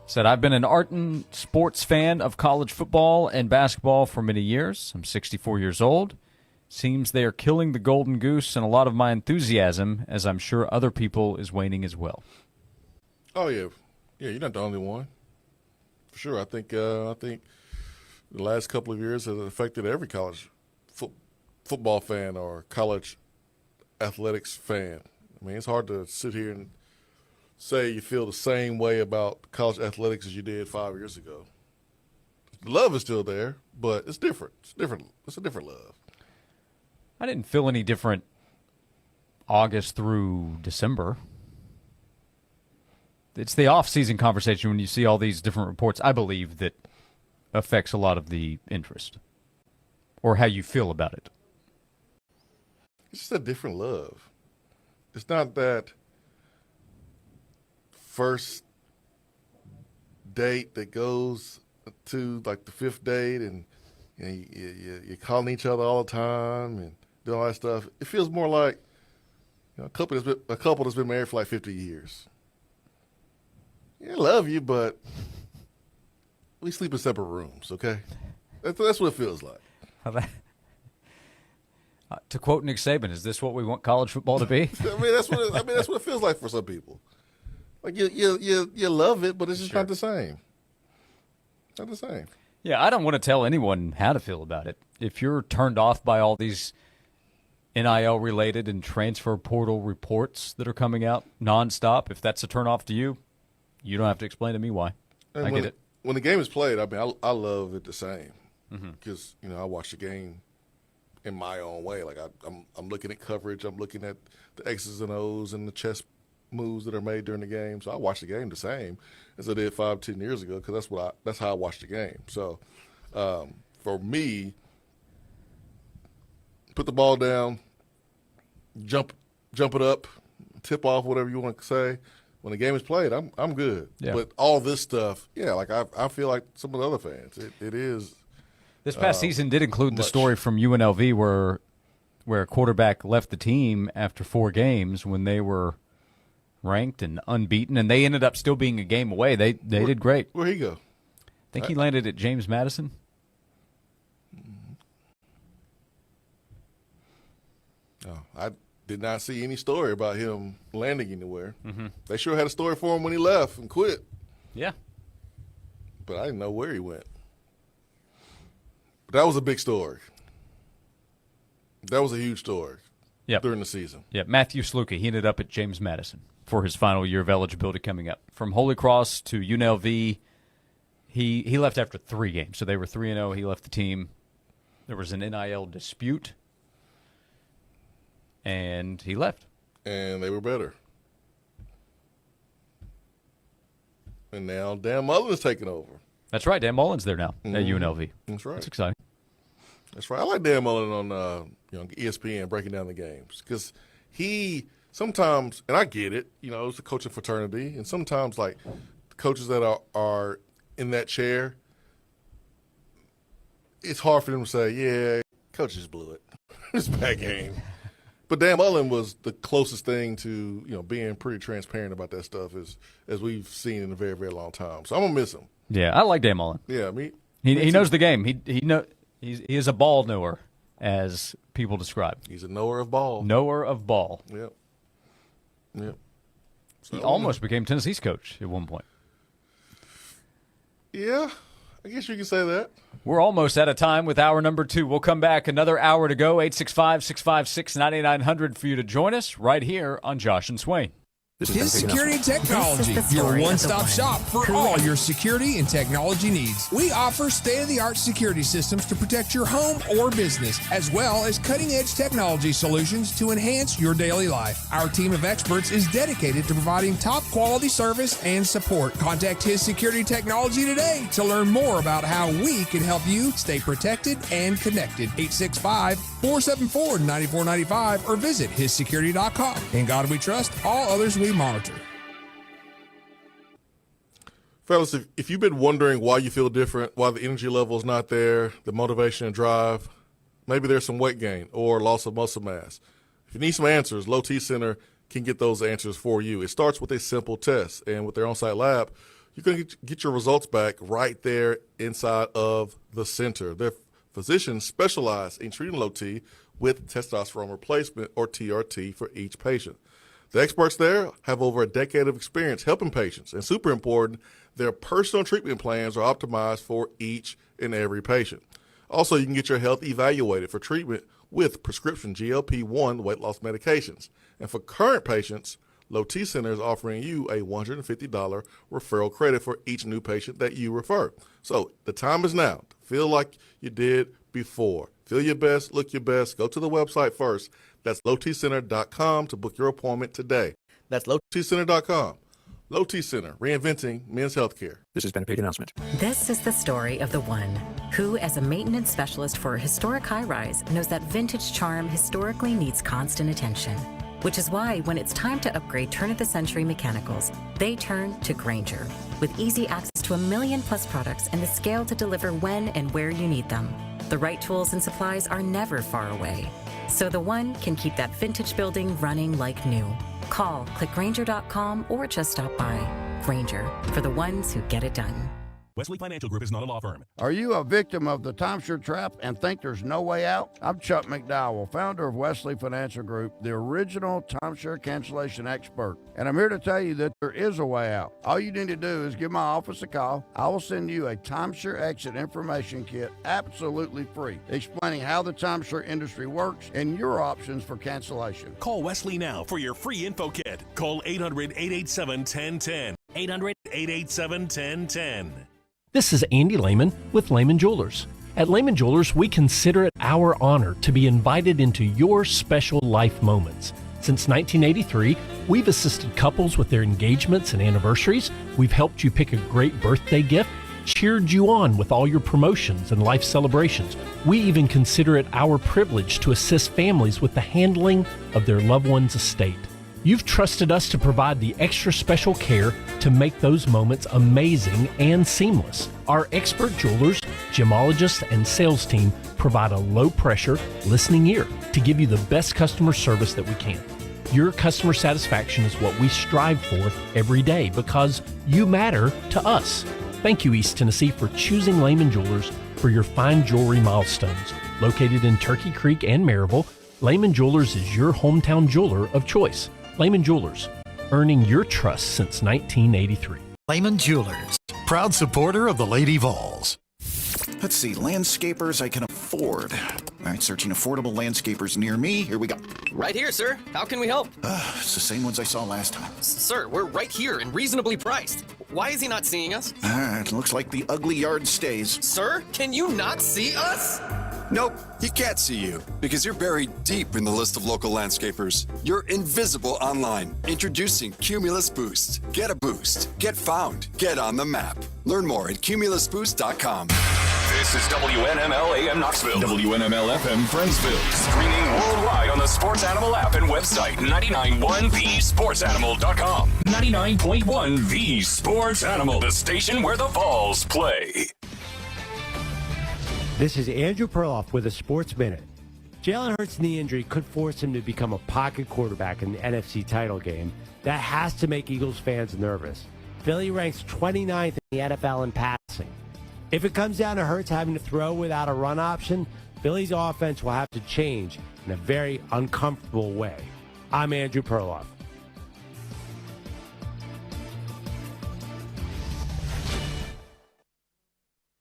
Speaker 5: Said, I've been an ardent sports fan of college football and basketball for many years. I'm 64 years old. Seems they are killing the golden goose, and a lot of my enthusiasm, as I'm sure other people, is waning as well.
Speaker 7: Oh, yeah. Yeah, you're not the only one. For sure. I think the last couple of years has affected every college football fan or college athletics fan. I mean, it's hard to sit here and say you feel the same way about college athletics as you did 5 years ago. The love is still there, but it's different. It's different. It's a different love.
Speaker 5: I didn't feel any different August through December. It's the off-season conversation when you see all these different reports, I believe, that affects a lot of the interest or how you feel about it.
Speaker 7: It's just a different love. it's not that first date that goes to like the fifth date and you're calling each other all the time and doing all that stuff. It feels more like a couple that's been married for like 50 years. Yeah, I love you, but we sleep in separate rooms, okay? That's what it feels like.
Speaker 5: To quote Nick Saban, is this what we want college football to be?
Speaker 7: That's what it feels like for some people. Like you love it, but it's just not the same. Not the same.
Speaker 5: Yeah, I don't want to tell anyone how to feel about it. If you're turned off by all these NIL-related and transfer portal reports that are coming out nonstop, if that's a turnoff to you, you don't have to explain to me why.
Speaker 7: And
Speaker 5: I get it.
Speaker 7: When the game is played, I love it the same because I watch the game in my own way. Like I'm looking at coverage, I'm looking at the X's and O's and the chess moves that are made during the game. So I watch the game the same as I did 5-10 years ago because that's how I watch the game. So for me, put the ball down, jump it up, tip off, whatever you want to say. When the game is played, I'm good.
Speaker 5: Yeah.
Speaker 7: But all this stuff, like I feel like some of the other fans, it is.
Speaker 5: This past season did include the story from UNLV where a quarterback left the team after 4 games when they were ranked and unbeaten, and they ended up still being a game away. They did great.
Speaker 7: Where'd he go?
Speaker 5: I think he landed at James Madison.
Speaker 7: Oh, I did not see any story about him landing anywhere. They sure had a story for him when he left and quit.
Speaker 5: Yeah.
Speaker 7: But I didn't know where he went. But that was a big story. That was a huge story during the season.
Speaker 5: Yeah, Matthew Sluka, he ended up at James Madison for his final year of eligibility coming up. From Holy Cross to UNLV, he left after 3 games. So they were 3-0. He left the team. There was an NIL dispute, and he left.
Speaker 7: And they were better. And now Dan Mullen is taking over.
Speaker 5: That's right. Dan Mullen's there now at UNLV.
Speaker 7: That's right.
Speaker 5: That's exciting.
Speaker 7: That's right. I like Dan Mullen on ESPN breaking down the games because he sometimes, and I get it, it's a coaching fraternity, and sometimes like the coaches that are in that chair, it's hard for them to say, yeah, coach just blew it. It's a bad game. But Dan Mullen was the closest thing to being pretty transparent about that stuff as we've seen in a very, very long time. So I'm gonna miss him.
Speaker 5: Yeah, I like Dan Mullen.
Speaker 7: Yeah,
Speaker 5: he knows the game. He is a ball knower, as people describe.
Speaker 7: He's a knower of ball.
Speaker 5: Knower of ball.
Speaker 7: Yep. So,
Speaker 5: he almost became Tennessee's coach at one point.
Speaker 7: Yeah, I guess you can say that.
Speaker 5: We're almost out of time with hour number 2. We'll come back. Another hour to go. 865-656-9900 for you to join us right here on Josh and Swain.
Speaker 3: His Security Technology, your one-stop shop for all your security and technology needs. We offer state-of-the-art security systems to protect your home or business, as well as cutting-edge technology solutions to enhance your daily life. Our team of experts is dedicated to providing top-quality service and support. Contact His Security Technology today to learn more about how we can help you stay protected and connected. 865-474-9495 or visit hissecurity.com. In God we trust, all others we monitor.
Speaker 7: Fellas, if you've been wondering why you feel different, why the energy level is not there, the motivation and drive, maybe there's some weight gain or loss of muscle mass. If you need some answers, Low T Center can get those answers for you. It starts with a simple test, and with their on-site lab, you can get your results back right there inside of the center. Their physicians specialize in treating low T with testosterone replacement, or TRT, for each patient. The experts there have over a decade of experience helping patients, and super important, their personal treatment plans are optimized for each and every patient. Also, you can get your health evaluated for treatment with prescription GLP-1 weight loss medications. And for current patients, Low T Center is offering you a $150 referral credit for each new patient that you refer. So the time is now to feel like you did before. Feel your best, look your best. Go to the website first. That's lowtcenter.com to book your appointment today. That's lowtcenter.com. Low T Center, reinventing men's healthcare.
Speaker 2: This has been a paid announcement.
Speaker 12: This is the story of the one who, as a maintenance specialist for a historic high-rise, knows that vintage charm historically needs constant attention. Which is why when it's time to upgrade turn-of-the-century mechanicals, they turn to Grainger. With easy access to 1 million-plus products and the scale to deliver when and where you need them. The right tools and supplies are never far away. So the one can keep that vintage building running like new. Call, click Grainger.com, or just stop by. Grainger, for the ones who get it done.
Speaker 13: Wesley Financial Group is not a law firm.
Speaker 14: Are you a victim of the timeshare trap and think there's no way out? I'm Chuck McDowell, founder of Wesley Financial Group, the original timeshare cancellation expert. And I'm here to tell you that there is a way out. All you need to do is give my office a call. I will send you a timeshare exit information kit absolutely free, explaining how the timeshare industry works and your options for cancellation.
Speaker 13: Call Wesley now for your free info kit. Call 800-887-1010. 800-887-1010.
Speaker 15: This is Andy Lehman with Lehman Jewelers. At Lehman Jewelers, we consider it our honor to be invited into your special life moments. Since 1983, we've assisted couples with their engagements and anniversaries. We've helped you pick a great birthday gift, cheered you on with all your promotions and life celebrations. We even consider it our privilege to assist families with the handling of their loved one's estate. You've trusted us to provide the extra special care to make those moments amazing and seamless. Our expert jewelers, gemologists, and sales team provide a low-pressure, listening ear to give you the best customer service that we can. Your customer satisfaction is what we strive for every day because you matter to us. Thank you, East Tennessee, for choosing Lehman Jewelers for your fine jewelry milestones. Located in Turkey Creek and Maryville, Lehman Jewelers is your hometown jeweler of choice. Lehman Jewelers, earning your trust since 1983.
Speaker 23: Lehman Jewelers, proud supporter of the Lady Vols.
Speaker 16: Let's see, landscapers I can afford. All right, searching affordable landscapers near me. Here we go.
Speaker 17: Right here, sir. How can we help?
Speaker 16: It's the same ones I saw last time.
Speaker 17: Sir, we're right here and reasonably priced. Why is he not seeing us?
Speaker 16: It looks like the ugly yard stays.
Speaker 17: Sir, can you not see us?
Speaker 18: Nope, he can't see you because you're buried deep in the list of local landscapers. You're invisible online. Introducing Cumulus Boost. Get a boost. Get found. Get on the map. Learn more at cumulusboost.com.
Speaker 6: This is WNML AM Knoxville, WNML FM Friendsville, streaming worldwide on the Sports Animal app and website 991thesportsanimal.com. 99.1 The Sports Animal, the station where the Vols play.
Speaker 19: This is Andrew Perloff with a Sports Minute. Jalen Hurts' knee injury could force him to become a pocket quarterback in the NFC title game. That has to make Eagles fans nervous. Philly ranks 29th in the NFL in passing. If it comes down to Hurts having to throw without a run option, Philly's offense will have to change in a very uncomfortable way. I'm Andrew Perloff.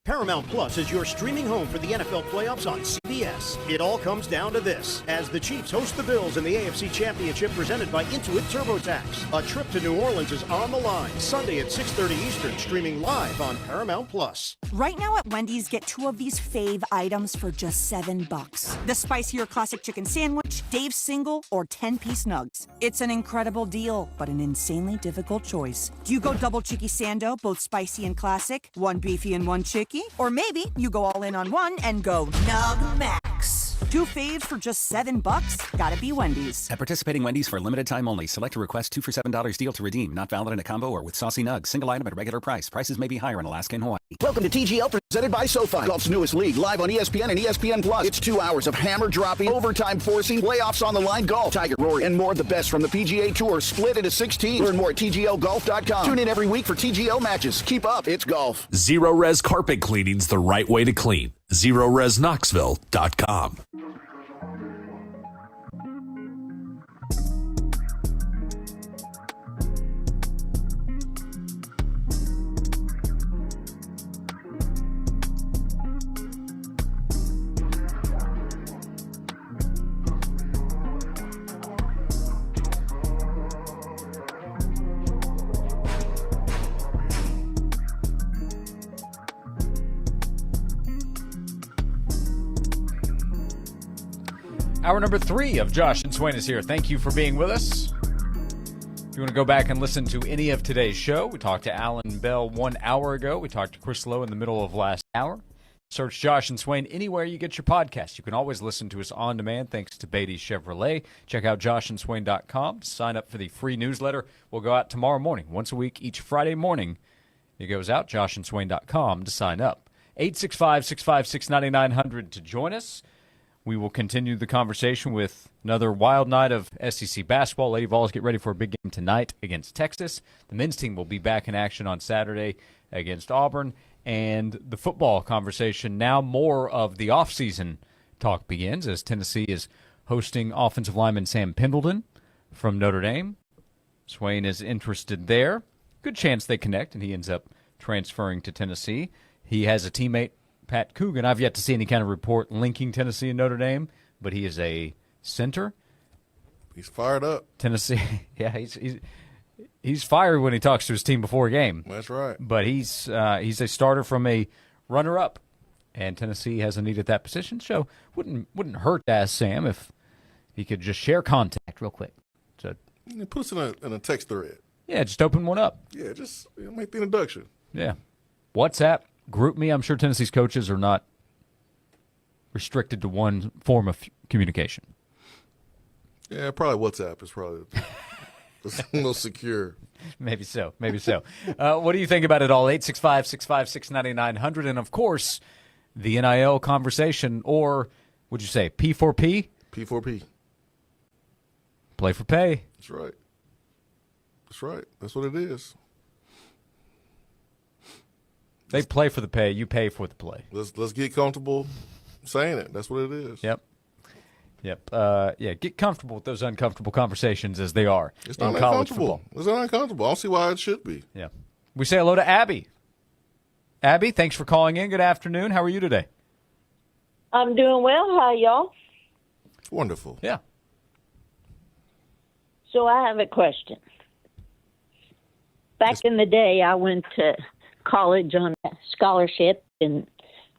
Speaker 20: Paramount Plus is your streaming home for the NFL playoffs on CBS. It all comes down to this. As the Chiefs host the Bills in the AFC Championship presented by Intuit TurboTax. A trip to New Orleans is on the line. Sunday at 6:30 Eastern, streaming live on Paramount Plus.
Speaker 21: Right now at Wendy's, get 2 of these fave items for just $7. The spicier classic chicken sandwich, Dave's single, or 10-piece nugs. It's an incredible deal, but an insanely difficult choice. Do you go double cheeky sando, both spicy and classic? One beefy and one chicky? Or maybe you go all in on one and go Nug Max. 2 faves for just $7? Gotta be Wendy's.
Speaker 22: At participating Wendy's for a limited time only. Select a request 2 for $7 deal to redeem. Not valid in a combo or with saucy nugs. Single item at regular price. Prices may be higher in Alaska and Hawaii.
Speaker 16: Welcome to TGL presented by SoFi. Golf's newest league, live on ESPN and ESPN Plus. It's 2 hours of hammer dropping, overtime forcing, playoffs on the line golf. Tiger, Rory, and more. The best from the PGA Tour split into 6 teams. Learn more at TGLGolf.com. Tune in every week for TGL matches. Keep up, it's golf.
Speaker 6: Zero Res carpet cleaning's the right way to clean. ZeroResKnoxville.com.
Speaker 5: Hour number 3 of Josh and Swain is here. Thank you for being with us. If you want to go back and listen to any of today's show, we talked to Alan Bell 1 hour ago. We talked to Chris Lowe in the middle of last hour. Search Josh and Swain anywhere you get your podcast. You can always listen to us on demand thanks to Beatty Chevrolet. Check out joshandswain.com to sign up for the free newsletter. We'll go out tomorrow morning. Once a week, each Friday morning, it goes out, joshandswain.com to sign up. 865-656-9900 to join us. We will continue the conversation with another wild night of SEC basketball. Lady Vols get ready for a big game tonight against Texas. The men's team will be back in action on Saturday against Auburn. And the football conversation, now more of the offseason talk begins as Tennessee is hosting offensive lineman Sam Pendleton from Notre Dame. Swain is interested there. Good chance they connect, and he ends up transferring to Tennessee. He has a teammate, Pat Coogan. I've yet to see any kind of report linking Tennessee and Notre Dame, but he is a center.
Speaker 7: He's fired up.
Speaker 5: Tennessee, yeah, he's fired when he talks to his team before a game.
Speaker 7: That's right.
Speaker 5: But he's a starter from a runner-up, and Tennessee hasn't needed that position. So wouldn't hurt to ask Sam if he could just share contact real quick. So
Speaker 7: put us in a text thread.
Speaker 5: Yeah, just open one up.
Speaker 7: Yeah, just make the introduction.
Speaker 5: Yeah, WhatsApp, group me. I'm sure Tennessee's coaches are not restricted to one form of communication.
Speaker 7: Yeah, probably WhatsApp is probably the most secure.
Speaker 5: Maybe so. What do you think about it all? 865-656-9900. And, of course, the NIL conversation, or would you say P4P?
Speaker 7: P4P.
Speaker 5: Play for pay.
Speaker 7: That's right. That's what it is.
Speaker 5: They play for the pay. You pay for the play.
Speaker 7: Let's get comfortable saying it. That's what it is.
Speaker 5: Yep. Get comfortable with those uncomfortable conversations as they are.
Speaker 7: It's not
Speaker 5: in college
Speaker 7: uncomfortable.
Speaker 5: football.
Speaker 7: It's not uncomfortable. I don't see why it should be.
Speaker 5: Yeah. We say hello to Abby. Abby, thanks for calling in. Good afternoon. How are you today?
Speaker 1: I'm doing well. How y'all?
Speaker 7: Wonderful.
Speaker 5: Yeah.
Speaker 1: So I have a question. Back in the day, I went to college on a scholarship and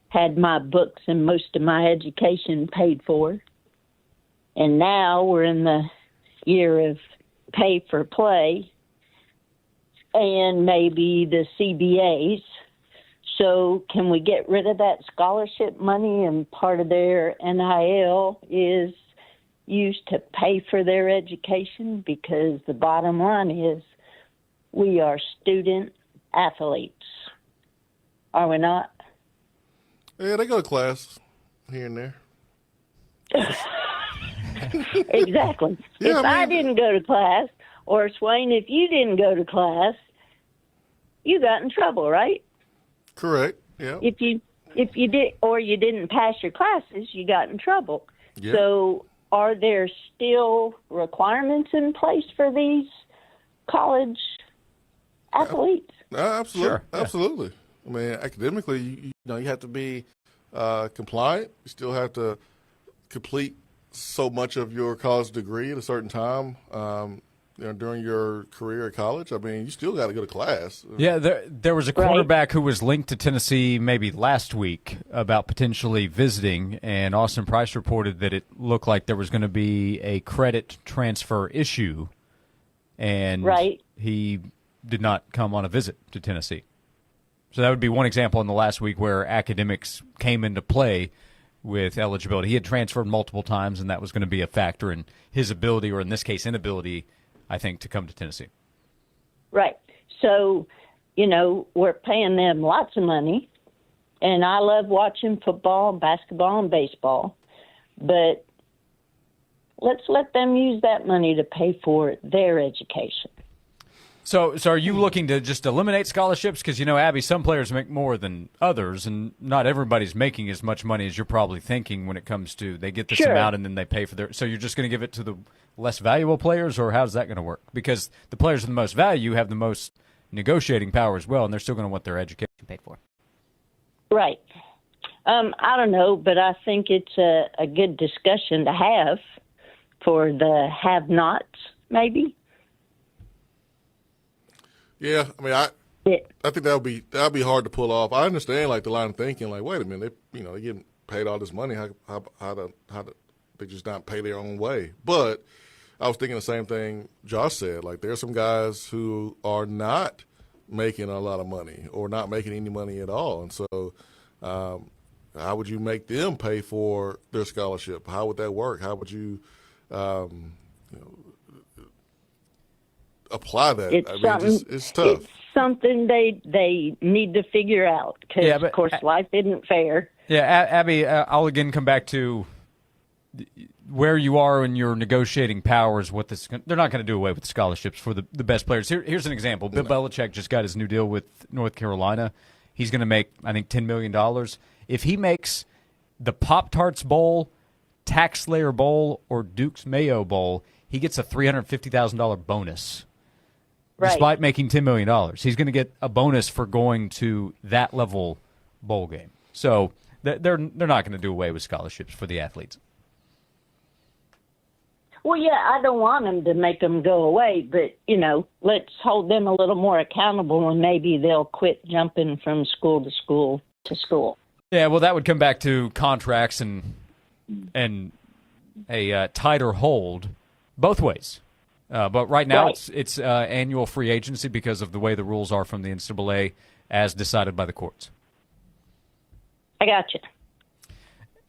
Speaker 1: had my books and most of my education paid for. And now we're in the year of pay for play and maybe the CBAs. So can we get rid of that scholarship money and part of their NIL is used to pay for their education? Because the bottom line is we are student athletes. Are we not?
Speaker 7: Yeah, they go to class here and there.
Speaker 1: Exactly.
Speaker 7: Yeah,
Speaker 1: I didn't go to class, or Swain, if you didn't go to class, you got in trouble, right?
Speaker 7: Correct. Yeah.
Speaker 1: If you did, or you didn't pass your classes, you got in trouble.
Speaker 7: Yeah.
Speaker 1: So, are there still requirements in place for these college athletes?
Speaker 7: Absolutely.
Speaker 5: Sure. Yeah.
Speaker 7: Absolutely. I mean, academically, you have to be compliant. You still have to complete so much of your college degree at a certain time during your career at college. I mean, you still got to go to class.
Speaker 5: Yeah, there was a quarterback who was linked to Tennessee maybe last week about potentially visiting, and Austin Price reported that it looked like there was going to be a credit transfer issue, and he did not come on a visit to Tennessee. So that would be one example in the last week where academics came into play with eligibility. He had transferred multiple times, and that was going to be a factor in his ability, or in this case, inability, I think, to come to Tennessee.
Speaker 1: Right. So, we're paying them lots of money, and I love watching football, basketball, and baseball, but let's let them use that money to pay for their education.
Speaker 5: So are you looking to just eliminate scholarships? Because, Abby, some players make more than others, and not everybody's making as much money as you're probably thinking when it comes to they get this amount and then they pay for their – so you're just going to give it to the less valuable players, or how's that going to work? Because the players with the most value have the most negotiating power as well, and they're still going to want their education paid for.
Speaker 1: Right. I don't know, but I think it's a good discussion to have for the have-nots, maybe.
Speaker 7: Yeah, I mean, I think that'll be hard to pull off. I understand the line of thinking, wait a minute, they getting paid all this money, how they just not pay their own way? But I was thinking the same thing Josh said. There's some guys who are not making a lot of money or not making any money at all, and so How would you make them pay for their scholarship? How would that work? How would you, apply that? It's tough.
Speaker 1: It's something they need to figure out because, of course, life isn't fair.
Speaker 5: Yeah, Abby, I'll again come back to where you are in your negotiating powers. They're not going to do away with scholarships for the best players. Here's an example. Bill Belichick just got his new deal with North Carolina. He's going to make, I think, $10 million. If he makes the Pop-Tarts Bowl, Tax Slayer Bowl, or Duke's Mayo Bowl, he gets a $350,000 bonus.
Speaker 1: Right.
Speaker 5: Despite making $10 million. He's going to get a bonus for going to that level bowl game. So they're not going to do away with scholarships for the athletes.
Speaker 1: Well, yeah, I don't want them to make them go away, but, let's hold them a little more accountable and maybe they'll quit jumping from school to school to school.
Speaker 5: Yeah, well, that would come back to contracts and a tighter hold both ways. But right now it's annual free agency because of the way the rules are from the NCAA as decided by the courts.
Speaker 1: I got you.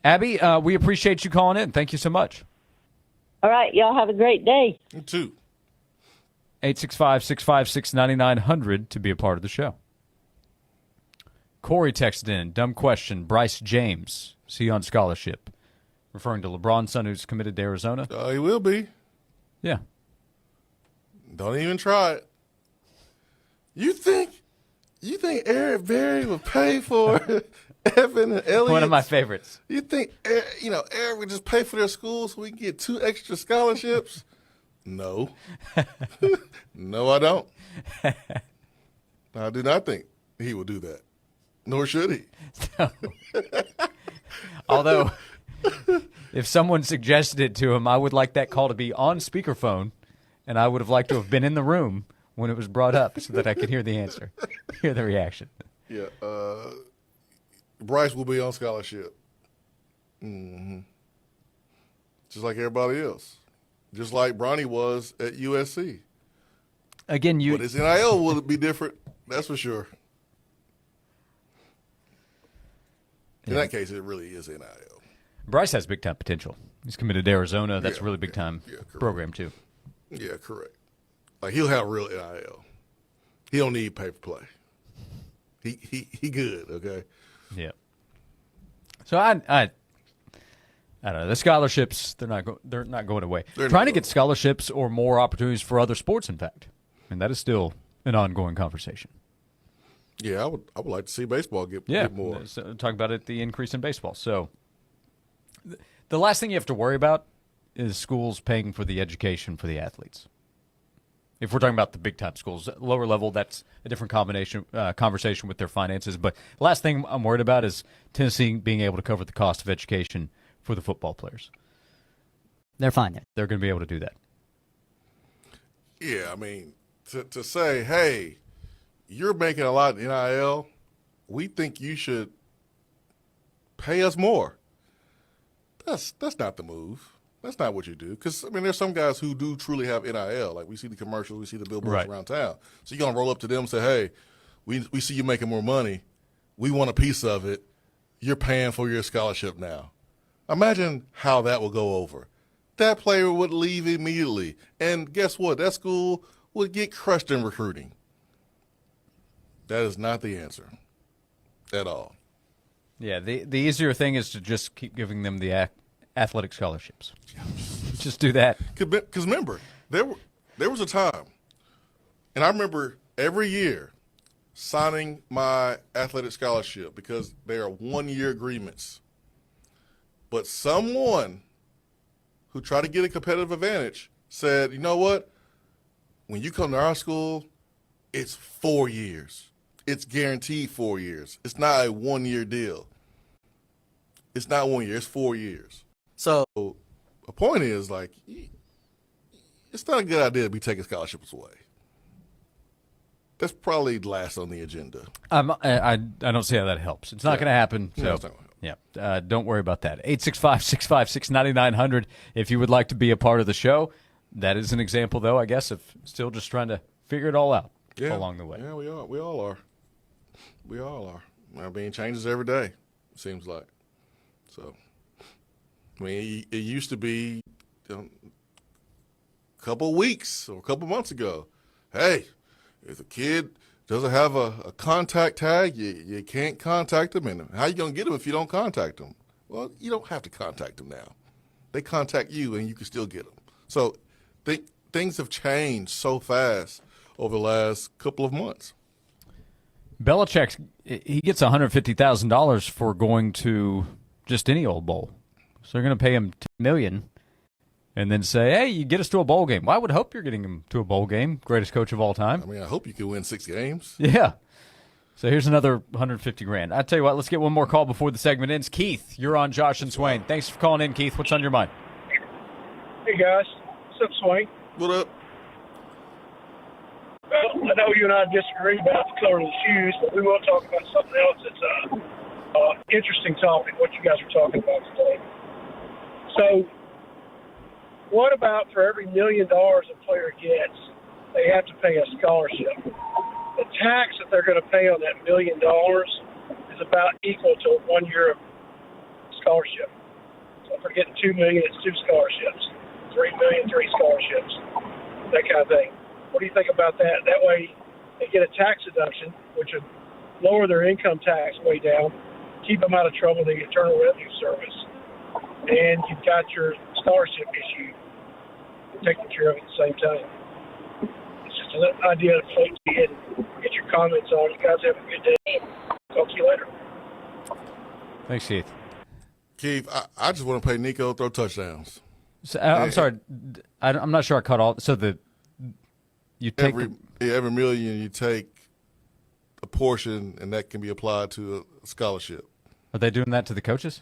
Speaker 5: Abby, we appreciate you calling in. Thank you so much.
Speaker 1: All right. Y'all have a great day.
Speaker 7: You too.
Speaker 5: 865-656-9900 to be a part of the show. Corey texted in, dumb question, Bryce James, is he on scholarship? Referring to LeBron's son who's committed to Arizona?
Speaker 7: He will be.
Speaker 5: Yeah.
Speaker 7: Don't even try it. You think Eric Berry would pay for Evan and Elliott?
Speaker 5: One of my favorites.
Speaker 7: You think Eric would just pay for their school so we can get 2 extra scholarships? No. No, I don't. I do not think he will do that. Nor should he.
Speaker 5: No. Although, if someone suggested it to him, I would like that call to be on speakerphone, and I would have liked to have been in the room when it was brought up so that I could hear the answer, hear the reaction.
Speaker 7: Yeah. Bryce will be on scholarship. Mm-hmm. Just like everybody else. Just like Bronny was at USC.
Speaker 5: Again,
Speaker 7: But his NIL will be different. That's for sure. In that case, it really is NIL.
Speaker 5: Bryce has big-time potential. He's committed to Arizona. That's a really big-time program, too.
Speaker 7: Yeah, correct. Like, he'll have real NIL. He don't need pay-for-play. He good, okay?
Speaker 5: Yeah. So I don't know. The scholarships, they're not going away. Trying to get scholarships or more opportunities for other sports, in fact. And that is still an ongoing conversation.
Speaker 7: Yeah, I would like to see baseball get more.
Speaker 5: So, talk about it, the increase in baseball. So the last thing you have to worry about is schools paying for the education for the athletes. If we're talking about the big-time schools, lower level, that's a different conversation with their finances. But the last thing I'm worried about is Tennessee being able to cover the cost of education for the football players.
Speaker 4: They're fine there.
Speaker 5: They're going to be able to do that.
Speaker 7: Yeah, I mean, to say, hey, you're making a lot in NIL, we think you should pay us more. That's not the move. That's not what you do. Because, I mean, there's some guys who do truly have NIL. Like, we see the commercials, we see the billboards around town. So you're going to roll up to them and say, hey, we see you making more money. We want a piece of it. You're paying for your scholarship now. Imagine how that will go over. That player would leave immediately. And guess what? That school would get crushed in recruiting. That is not the answer at all.
Speaker 5: Yeah, the easier thing is to just keep giving them the athletic scholarships. Just do that.
Speaker 7: Because remember, there was a time, and I remember every year signing my athletic scholarship because they are one-year agreements. But someone who tried to get a competitive advantage said, you know what? When you come to our school, it's 4 years. It's guaranteed 4 years. It's not a one-year deal. It's not 1 year. It's 4 years. So the point is, like, it's not a good idea to be taking scholarships away. That's probably last on the agenda.
Speaker 5: I don't see how that helps. It's not going to happen. So, don't worry about that. 865-656-9900 if you would like to be a part of the show. That is an example, though, I guess, of still just trying to figure it all out along the way.
Speaker 7: Yeah, we all are. We all are. I mean, changes every day. it seems like. So, I mean, it used to be a couple of weeks or a couple of months ago. Hey, if a kid doesn't have a contact tag, you can't contact them. And how you going to get them if you don't contact them? Well, you don't have to contact them now. They contact you, and you can still get them. So things have changed so fast over the last couple of months.
Speaker 5: Belichick, he gets $150,000 for going to just any old bowl. So they're going to pay him $10 million and then say, hey, you get us to a bowl game. Well, I would hope you're getting him to a bowl game, greatest coach of all time.
Speaker 7: I mean, I hope you can win 6 games.
Speaker 5: Yeah. So here's another $150,000. I tell you what, let's get one more call before the segment ends. Keith, you're on Josh and Swain. Thanks for calling in, Keith. What's on your mind?
Speaker 9: Hey, guys. What's up, Swain?
Speaker 7: What up?
Speaker 9: Well, I know you and I disagree about the color of the shoes, but we will talk about something else that's an interesting topic, what you guys are talking about today. So, what about for every $1 million a player gets, they have to pay a scholarship? The tax that they're going to pay on that $1 million is about equal to 1 year of scholarship. So if they're getting $2 million, it's 2 scholarships. $3 million, 3 scholarships, that kind of thing. What do you think about that? That way they get a tax deduction, which would lower their income tax way down, keep them out of trouble, the Internal Revenue Service, and you've got your scholarship issue taken care of at the same time. It's just an idea to float to you and get your comments on. You guys have a good day. Talk to you later.
Speaker 5: Thanks, Keith.
Speaker 7: Keith, I just want to pay Nico throw touchdowns.
Speaker 5: So, I'm sorry, I'm not sure I caught all. So you take
Speaker 7: every million, you take a portion, and that can be applied to a scholarship.
Speaker 5: Are they doing that to the coaches?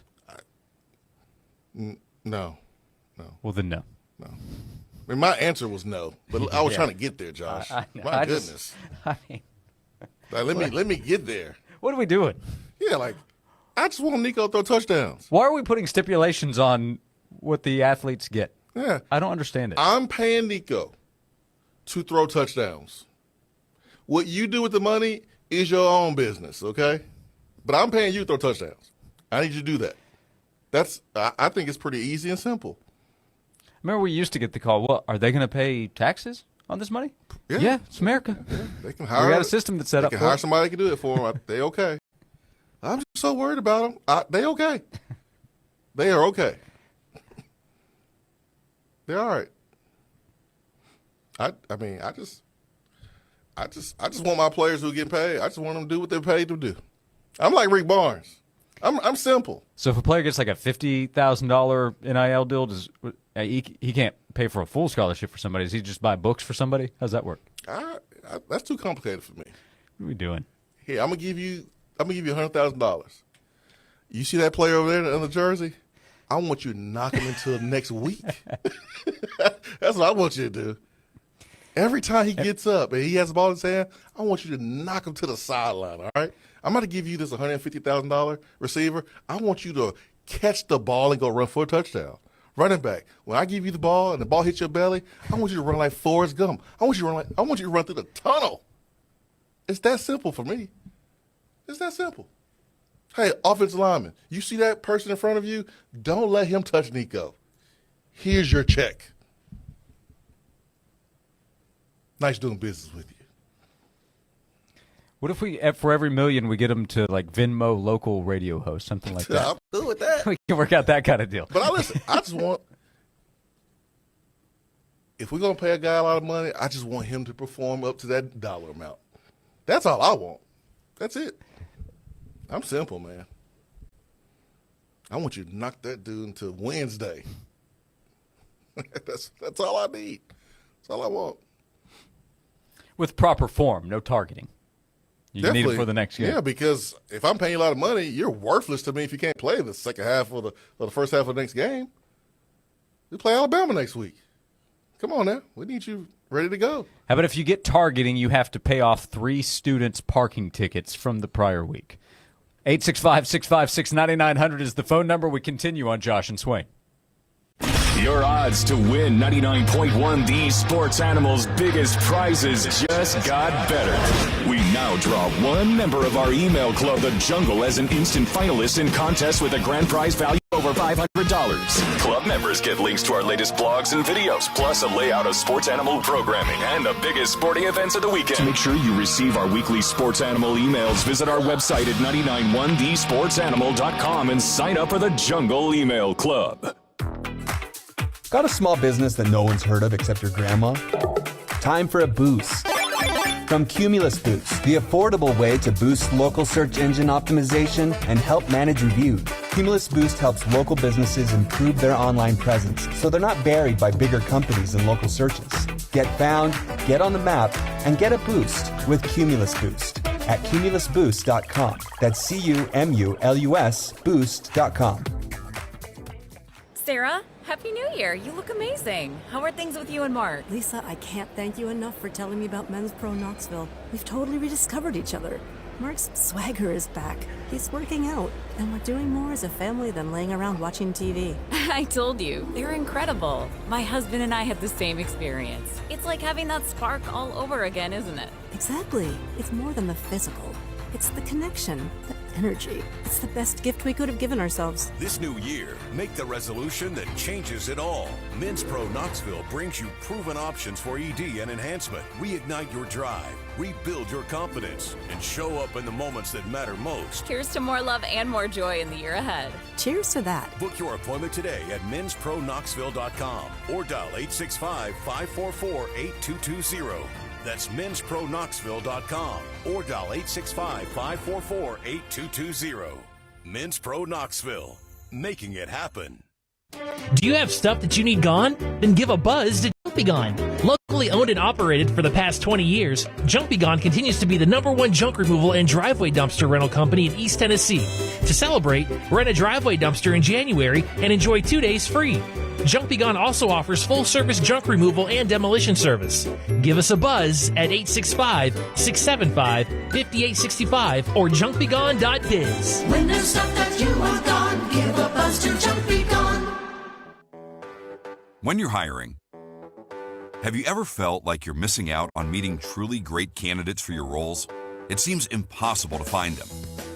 Speaker 7: No.
Speaker 5: Well, then no.
Speaker 7: I mean, my answer was no, but I was trying to get there, Josh. My goodness. Let me get there.
Speaker 5: What are we doing?
Speaker 7: Yeah, I just want Nico to throw touchdowns.
Speaker 5: Why are we putting stipulations on what the athletes get?
Speaker 7: Yeah.
Speaker 5: I don't understand it.
Speaker 7: I'm paying Nico to throw touchdowns. What you do with the money is your own business, okay? But I'm paying you to throw touchdowns. I need you to do that. I think it's pretty easy and simple.
Speaker 5: Remember we used to get the call, well, are they going to pay taxes on this money? Yeah, it's America.
Speaker 7: Yeah, they can hire.
Speaker 5: We got a system that's set up
Speaker 7: for
Speaker 5: for
Speaker 7: hire
Speaker 5: it.
Speaker 7: somebody that can do it for them. They okay. I'm just so worried about them. They okay. They are okay. They're all right. I just want my players who get paid. I just want them to do what they're paid to do. I'm like Rick Barnes. I'm simple.
Speaker 5: So if a player gets like a $50,000 NIL deal, he can't pay for a full scholarship for somebody? Does he just buy books for somebody? How's that work?
Speaker 7: That's too complicated for me.
Speaker 5: What are we doing?
Speaker 7: Here, I'm gonna give you $100,000. You see that player over there in the jersey? I want you to knock him until next week. That's what I want you to do. Every time he gets up and he has the ball in his hand, I want you to knock him to the sideline, all right? I'm going to give you this $150,000 receiver. I want you to catch the ball and go run for a touchdown. Running back, when I give you the ball and the ball hits your belly, I want you to run like Forrest Gump. I want you to run through the tunnel. It's that simple for me. It's that simple. Hey, offensive lineman, you see that person in front of you? Don't let him touch Nico. Here's your check. Nice doing business with you.
Speaker 5: What if we, for every million, we get them to like Venmo local radio host, something like that?
Speaker 7: I'm good with that.
Speaker 5: We can work out that kind of deal.
Speaker 7: But I just want, if we're going to pay a guy a lot of money, I just want him to perform up to that dollar amount. That's all I want. That's it. I'm simple, man. I want you to knock that dude until Wednesday. That's all I need. That's all I want.
Speaker 5: With proper form, no targeting. You
Speaker 7: Definitely.
Speaker 5: need it for the next game.
Speaker 7: Yeah, because if I'm paying you a lot of money, you're worthless to me if you can't play the second half or the first half of the next game. We play Alabama next week. Come on now. We need you ready to go.
Speaker 5: How about if you get targeting, you have to pay off 3 students' parking tickets from the prior week? 865-656-9900 is the phone number. We continue on Josh and Swain.
Speaker 6: Your odds to win 99.1 These Sports Animals' biggest prizes just got better. We now draw one member of our email club, The Jungle, as an instant finalist in contests with a grand prize value over $500. Club members get links to our latest blogs and videos, plus a layout of sports animal programming and the biggest sporting events of the weekend. To make sure you receive our weekly sports animal emails, visit our website at 991thesportsanimal.com and sign up for the Jungle Email Club.
Speaker 8: Got a small business that no one's heard of except your grandma? Time for a boost. From Cumulus Boost, the affordable way to boost local search engine optimization and help manage reviews. Cumulus Boost helps local businesses improve their online presence so they're not buried by bigger companies in local searches. Get found, get on the map, and get a boost with Cumulus Boost at cumulusboost.com. That's CUMULUS boost.com.
Speaker 10: Sarah, Happy New Year. You look amazing. How are things with you and Mark?
Speaker 11: Lisa, I can't thank you enough for telling me about Men's Pro Knoxville. We've totally rediscovered each other. Mark's swagger is back. He's working out, and we're doing more as a family than laying around watching TV.
Speaker 10: I told you, they're incredible. My husband and I had the same experience. It's like having that spark all over again, isn't it?
Speaker 11: Exactly. It's more than the physical. It's the connection, the energy. It's the best gift we could have given ourselves.
Speaker 13: This new year, make the resolution that changes it all. Men's Pro Knoxville brings you proven options for ED and enhancement. Reignite your drive, rebuild your confidence, and show up in the moments that matter most.
Speaker 10: Here's to more love and more joy in the year ahead.
Speaker 11: Cheers to that.
Speaker 13: Book your appointment today at menspronknoxville.com or dial 865-544-8220. That's menspronknoxville.com or dial 865-544-8220. Men's Pro Knoxville, making it happen.
Speaker 24: Do you have stuff that you need gone? Then give a buzz to Junk Be Gone. Locally owned and operated for the past 20 years, Junk Be Gone continues to be the #1 junk removal and driveway dumpster rental company in East Tennessee. To celebrate, rent a driveway dumpster in January and enjoy 2 days free. Junk Be Gone also offers full-service junk removal and demolition service. Give us a buzz at 865-675-5865 or junkbegone.biz.
Speaker 25: When there's stuff that you want gone, give a buzz to Junk Be Gone.
Speaker 26: When you're hiring, have you ever felt like you're missing out on meeting truly great candidates for your roles? It seems impossible to find them,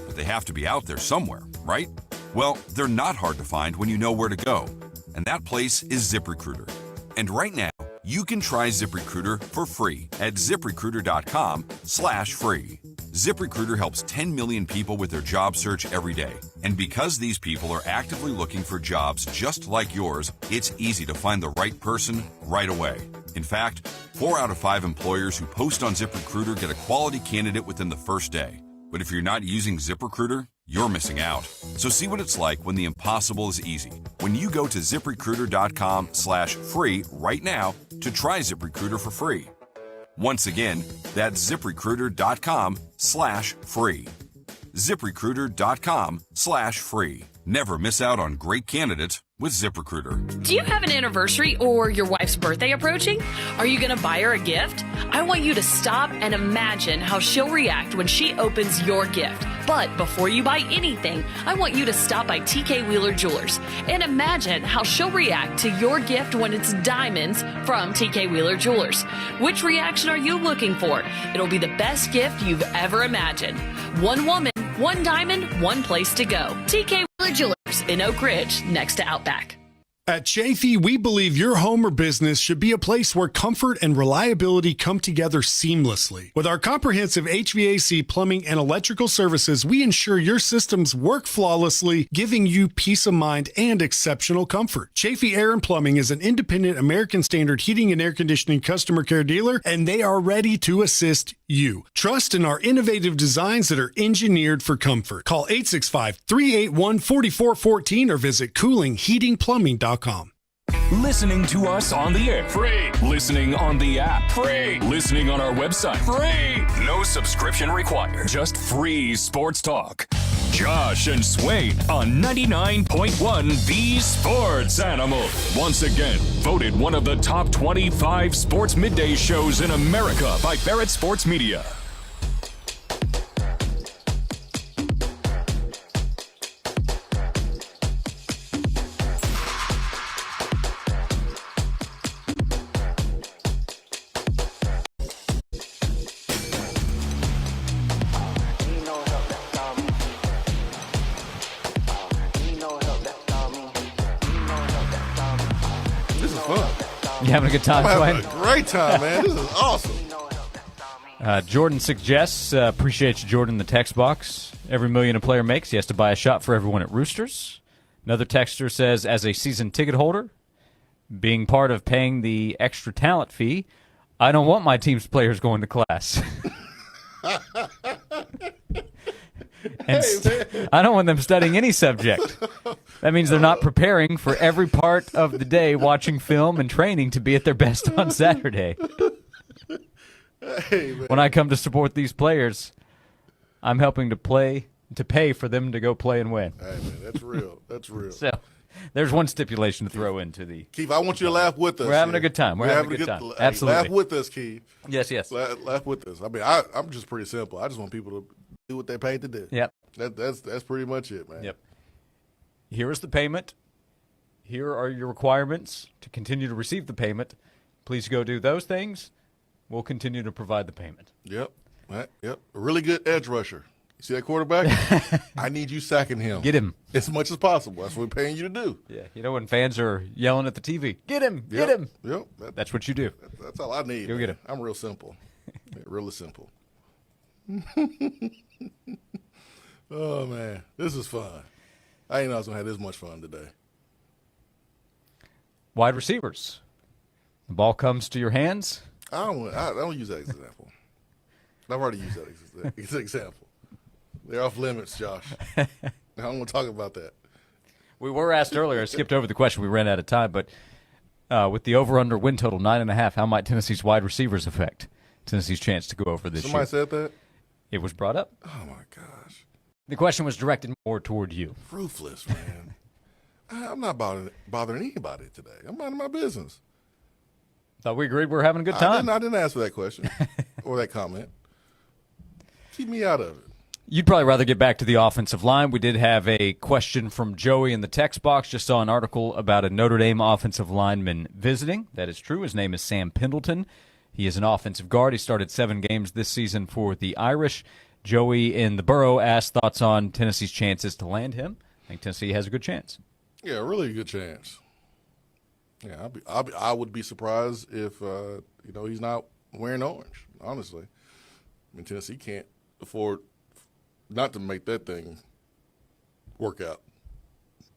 Speaker 26: but they have to be out there somewhere, right? Well, they're not hard to find when you know where to go. And that place is ZipRecruiter. And right now, you can try ZipRecruiter for free at ZipRecruiter.com/free. ZipRecruiter helps 10 million people with their job search every day. And because these people are actively looking for jobs just like yours, it's easy to find the right person right away. In fact, 4 out of 5 employers who post on ZipRecruiter get a quality candidate within the first day. But if you're not using ZipRecruiter, you're missing out. So see what it's like when the impossible is easy. When you go to ZipRecruiter.com/free right now to try ZipRecruiter for free. Once again, that's ZipRecruiter.com/free. ZipRecruiter.com/free. Never miss out on great candidates with ZipRecruiter.
Speaker 27: Do you have an anniversary or your wife's birthday approaching? Are you going to buy her a gift? I want you to stop and imagine how she'll react when she opens your gift. But before you buy anything, I want you to stop by TK Wheeler Jewelers and imagine how she'll react to your gift when it's diamonds from TK Wheeler Jewelers. Which reaction are you looking for? It'll be the best gift you've ever imagined. One woman, one diamond, one place to go. TK Wheeler Jewelers in Oak Ridge, next to Outback.
Speaker 28: At Chafee, we believe your home or business should be a place where comfort and reliability come together seamlessly. With our comprehensive HVAC, plumbing, and electrical services, we ensure your systems work flawlessly, giving you peace of mind and exceptional comfort. Chafee Air and Plumbing is an independent American Standard heating and air conditioning customer care dealer, and they are ready to assist you. Trust in our innovative designs that are engineered for comfort. Call 865-381-4414 or visit coolingheatingplumbing.com.
Speaker 6: Listening to us on the air. Free. Listening on the app. Free. Listening on our website. Free. No subscription required. Just free sports talk. Josh and Swain on 99.1 The Sports Animal. Once again, voted one of the top 25 sports midday shows in America by Barrett Sports Media.
Speaker 7: fun.
Speaker 5: You having a good time,
Speaker 7: I'm
Speaker 5: Swain?
Speaker 7: having a great time, man. This is awesome.
Speaker 5: Jordan suggests, appreciate you, Jordan, in the text box. Every million a player makes, he has to buy a shot for everyone at Roosters. Another texter says, as a season ticket holder, being part of paying the extra talent fee, I don't want my team's players going to class. I don't want them studying any subject. That means they're not preparing for every part of the day, watching film and training to be at their best on Saturday.
Speaker 7: Hey, man.
Speaker 5: When I come to support these players, I'm helping to pay for them to go play and win.
Speaker 7: Hey, man, that's real. That's real.
Speaker 5: So there's one stipulation to throw into the...
Speaker 7: Keith, I want you to laugh with us.
Speaker 5: We're having a good time. We're having a good time.
Speaker 7: Hey,
Speaker 5: Absolutely.
Speaker 7: laugh with us, Keith.
Speaker 5: Yes.
Speaker 7: Laugh with us. I mean, I'm just pretty simple. I just want people to do what they paid to do.
Speaker 5: Yep.
Speaker 7: That's pretty much it, man.
Speaker 5: Yep. Here is the payment. Here are your requirements to continue to receive the payment. Please go do those things. We'll continue to provide the payment.
Speaker 7: Yep. Right. Yep. A really good edge rusher. You see that quarterback? I need you sacking him.
Speaker 5: Get him.
Speaker 7: As much as possible. That's what we're paying you to do.
Speaker 5: Yeah. You know when fans are yelling at the TV, get him, get him.
Speaker 7: Yep.
Speaker 5: That's what you do.
Speaker 7: That's all I need.
Speaker 5: Go get him.
Speaker 7: I'm real simple. Really simple. Oh, man. This is fun. I didn't know I was going to have this much fun today.
Speaker 5: Wide receivers. The ball comes to your hands.
Speaker 7: I don't use that example. I've already used that example. They're off limits, Josh. I don't want to talk about that.
Speaker 5: We were asked earlier, I skipped over the question, we ran out of time, but with the over-under win total, 9.5, how might Tennessee's wide receivers affect Tennessee's chance to go over this
Speaker 7: Somebody
Speaker 5: year?
Speaker 7: said that?
Speaker 5: It was brought up.
Speaker 7: Oh, my gosh.
Speaker 5: The question was directed more toward you.
Speaker 7: Ruthless, man. I'm not bothering anybody today. I'm minding my business.
Speaker 5: Thought we agreed we were having a good time.
Speaker 7: I didn't ask for that question or that comment. Keep me out of it.
Speaker 5: You'd probably rather get back to the offensive line. We did have a question from Joey in the text box. Just saw an article about a Notre Dame offensive lineman visiting. That is true. His name is Sam Pendleton. He is an offensive guard. He started 7 games this season for the Irish. Joey in the Borough asked thoughts on Tennessee's chances to land him. I think Tennessee has a good chance.
Speaker 7: Yeah, really good chance. Yeah, I would be surprised if he's not wearing orange. Honestly, I mean Tennessee can't afford not to make that thing work out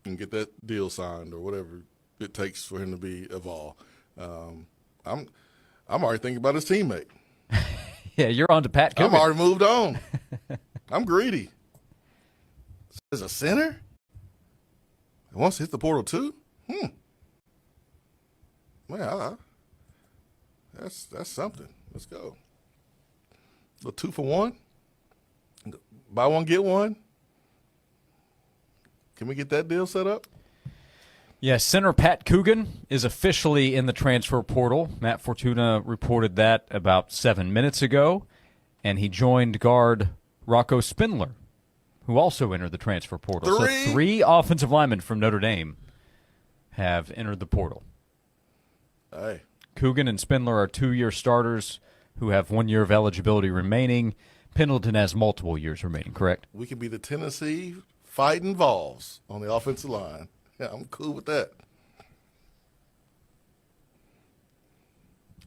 Speaker 7: and get that deal signed or whatever it takes for him to be evolved. I'm already thinking about his teammate.
Speaker 5: Yeah, you're on to Pat Coogan.
Speaker 7: I'm already moved on. I'm greedy. As a center, he wants to hit the portal too. Well, that's something. Let's go. So 2 for 1. Buy one, get one. Can we get that deal set up?
Speaker 5: Yes, center Pat Coogan is officially in the transfer portal. Matt Fortuna reported that about 7 minutes ago, and he joined guard Rocco Spindler, who also entered the transfer portal. So 3 offensive linemen from Notre Dame have entered the portal.
Speaker 7: Hey.
Speaker 5: Coogan and Spindler are 2-year starters who have 1 year of eligibility remaining. Pendleton has multiple years remaining, correct?
Speaker 7: We can be the Tennessee Fighting Vols on the offensive line. Yeah, I'm cool with that.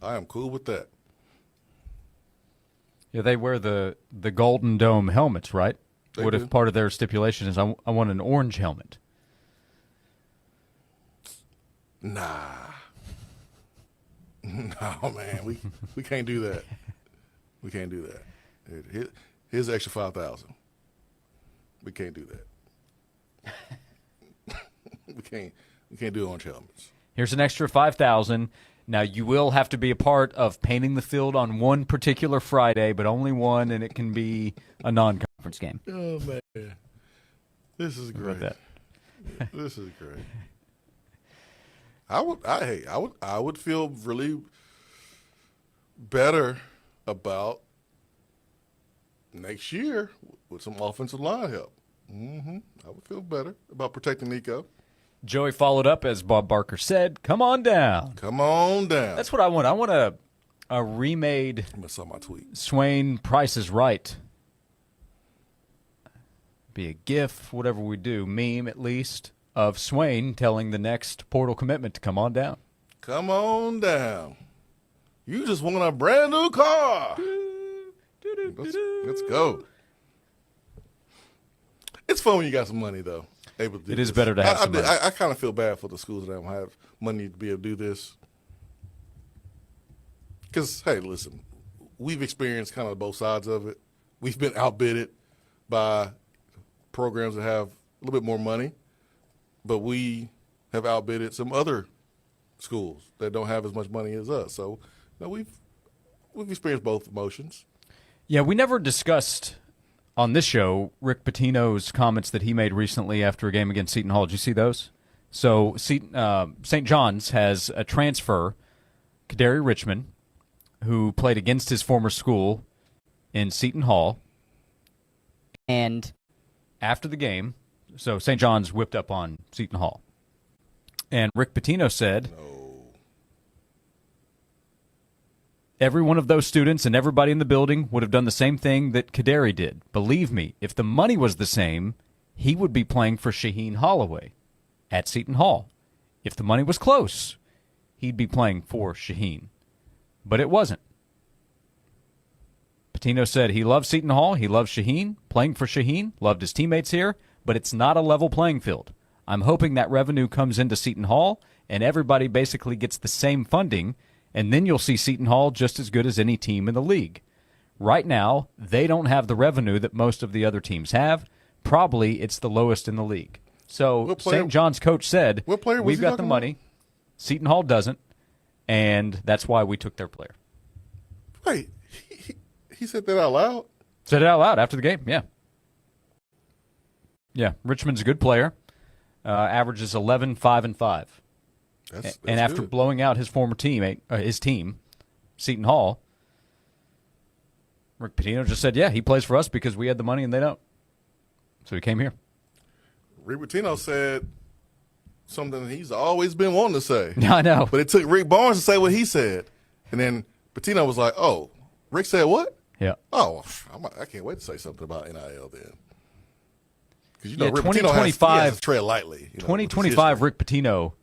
Speaker 7: I am cool with that.
Speaker 5: Yeah, they wear the Golden Dome helmets, right? What
Speaker 7: do.
Speaker 5: if part of their stipulation is I want an orange helmet?
Speaker 7: Nah. No, man. We can't do that. We can't do that. Here's the extra 5,000. We can't do that. We can't do orange helmets.
Speaker 5: Here's an extra 5,000. Now you will have to be a part of painting the field on one particular Friday, but only one, and it can be a non-conference game.
Speaker 7: Oh man, this is great. This is great. I would feel really better about next year with some offensive line help. I would feel better about protecting Nico.
Speaker 5: Joey followed up, as Bob Barker said, come on down.
Speaker 7: Come on down.
Speaker 5: That's what I want. I want a remade
Speaker 7: I saw my tweet.
Speaker 5: Swain Price is Right. Be a GIF, whatever we do, meme at least, of Swain telling the next portal commitment to come on down.
Speaker 7: Come on down. You just want a brand new car. Let's go. It's fun when you got some money, though. Able to do
Speaker 5: It is
Speaker 7: this.
Speaker 5: better to have some money.
Speaker 7: I kind of feel bad for the schools that don't have money to be able to do this. Because, hey, listen, we've experienced kind of both sides of it. We've been outbidded by programs that have a little bit more money, but we have outbidded some other schools that don't have as much money as us. So, we've experienced both emotions.
Speaker 5: Yeah, we never discussed on this show Rick Pitino's comments that he made recently after a game against Seton Hall. Did you see those? So St. John's has a transfer, Kadary Richmond, who played against his former school in Seton Hall.
Speaker 4: And
Speaker 5: after the game, so St. John's whipped up on Seton Hall. And Rick Pitino said, every one of those students and everybody in the building would have done the same thing that Kadary did. Believe me, if the money was the same, he would be playing for Shaheen Holloway at Seton Hall. If the money was close, he'd be playing for Shaheen. But it wasn't. Pitino said he loves Seton Hall, he loves Shaheen, playing for Shaheen, loved his teammates here, but it's not a level playing field. I'm hoping that revenue comes into Seton Hall and everybody basically gets the same funding, and then you'll see Seton Hall just as good as any team in the league. Right now, they don't have the revenue that most of the other teams have. Probably it's the lowest in the league. So St. John's coach said, we've got the money. Seton Hall doesn't, and that's why we took their player.
Speaker 7: Wait, he said that out loud?
Speaker 5: Said it out loud after the game, yeah. Yeah, Richmond's a good player. Averages 11, 5, and 5.
Speaker 7: That's
Speaker 5: and after
Speaker 7: good.
Speaker 5: blowing out his former team, Seton Hall, Rick Pitino just said, yeah, he plays for us because we had the money and they don't. So he came here.
Speaker 7: Rick Pitino said something he's always been wanting to say.
Speaker 5: I know.
Speaker 7: But it took Rick Barnes to say what he said. And then Pitino was like, oh, Rick said what?
Speaker 5: Yeah.
Speaker 7: Oh, I can't wait to say something about NIL then. Because,
Speaker 5: Yeah,
Speaker 7: Rick Pitino has to tread lightly.
Speaker 5: 2025 Rick Pitino,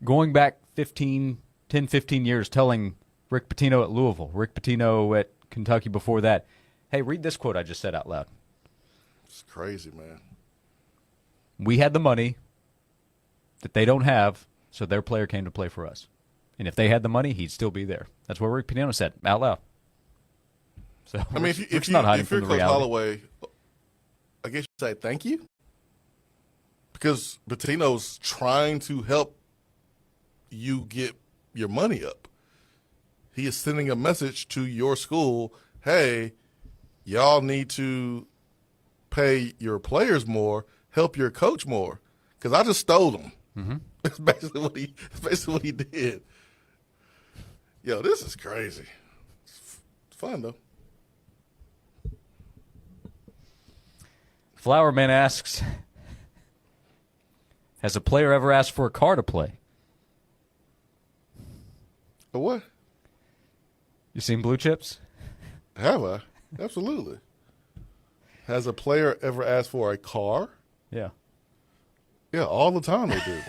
Speaker 5: going back 10, 15 years, telling Rick Pitino at Louisville, Rick Pitino at Kentucky before that, hey, read this quote I just said out loud.
Speaker 7: It's crazy, man.
Speaker 5: We had the money that they don't have, so their player came to play for us. And if they had the money, he'd still be there. That's what Rick Pitino said out loud. So
Speaker 7: I mean,
Speaker 5: Rick's not hiding
Speaker 7: if you're
Speaker 5: from the
Speaker 7: Coach
Speaker 5: reality.
Speaker 7: Holloway, I guess you say thank you, because Pitino's trying to help you get your money up. He is sending a message to your school, hey, y'all need to pay your players more, help your coach more, because I just stole them.
Speaker 5: Mm-hmm.
Speaker 7: That's basically what he did. Yo, this is crazy. It's fun, though.
Speaker 5: Flowerman asks, has a player ever asked for a car to play?
Speaker 7: A what?
Speaker 5: You seen Blue Chips?
Speaker 7: Have I? Absolutely. Has a player ever asked for a car?
Speaker 5: Yeah.
Speaker 7: Yeah, all the time they do.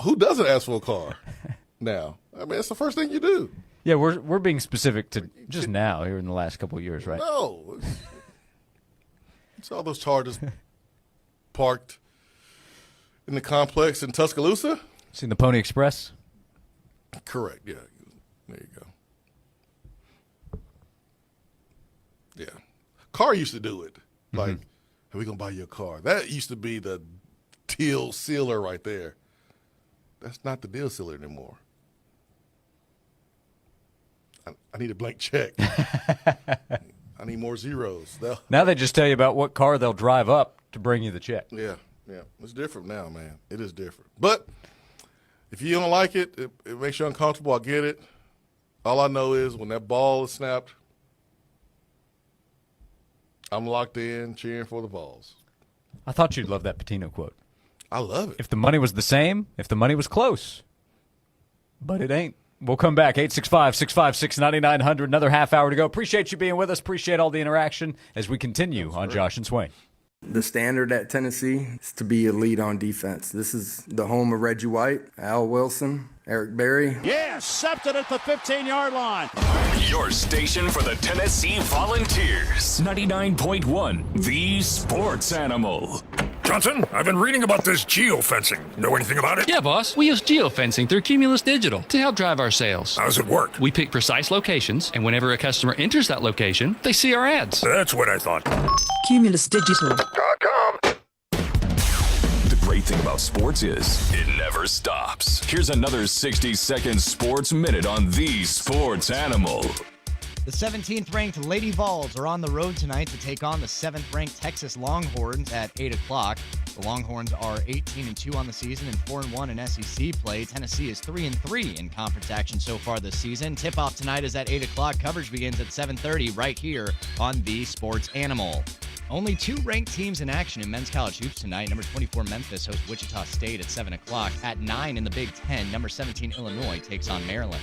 Speaker 7: Who doesn't ask for a car now? I mean, it's the first thing you do.
Speaker 5: Yeah, we're being specific to just now here in the last couple of years, right?
Speaker 7: No. It's all those Chargers parked in the complex in Tuscaloosa.
Speaker 5: Seen the Pony Express?
Speaker 7: Correct, yeah. There you go. Yeah. Car used to do it. Like, hey, we going to buy you a car. That used to be the deal sealer right there. That's not the deal sealer anymore. I need a blank check. I need more zeros.
Speaker 5: Now they just tell you about what car they'll drive up to bring you the check.
Speaker 7: Yeah. It's different now, man. It is different. But if you don't like it, it makes you uncomfortable. I get it. All I know is when that ball is snapped, I'm locked in cheering for the Vols.
Speaker 5: I thought you'd love that Pitino quote.
Speaker 7: I love it.
Speaker 5: If the money was the same, if the money was close. But it ain't. We'll come back, 865-656-9900, another half hour to go. Appreciate you being with us. Appreciate all the interaction as we continue on Josh and Swain.
Speaker 2: The standard at Tennessee is to be elite on defense. This is the home of Reggie White, Al Wilson, Eric Berry.
Speaker 3: Yeah, accepted at the 15-yard line.
Speaker 6: Your station for the Tennessee Volunteers. 99.1, the Sports Animal.
Speaker 12: Johnson, I've been reading about this geofencing. Know anything about it?
Speaker 14: Yeah, boss. We use geofencing through Cumulus Digital to help drive our sales.
Speaker 12: How does it work?
Speaker 14: We pick precise locations, and whenever a customer enters that location, they see our ads.
Speaker 12: That's what I thought.
Speaker 6: CumulusDigital.com. The great thing about sports is it never stops. Here's another 60-second sports minute on the Sports Animal.
Speaker 15: The 17th-ranked Lady Vols are on the road tonight to take on the 7th-ranked Texas Longhorns at 8 o'clock. The Longhorns are 18-2 on the season and 4-1 in SEC play. Tennessee is 3-3 in conference action so far this season. Tip-off tonight is at 8 o'clock. Coverage begins at 7:30 right here on the Sports Animal. Only 2 ranked teams in action in men's college hoops tonight. Number 24 Memphis hosts Wichita State at 7 o'clock. At 9 in the Big Ten, number 17 Illinois takes on Maryland.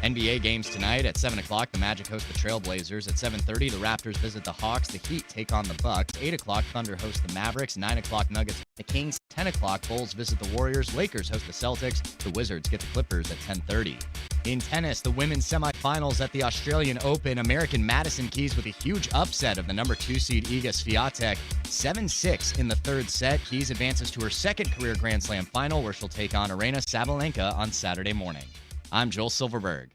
Speaker 15: NBA games tonight at 7 o'clock. The Magic host the Trailblazers. At 7:30, the Raptors visit the Hawks. The Heat take on the Bucks. 8 o'clock, Thunder host the Mavericks. 9 o'clock, Nuggets the Kings. 10 o'clock, Bulls visit the Warriors. Lakers host the Celtics. The Wizards get the Clippers at 10:30. In tennis, the women's semifinals at the Australian Open. American Madison Keys with a huge upset of the number 2 seed Iga Swiatek. 7-6 in the third set. Keys advances to her second career Grand Slam final, where she'll take on Aryna Sabalenka on Saturday morning. I'm Joel Silverberg.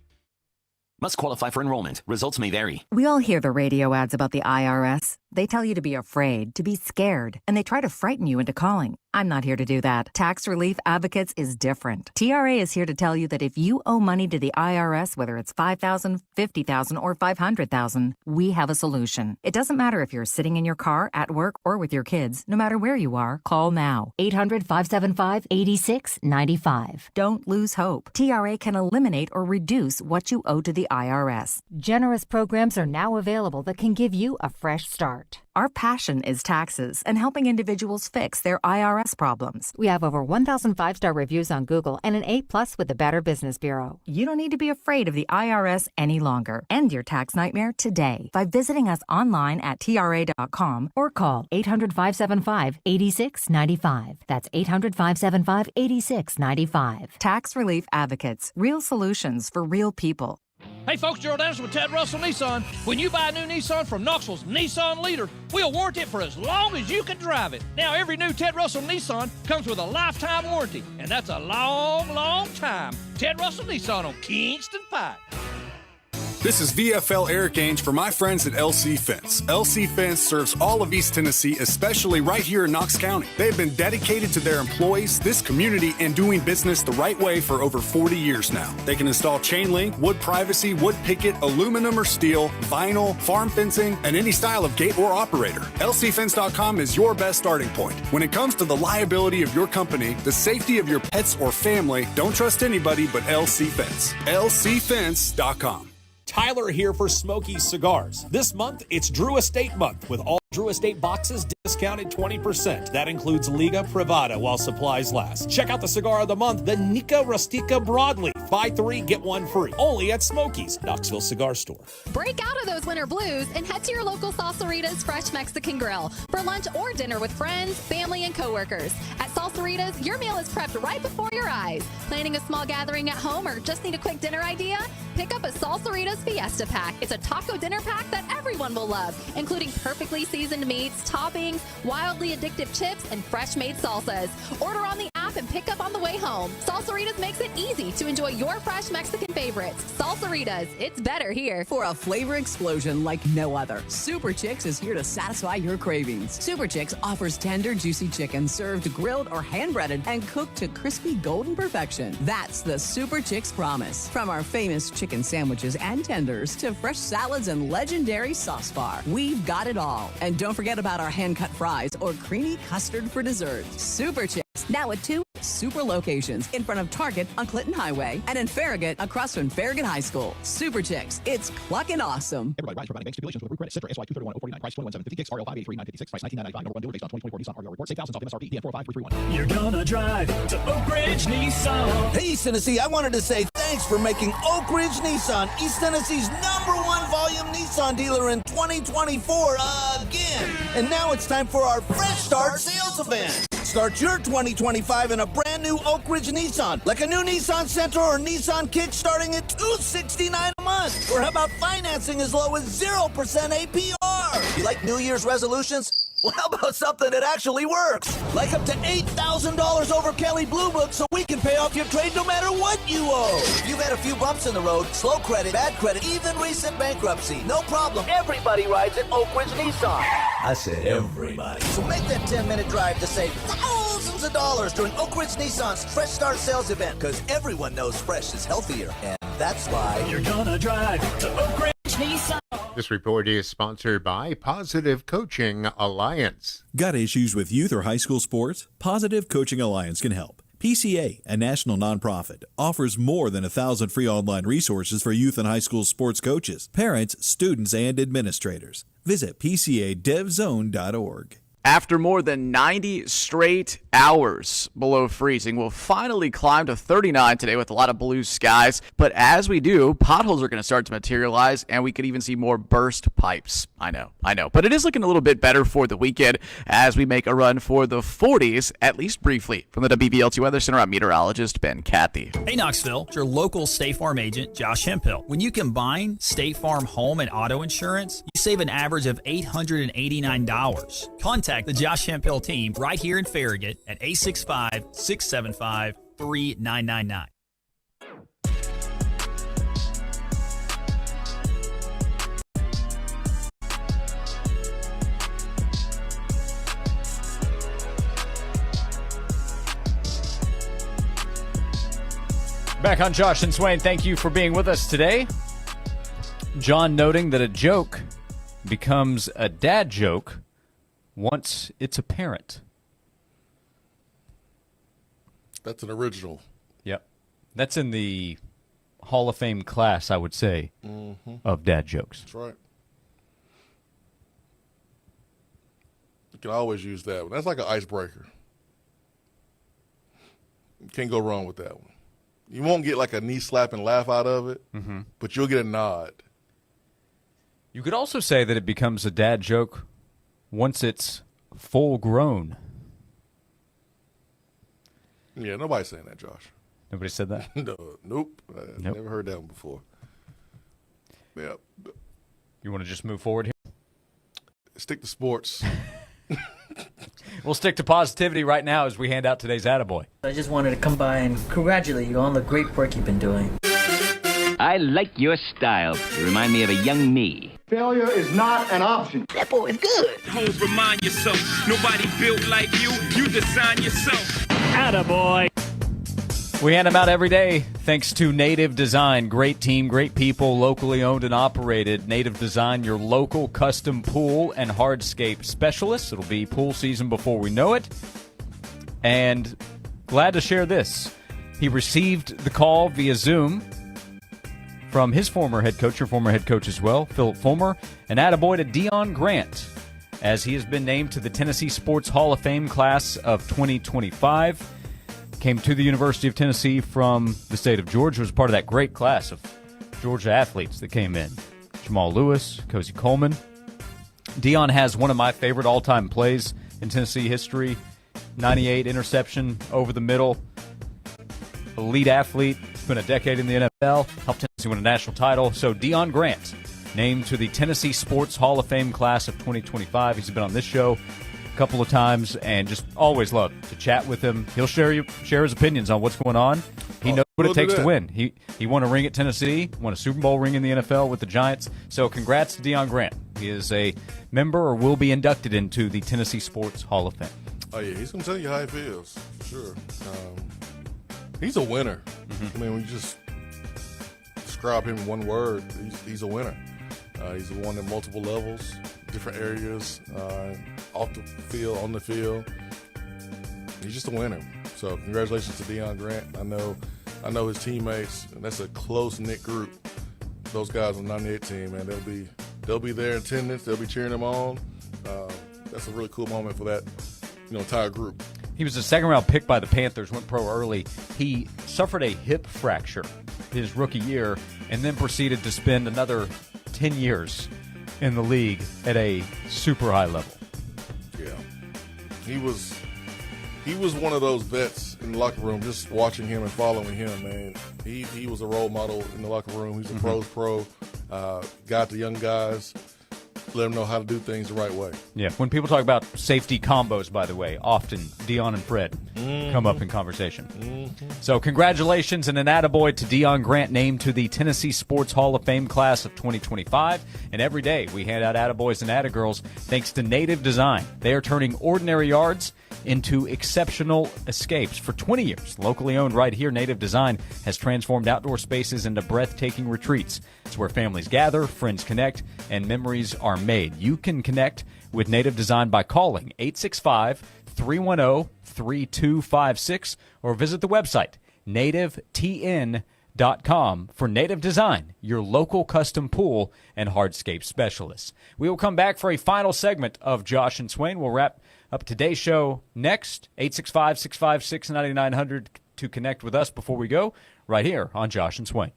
Speaker 22: Must qualify for enrollment. Results may vary.
Speaker 17: We all hear the radio ads about the IRS. They tell you to be afraid, to be scared, and they try to frighten you into calling. I'm not here to do that. Tax Relief Advocates is different. TRA is here to tell you that if you owe money to the IRS, whether it's $5,000, $50,000, or $500,000, we have a solution. It doesn't matter if you're sitting in your car, at work, or with your kids. No matter where you are, call now. 800-575-8695. Don't lose hope. TRA can eliminate or reduce what you owe to the IRS. Generous programs are now available that can give you a fresh start. Our passion is taxes and helping individuals fix their IRS problems. We have over 1,000 5-star reviews on Google and an A+ with the Better Business Bureau. You don't need to be afraid of the IRS any longer. End your tax nightmare today by visiting us online at TRA.com or call 800-575-8695. That's 800-575-8695. Tax Relief Advocates. Real solutions for real people.
Speaker 24: Hey folks, Gerald Anderson with Ted Russell Nissan. When you buy a new Nissan from Knoxville's Nissan Leader, we'll warranty it for as long as you can drive it. Now, every new Ted Russell Nissan comes with a lifetime warranty, and that's a long, long time. Ted Russell Nissan on Kingston Pike.
Speaker 28: This is VFL Eric Ainge for my friends at LC Fence. LC Fence serves all of East Tennessee, especially right here in Knox County. They've been dedicated to their employees, this community, and doing business the right way for over 40 years now. They can install chain link, wood privacy, wood picket, aluminum or steel, vinyl, farm fencing, and any style of gate or operator. LCFence.com is your best starting point. When it comes to the liability of your company, the safety of your pets or family, don't trust anybody but LC Fence. LCFence.com.
Speaker 18: Tyler here for Smoky Cigars. This month, it's Drew Estate Month with all Drew Estate boxes discounted 20%. That includes Liga Privada while supplies last. Check out the cigar of the month, the Nica Rustica Broadleaf. Buy 3, get 1 free. Only at Smoky's, Knoxville Cigar Store.
Speaker 23: Break out of those winter blues and head to your local Salsaritas Fresh Mexican Grill for lunch or dinner with friends, family, and coworkers. At Salsaritas, your meal is prepped right before your eyes. Planning a small gathering at home or just need a quick dinner idea? Pick up a Salsaritas Fiesta Pack. It's a taco dinner pack that everyone will love, including perfectly seasoned meats, toppings, wildly addictive chips, and fresh-made salsas. Order on the app and pick up on the way home. Salsaritas makes it easy to enjoy your fresh Mexican favorites. Salsaritas, it's better here.
Speaker 29: For a flavor explosion like no other, Super Chicks is here to satisfy your cravings. Super Chicks offers tender, juicy chicken served grilled or hand-breaded and cooked to crispy golden perfection. That's the Super Chicks promise. From our famous chicken sandwiches and tenders to fresh salads and legendary sauce bar, we've got it all. And don't forget about our hand-cut fries or creamy custard for dessert. Super Chicks, now at 2 super locations in front of Target on Clinton Highway and in Farragut across from Farragut High School. Super Chicks, it's clucking awesome.
Speaker 30: Everybody rise providing bank stipulations with approved credit. Citra SY 231-049, price 21,750 kicks, RL 583-956, price 1995, number 1 dealer based on 2024 Nissan RL report. Save thousands off MSRP, DM 45331.
Speaker 25: You're gonna drive to Oak Ridge Nissan.
Speaker 31: Hey, East Tennessee, I wanted to say thanks for making Oak Ridge Nissan East Tennessee's #1 volume Nissan dealer in 2024 again. win. And now it's time for our Fresh Start sales event. Start your 2025 in a brand new Oak Ridge Nissan, like a new Nissan Sentra or Nissan Kick starting at $269 a month. Or how about financing as low as 0% APR? You like New Year's resolutions? Well, how about something that actually works? Like up to $8,000 over Kelly Blue Book so we can pay off your trade no matter what you owe. If you've had a few bumps in the road, slow credit, bad credit, even recent bankruptcy, no problem. Everybody rides at Oak Ridge Nissan.
Speaker 1: I said everybody.
Speaker 31: So make that 10-minute drive to save thousands of dollars during Oak Ridge Nissan's Fresh Start sales event. Because everyone knows fresh is healthier. And that's why
Speaker 1: You're gonna drive to Oak Ridge Nissan.
Speaker 8: This report is sponsored by Positive Coaching Alliance.
Speaker 9: Got issues with youth or high school sports? Positive Coaching Alliance can help. PCA, a national nonprofit, offers more than 1,000 free online resources for youth and high school sports coaches, parents, students, and administrators. Visit PCADevZone.org.
Speaker 10: After more than 90 straight hours below freezing, we'll finally climb to 39 today with a lot of blue skies. But as we do, potholes are going to start to materialize, and we could even see more burst pipes. I know. But it is looking a little bit better for the weekend as we make a run for the 40s, at least briefly. From the WVLT Weather Center, I'm meteorologist Ben Cathy.
Speaker 11: Hey, Knoxville, it's your local State Farm agent, Josh Hemphill. When you combine State Farm home and auto insurance, you save an average of $889. Contact the Josh Hemphill team right here in Farragut at 865-675-3999.
Speaker 5: Back on Josh and Swain, thank you for being with us today. John noting that a joke becomes a dad joke once it's apparent.
Speaker 7: That's an original.
Speaker 5: Yep. That's in the Hall of Fame class, I would say, of dad jokes.
Speaker 7: That's right. You can always use that one. That's like an icebreaker. You can't go wrong with that one. You won't get like a knee-slapping laugh out of it, but you'll get a nod.
Speaker 5: You could also say that it becomes a dad joke once it's full grown.
Speaker 7: Yeah, nobody's saying that, Josh.
Speaker 5: Nobody said that?
Speaker 7: Nope. I've never heard that one before. Yeah.
Speaker 5: You want to just move forward here?
Speaker 7: Stick to sports.
Speaker 5: We'll stick to positivity right now as we hand out today's Attaboy.
Speaker 13: I just wanted to come by and congratulate you on the great work you've been doing.
Speaker 16: I like your style. You remind me of a young me.
Speaker 19: Failure is not an option.
Speaker 16: That boy is good.
Speaker 20: Homes, remind yourself, nobody built like you. You design yourself.
Speaker 5: Attaboy. We hand them out every day thanks to Native Design. Great team, great people, locally owned and operated. Native Design, your local custom pool and hardscape specialist. It'll be pool season before we know it. And glad to share this. He received the call via Zoom from his former head coach, your former head coach as well, Philip Fulmer, and attaboy to Deion Grant, as he has been named to the Tennessee Sports Hall of Fame class of 2025. Came to the University of Tennessee from the state of Georgia, was part of that great class of Georgia athletes that came in. Jamal Lewis, Cozy Coleman. Deion has one of my favorite all-time plays in Tennessee history, 98 interception over the middle. Elite athlete, spent a decade in the NFL, helped Tennessee win a national title. So Deion Grant, named to the Tennessee Sports Hall of Fame class of 2025. He's been on this show a couple of times and just always love to chat with him. He'll share his opinions on what's going on. He knows what it takes to win. He won a ring at Tennessee, won a Super Bowl ring in the NFL with the Giants. So congrats to Deion Grant. He is a member or will be inducted into the Tennessee Sports Hall of Fame.
Speaker 7: Oh, yeah, he's going to tell you how he feels, for sure. He's a winner. I mean, when you just describe him in one word, he's a winner. He's won at multiple levels, different areas, off the field, on the field. He's just a winner. So congratulations to Deion Grant. I know his teammates, and that's a close-knit group. Those guys on the 98 team, man, they'll be there in attendance. They'll be cheering him on. That's a really cool moment for that entire group.
Speaker 5: He was a second-round pick by the Panthers, went pro early. He suffered a hip fracture his rookie year and then proceeded to spend another 10 years in the league at a super high level.
Speaker 7: Yeah. He was one of those vets in the locker room, just watching him and following him, man. He was a role model in the locker room. He's a pro's pro. Got the young guys, let them know how to do things the right way.
Speaker 5: Yeah, when people talk about safety combos, by the way, often Dion and Fred come up in conversation. So congratulations and an attaboy to Dion Grant, named to the Tennessee Sports Hall of Fame class of 2025. And every day we hand out attaboys and attagirls thanks to Native Design. They are turning ordinary yards into exceptional escapes. For 20 years, locally owned right here, Native Design has transformed outdoor spaces into breathtaking retreats. It's where families gather, friends connect, and memories are made. You can connect with Native Design by calling 865-310-3256 or visit the website nativetn.com for Native Design, your local custom pool and hardscape specialists. We will come back for a final segment of Josh and Swain. We'll wrap up today's show next. 865-656-9900 to connect with us before we go, right here on Josh and Swain.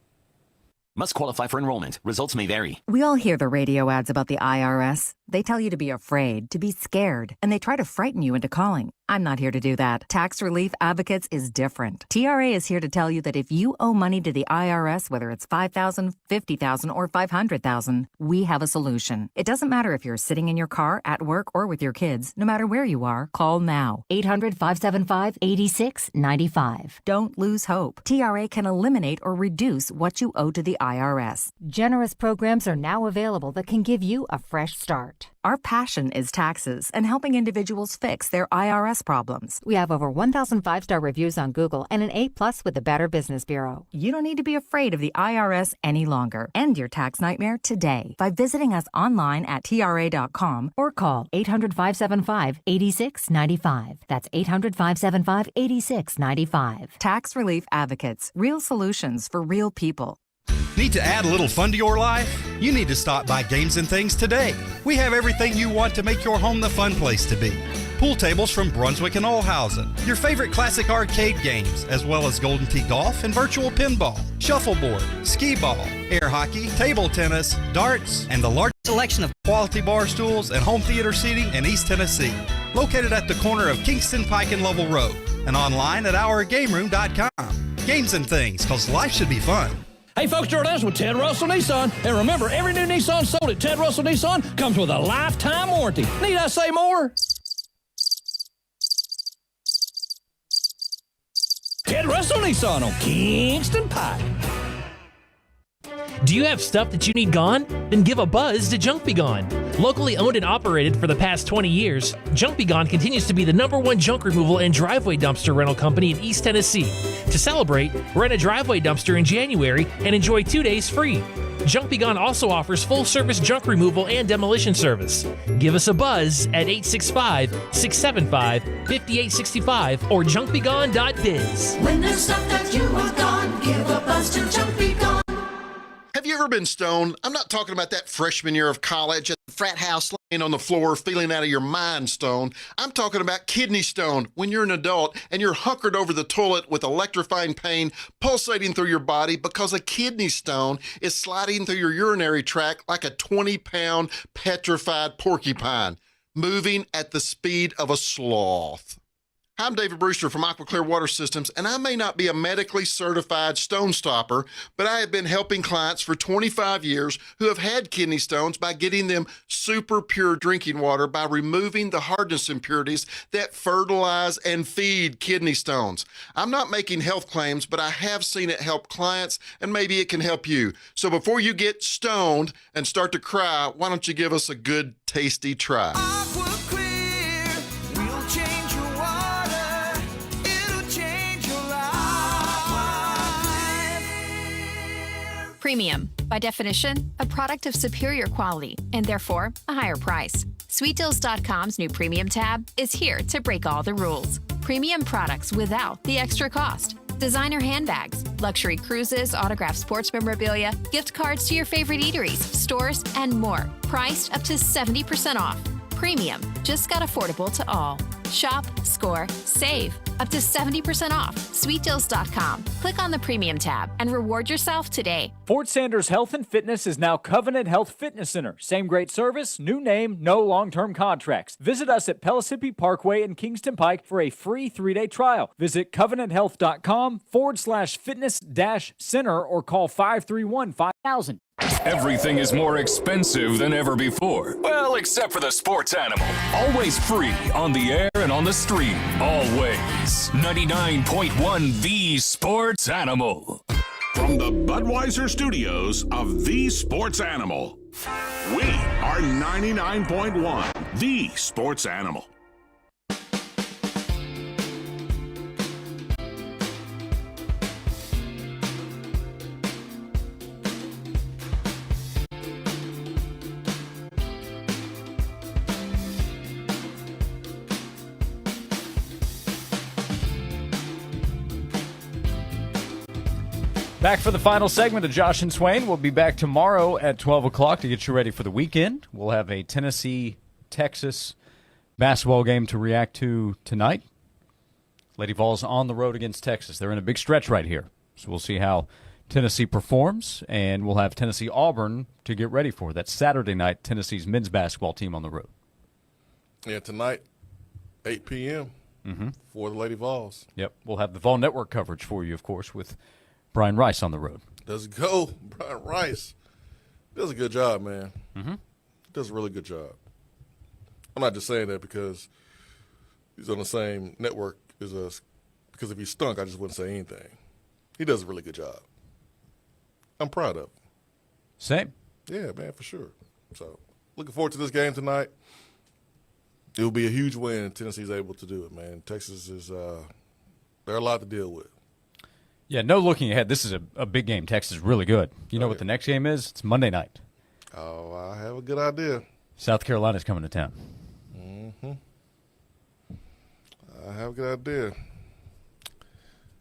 Speaker 2: Must qualify for enrollment. Results may vary.
Speaker 17: We all hear the radio ads about the IRS. They tell you to be afraid, to be scared, and they try to frighten you into calling. I'm not here to do that. Tax Relief Advocates is different. TRA is here to tell you that if you owe money to the IRS, whether it's $5,000, $50,000, or $500,000, we have a solution. It doesn't matter if you're sitting in your car, at work, or with your kids. No matter where you are, call now. 800-575-8695. Don't lose hope. TRA can eliminate or reduce what you owe to the IRS. Generous programs are now available that can give you a fresh start. Our passion is taxes and helping individuals fix their IRS problems. We have over 1,000 5-star reviews on Google and an A+ with the Better Business Bureau. You don't need to be afraid of the IRS any longer. End your tax nightmare today by visiting us online at TRA.com or call 800-575-8695. That's 800-575-8695. Tax Relief Advocates. Real solutions for real people.
Speaker 3: Need to add a little fun to your life? You need to stop by Games and Things today. We have everything you want to make your home the fun place to be. Pool tables from Brunswick and Olhausen, your favorite classic arcade games, as well as Golden Tee Golf and virtual pinball, shuffleboard, skee ball, air hockey, table tennis, darts, and the largest selection of quality bar stools and home theater seating in East Tennessee. Located at the corner of Kingston Pike and Lovell Road, and online at ourgameroom.com. Games and Things, because life should be fun.
Speaker 30: Hey folks, Jordan's with Ted Russell Nissan. And remember, every new Nissan sold at Ted Russell Nissan comes with a lifetime warranty. Need I say more? Ted Russell Nissan on Kingston Pike.
Speaker 24: Do you have stuff that you need gone? Then give a buzz to Junk Be Gone. Locally owned and operated for the past 20 years, Junk Be Gone continues to be the #1 junk removal and driveway dumpster rental company in East Tennessee. To celebrate, rent a driveway dumpster in January and enjoy 2 days free. Junk Be Gone also offers full-service junk removal and demolition service. Give us a buzz at 865-675-5865 or junkbegone.biz.
Speaker 25: When there's stuff that you want gone, give a buzz to Junk Be Gone.
Speaker 4: Have you ever been stoned? I'm not talking about that freshman year of college at the frat house laying on the floor feeling out of your mind stoned. I'm talking about kidney stone when you're an adult and you're hunkered over the toilet with electrifying pain pulsating through your body because a kidney stone is sliding through your urinary tract like a 20-pound petrified porcupine, moving at the speed of a sloth. I'm David Brewster from Aqua Clear Water Systems, and I may not be a medically certified stone stopper, but I have been helping clients for 25 years who have had kidney stones by getting them super pure drinking water by removing the hardness impurities that fertilize and feed kidney stones. I'm not making health claims, but I have seen it help clients, and maybe it can help you. So before you get stoned and start to cry, why don't you give us a good, tasty try?
Speaker 23: Premium, by definition, a product of superior quality and therefore a higher price. SweetDeals.com's new Premium tab is here to break all the rules. Premium products without the extra cost. Designer handbags, luxury cruises, autographed sports memorabilia, gift cards to your favorite eateries, stores, and more. Priced up to 70% off. Premium just got affordable to all. Shop,
Speaker 6: score, save. Up to 70% off. SweetDeals.com. Click on the Premium tab and reward yourself today.
Speaker 12: Fort Sanders Health and Fitness is now Covenant Health Fitness Center. Same great service, new name, no long-term contracts. Visit us at Pellissippi Parkway and Kingston Pike for a free 3-day trial. Visit covenanthealth.com/fitness-center or call 531-5000.
Speaker 14: Everything is more expensive than ever before. Well, except for the sports animal. Always free on the air and on the stream. Always. 99.1 The Sports Animal.
Speaker 15: From the Budweiser studios of The Sports Animal, we are 99.1 The Sports Animal.
Speaker 5: Back for the final segment of Josh and Swain. We'll be back tomorrow at 12 o'clock to get you ready for the weekend. We'll have a Tennessee-Texas basketball game to react to tonight. Lady Vols on the road against Texas. They're in a big stretch right here. So we'll see how Tennessee performs, and we'll have Tennessee-Auburn to get ready for. That's Saturday night, Tennessee's men's basketball team on the road.
Speaker 7: Yeah, tonight, 8 p.m. For the Lady Vols.
Speaker 5: Yep. We'll have the Vol Network coverage for you, of course, with Brian Rice on the road.
Speaker 7: Does go. Brian Rice does a good job, man. Does a really good job. I'm not just saying that because he's on the same network as us. Because if he stunk, I just wouldn't say anything. He does a really good job. I'm proud of him.
Speaker 5: Same.
Speaker 7: Yeah, man, for sure. So, looking forward to this game tonight. It will be a huge win if Tennessee's able to do it, man. Texas is they're a lot to deal with.
Speaker 5: Yeah, no looking ahead. This is a big game. Texas is really good. You know what the next game is? It's Monday night.
Speaker 7: Oh, I have a good idea.
Speaker 5: South Carolina's coming to town.
Speaker 7: I have a good idea.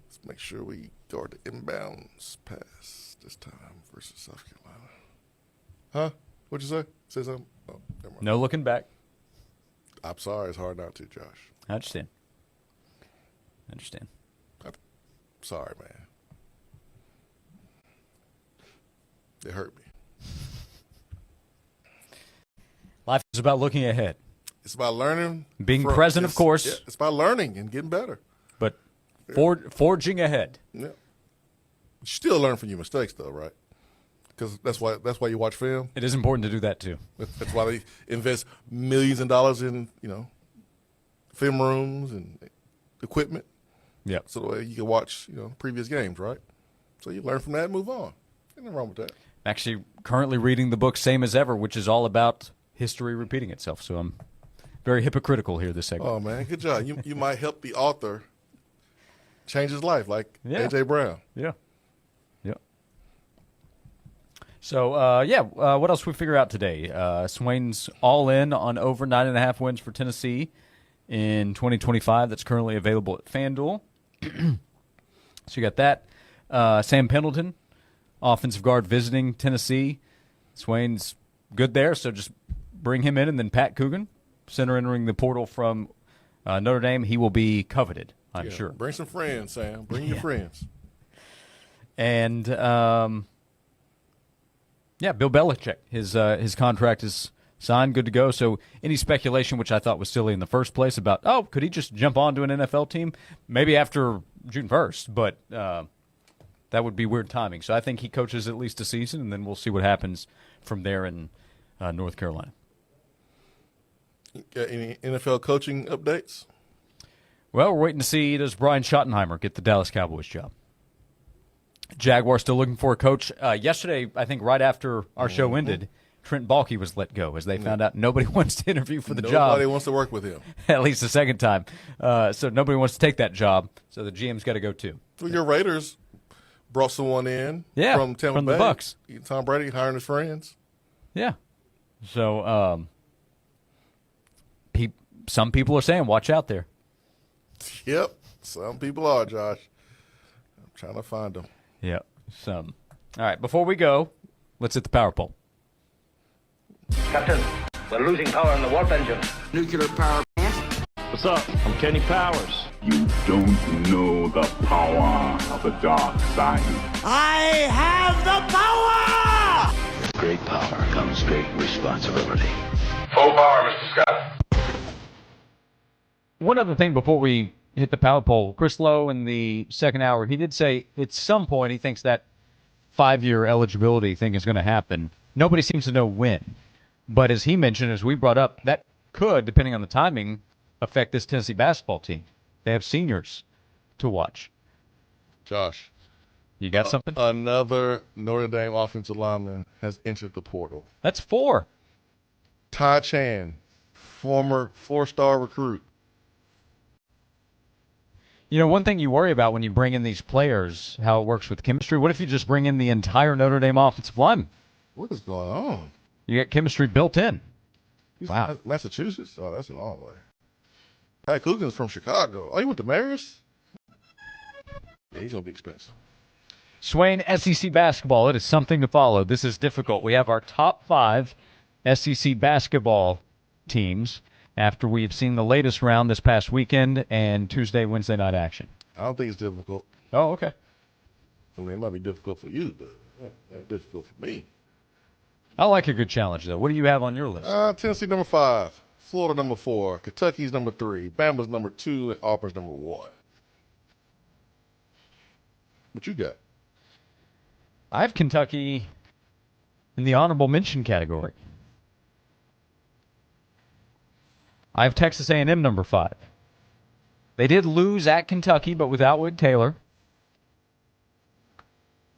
Speaker 7: Let's make sure we guard the inbounds pass this time versus South Carolina. Huh? What'd you say? Say something? Oh, never mind.
Speaker 5: No looking back.
Speaker 7: I'm sorry. It's hard not to, Josh.
Speaker 5: I understand.
Speaker 7: Sorry, man. It hurt me.
Speaker 5: Life is about looking ahead.
Speaker 7: It's about learning.
Speaker 5: Being present, of course.
Speaker 7: Yeah, it's about learning and getting better.
Speaker 5: But forging ahead.
Speaker 7: Yeah. You still learn from your mistakes, though, right? Because that's why you watch film.
Speaker 5: It is important to do that, too.
Speaker 7: That's why they invest millions of dollars in, film rooms and equipment.
Speaker 5: Yeah.
Speaker 7: So the way you can watch, previous games, right? So you learn from that and move on. Ain't nothing wrong with that.
Speaker 5: I'm actually currently reading the book Same as Ever, which is all about history repeating itself. So I'm very hypocritical here this segment.
Speaker 7: Oh, man, good job. You might help the author change his life, like A.J. Brown.
Speaker 5: Yeah. So, what else we figure out today? Swain's all in on over 9.5 wins for Tennessee in 2025. That's currently available at FanDuel. So you got that. Sam Pendleton, offensive guard, visiting Tennessee. Swain's good there, so just bring him in. And then Pat Coogan, center entering the portal from Notre Dame. He will be coveted, I'm sure.
Speaker 7: Bring some friends, Sam. Bring your friends.
Speaker 5: And, Bill Belichick. His contract is signed, good to go. So any speculation, which I thought was silly in the first place, about, could he just jump onto an NFL team? Maybe after June 1st, but that would be weird timing. So I think he coaches at least a season, and then we'll see what happens from there in North Carolina.
Speaker 7: Got any NFL coaching updates?
Speaker 5: Well, we're waiting to see, does Brian Schottenheimer get the Dallas Cowboys job? Jaguars still looking for a coach. Yesterday, I think right after our show ended, Trent Baalke was let go as they found out nobody wants to interview for the job.
Speaker 7: Nobody wants to work with him.
Speaker 5: At least the second time. So nobody wants to take that job. So the GM's got to go too.
Speaker 7: Well, your Raiders brought someone in from Tampa Bay.
Speaker 5: The Bucks.
Speaker 7: Tom Brady hiring his friends.
Speaker 5: Yeah. So some people are saying, watch out there.
Speaker 7: Yep. Some people are, Josh. I'm trying to find them.
Speaker 5: Yeah, some. All right, before we go, let's hit the power poll.
Speaker 18: Captain, we're losing power in the warp engine.
Speaker 21: Nuclear power plant.
Speaker 1: What's up? I'm Kenny Powers.
Speaker 15: You don't know the power of the dark side.
Speaker 25: I have the power!
Speaker 16: With great power comes great responsibility.
Speaker 15: Full power, Mr. Scott.
Speaker 5: One other thing before we hit the power poll, Chris Lowe in the second hour, he did say at some point he thinks that 5-year eligibility thing is going to happen. Nobody seems to know when. But as he mentioned, as we brought up, that could, depending on the timing, affect this Tennessee basketball team. They have seniors to watch.
Speaker 7: Josh.
Speaker 5: You got something?
Speaker 7: Another Notre Dame offensive lineman has entered the portal.
Speaker 5: That's 4.
Speaker 7: Ty Chan, former 4-star recruit.
Speaker 5: You know, one thing you worry about when you bring in these players, how it works with chemistry. What if you just bring in the entire Notre Dame offensive line?
Speaker 7: What is going on?
Speaker 5: You get chemistry built in.
Speaker 7: He's
Speaker 5: Wow.
Speaker 7: Massachusetts? Oh, that's an all way. Pat Coogan's from Chicago. Oh, you went to Marist? Yeah, he's going to be expensive.
Speaker 5: Swain, SEC basketball. It is something to follow. This is difficult. We have our top 5 SEC basketball teams after we have seen the latest round this past weekend and Tuesday, Wednesday night action.
Speaker 7: I don't think it's difficult.
Speaker 5: Oh, okay.
Speaker 7: I mean, it might be difficult for you, but it's difficult for me.
Speaker 5: I like a good challenge, though. What do you have on your list?
Speaker 7: Tennessee number 5, Florida number 4, Kentucky's number 3, Bama's number 2, and Auburn's number 1. What you got?
Speaker 5: I have Kentucky in the honorable mention category. I have Texas A&M number 5. They did lose at Kentucky, but without Wood Taylor.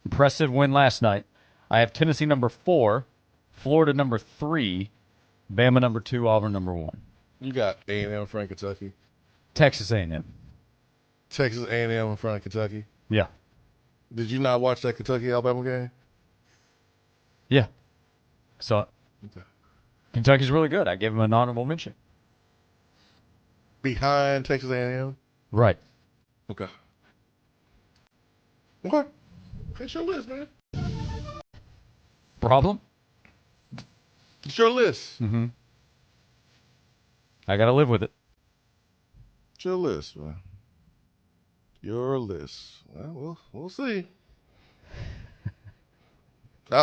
Speaker 5: Impressive win last night. I have Tennessee number 4, Florida number 3, Bama number 2, Auburn number 1.
Speaker 7: You got A&M in front of Kentucky.
Speaker 5: Texas A&M.
Speaker 7: Texas A&M in front of Kentucky.
Speaker 5: Yeah.
Speaker 7: Did you not watch that Kentucky-Alabama game?
Speaker 5: Yeah. So
Speaker 7: Okay.
Speaker 5: Kentucky's really good. I gave them an honorable mention.
Speaker 7: Behind Texas A&M?
Speaker 5: Right.
Speaker 7: Okay. Okay. It's your list, man.
Speaker 5: Problem?
Speaker 7: It's your list.
Speaker 5: Mm-hmm. I got to live with it.
Speaker 7: It's your list, man. Your list. Well, we'll see.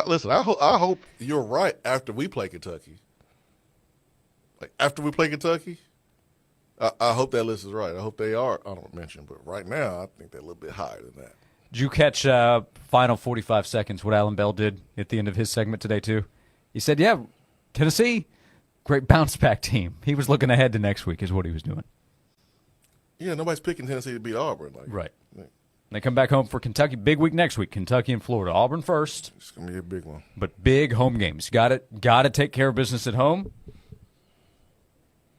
Speaker 7: Listen, I hope you're right after we play Kentucky. Like, after we play Kentucky, I hope that list is right. I hope they are honorable mention. But right now, I think they're a little bit higher than that.
Speaker 5: Did you catch final 45 seconds what Alan Bell did at the end of his segment today, too? He said, yeah, Tennessee, great bounce-back team. He was looking ahead to next week is what he was doing.
Speaker 7: Yeah, nobody's picking Tennessee to beat Auburn.
Speaker 5: Right. They come back home for Kentucky. Big week next week. Kentucky and Florida. Auburn first.
Speaker 7: It's going to be a big one.
Speaker 5: But big home games. Got to take care of business at home.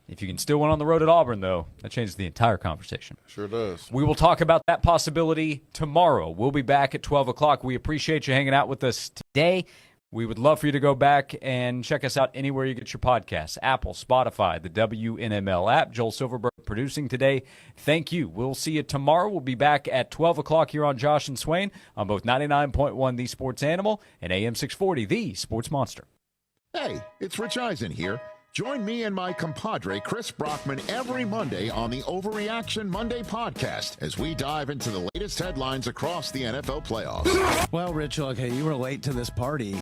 Speaker 5: If you can still win on the road at Auburn, though, that changes the entire conversation.
Speaker 7: Sure does.
Speaker 5: We will talk about that possibility tomorrow. We'll be back at 12 o'clock. We appreciate you hanging out with us today. We would love for you to go back and check us out anywhere you get your podcasts. Apple, Spotify, the WNML app. Joel Silverberg producing today. Thank you. We'll see you tomorrow. We'll be back at 12 o'clock here on Josh and Swain on both 99.1 The Sports Animal and AM 640 The Sports Monster.
Speaker 8: Hey, it's Rich Eisen here. Join me and my compadre, Chris Brockman, every Monday on the Overreaction Monday podcast as we dive into the latest headlines across the NFL playoffs.
Speaker 9: Well, Rich, okay, you were late to this party.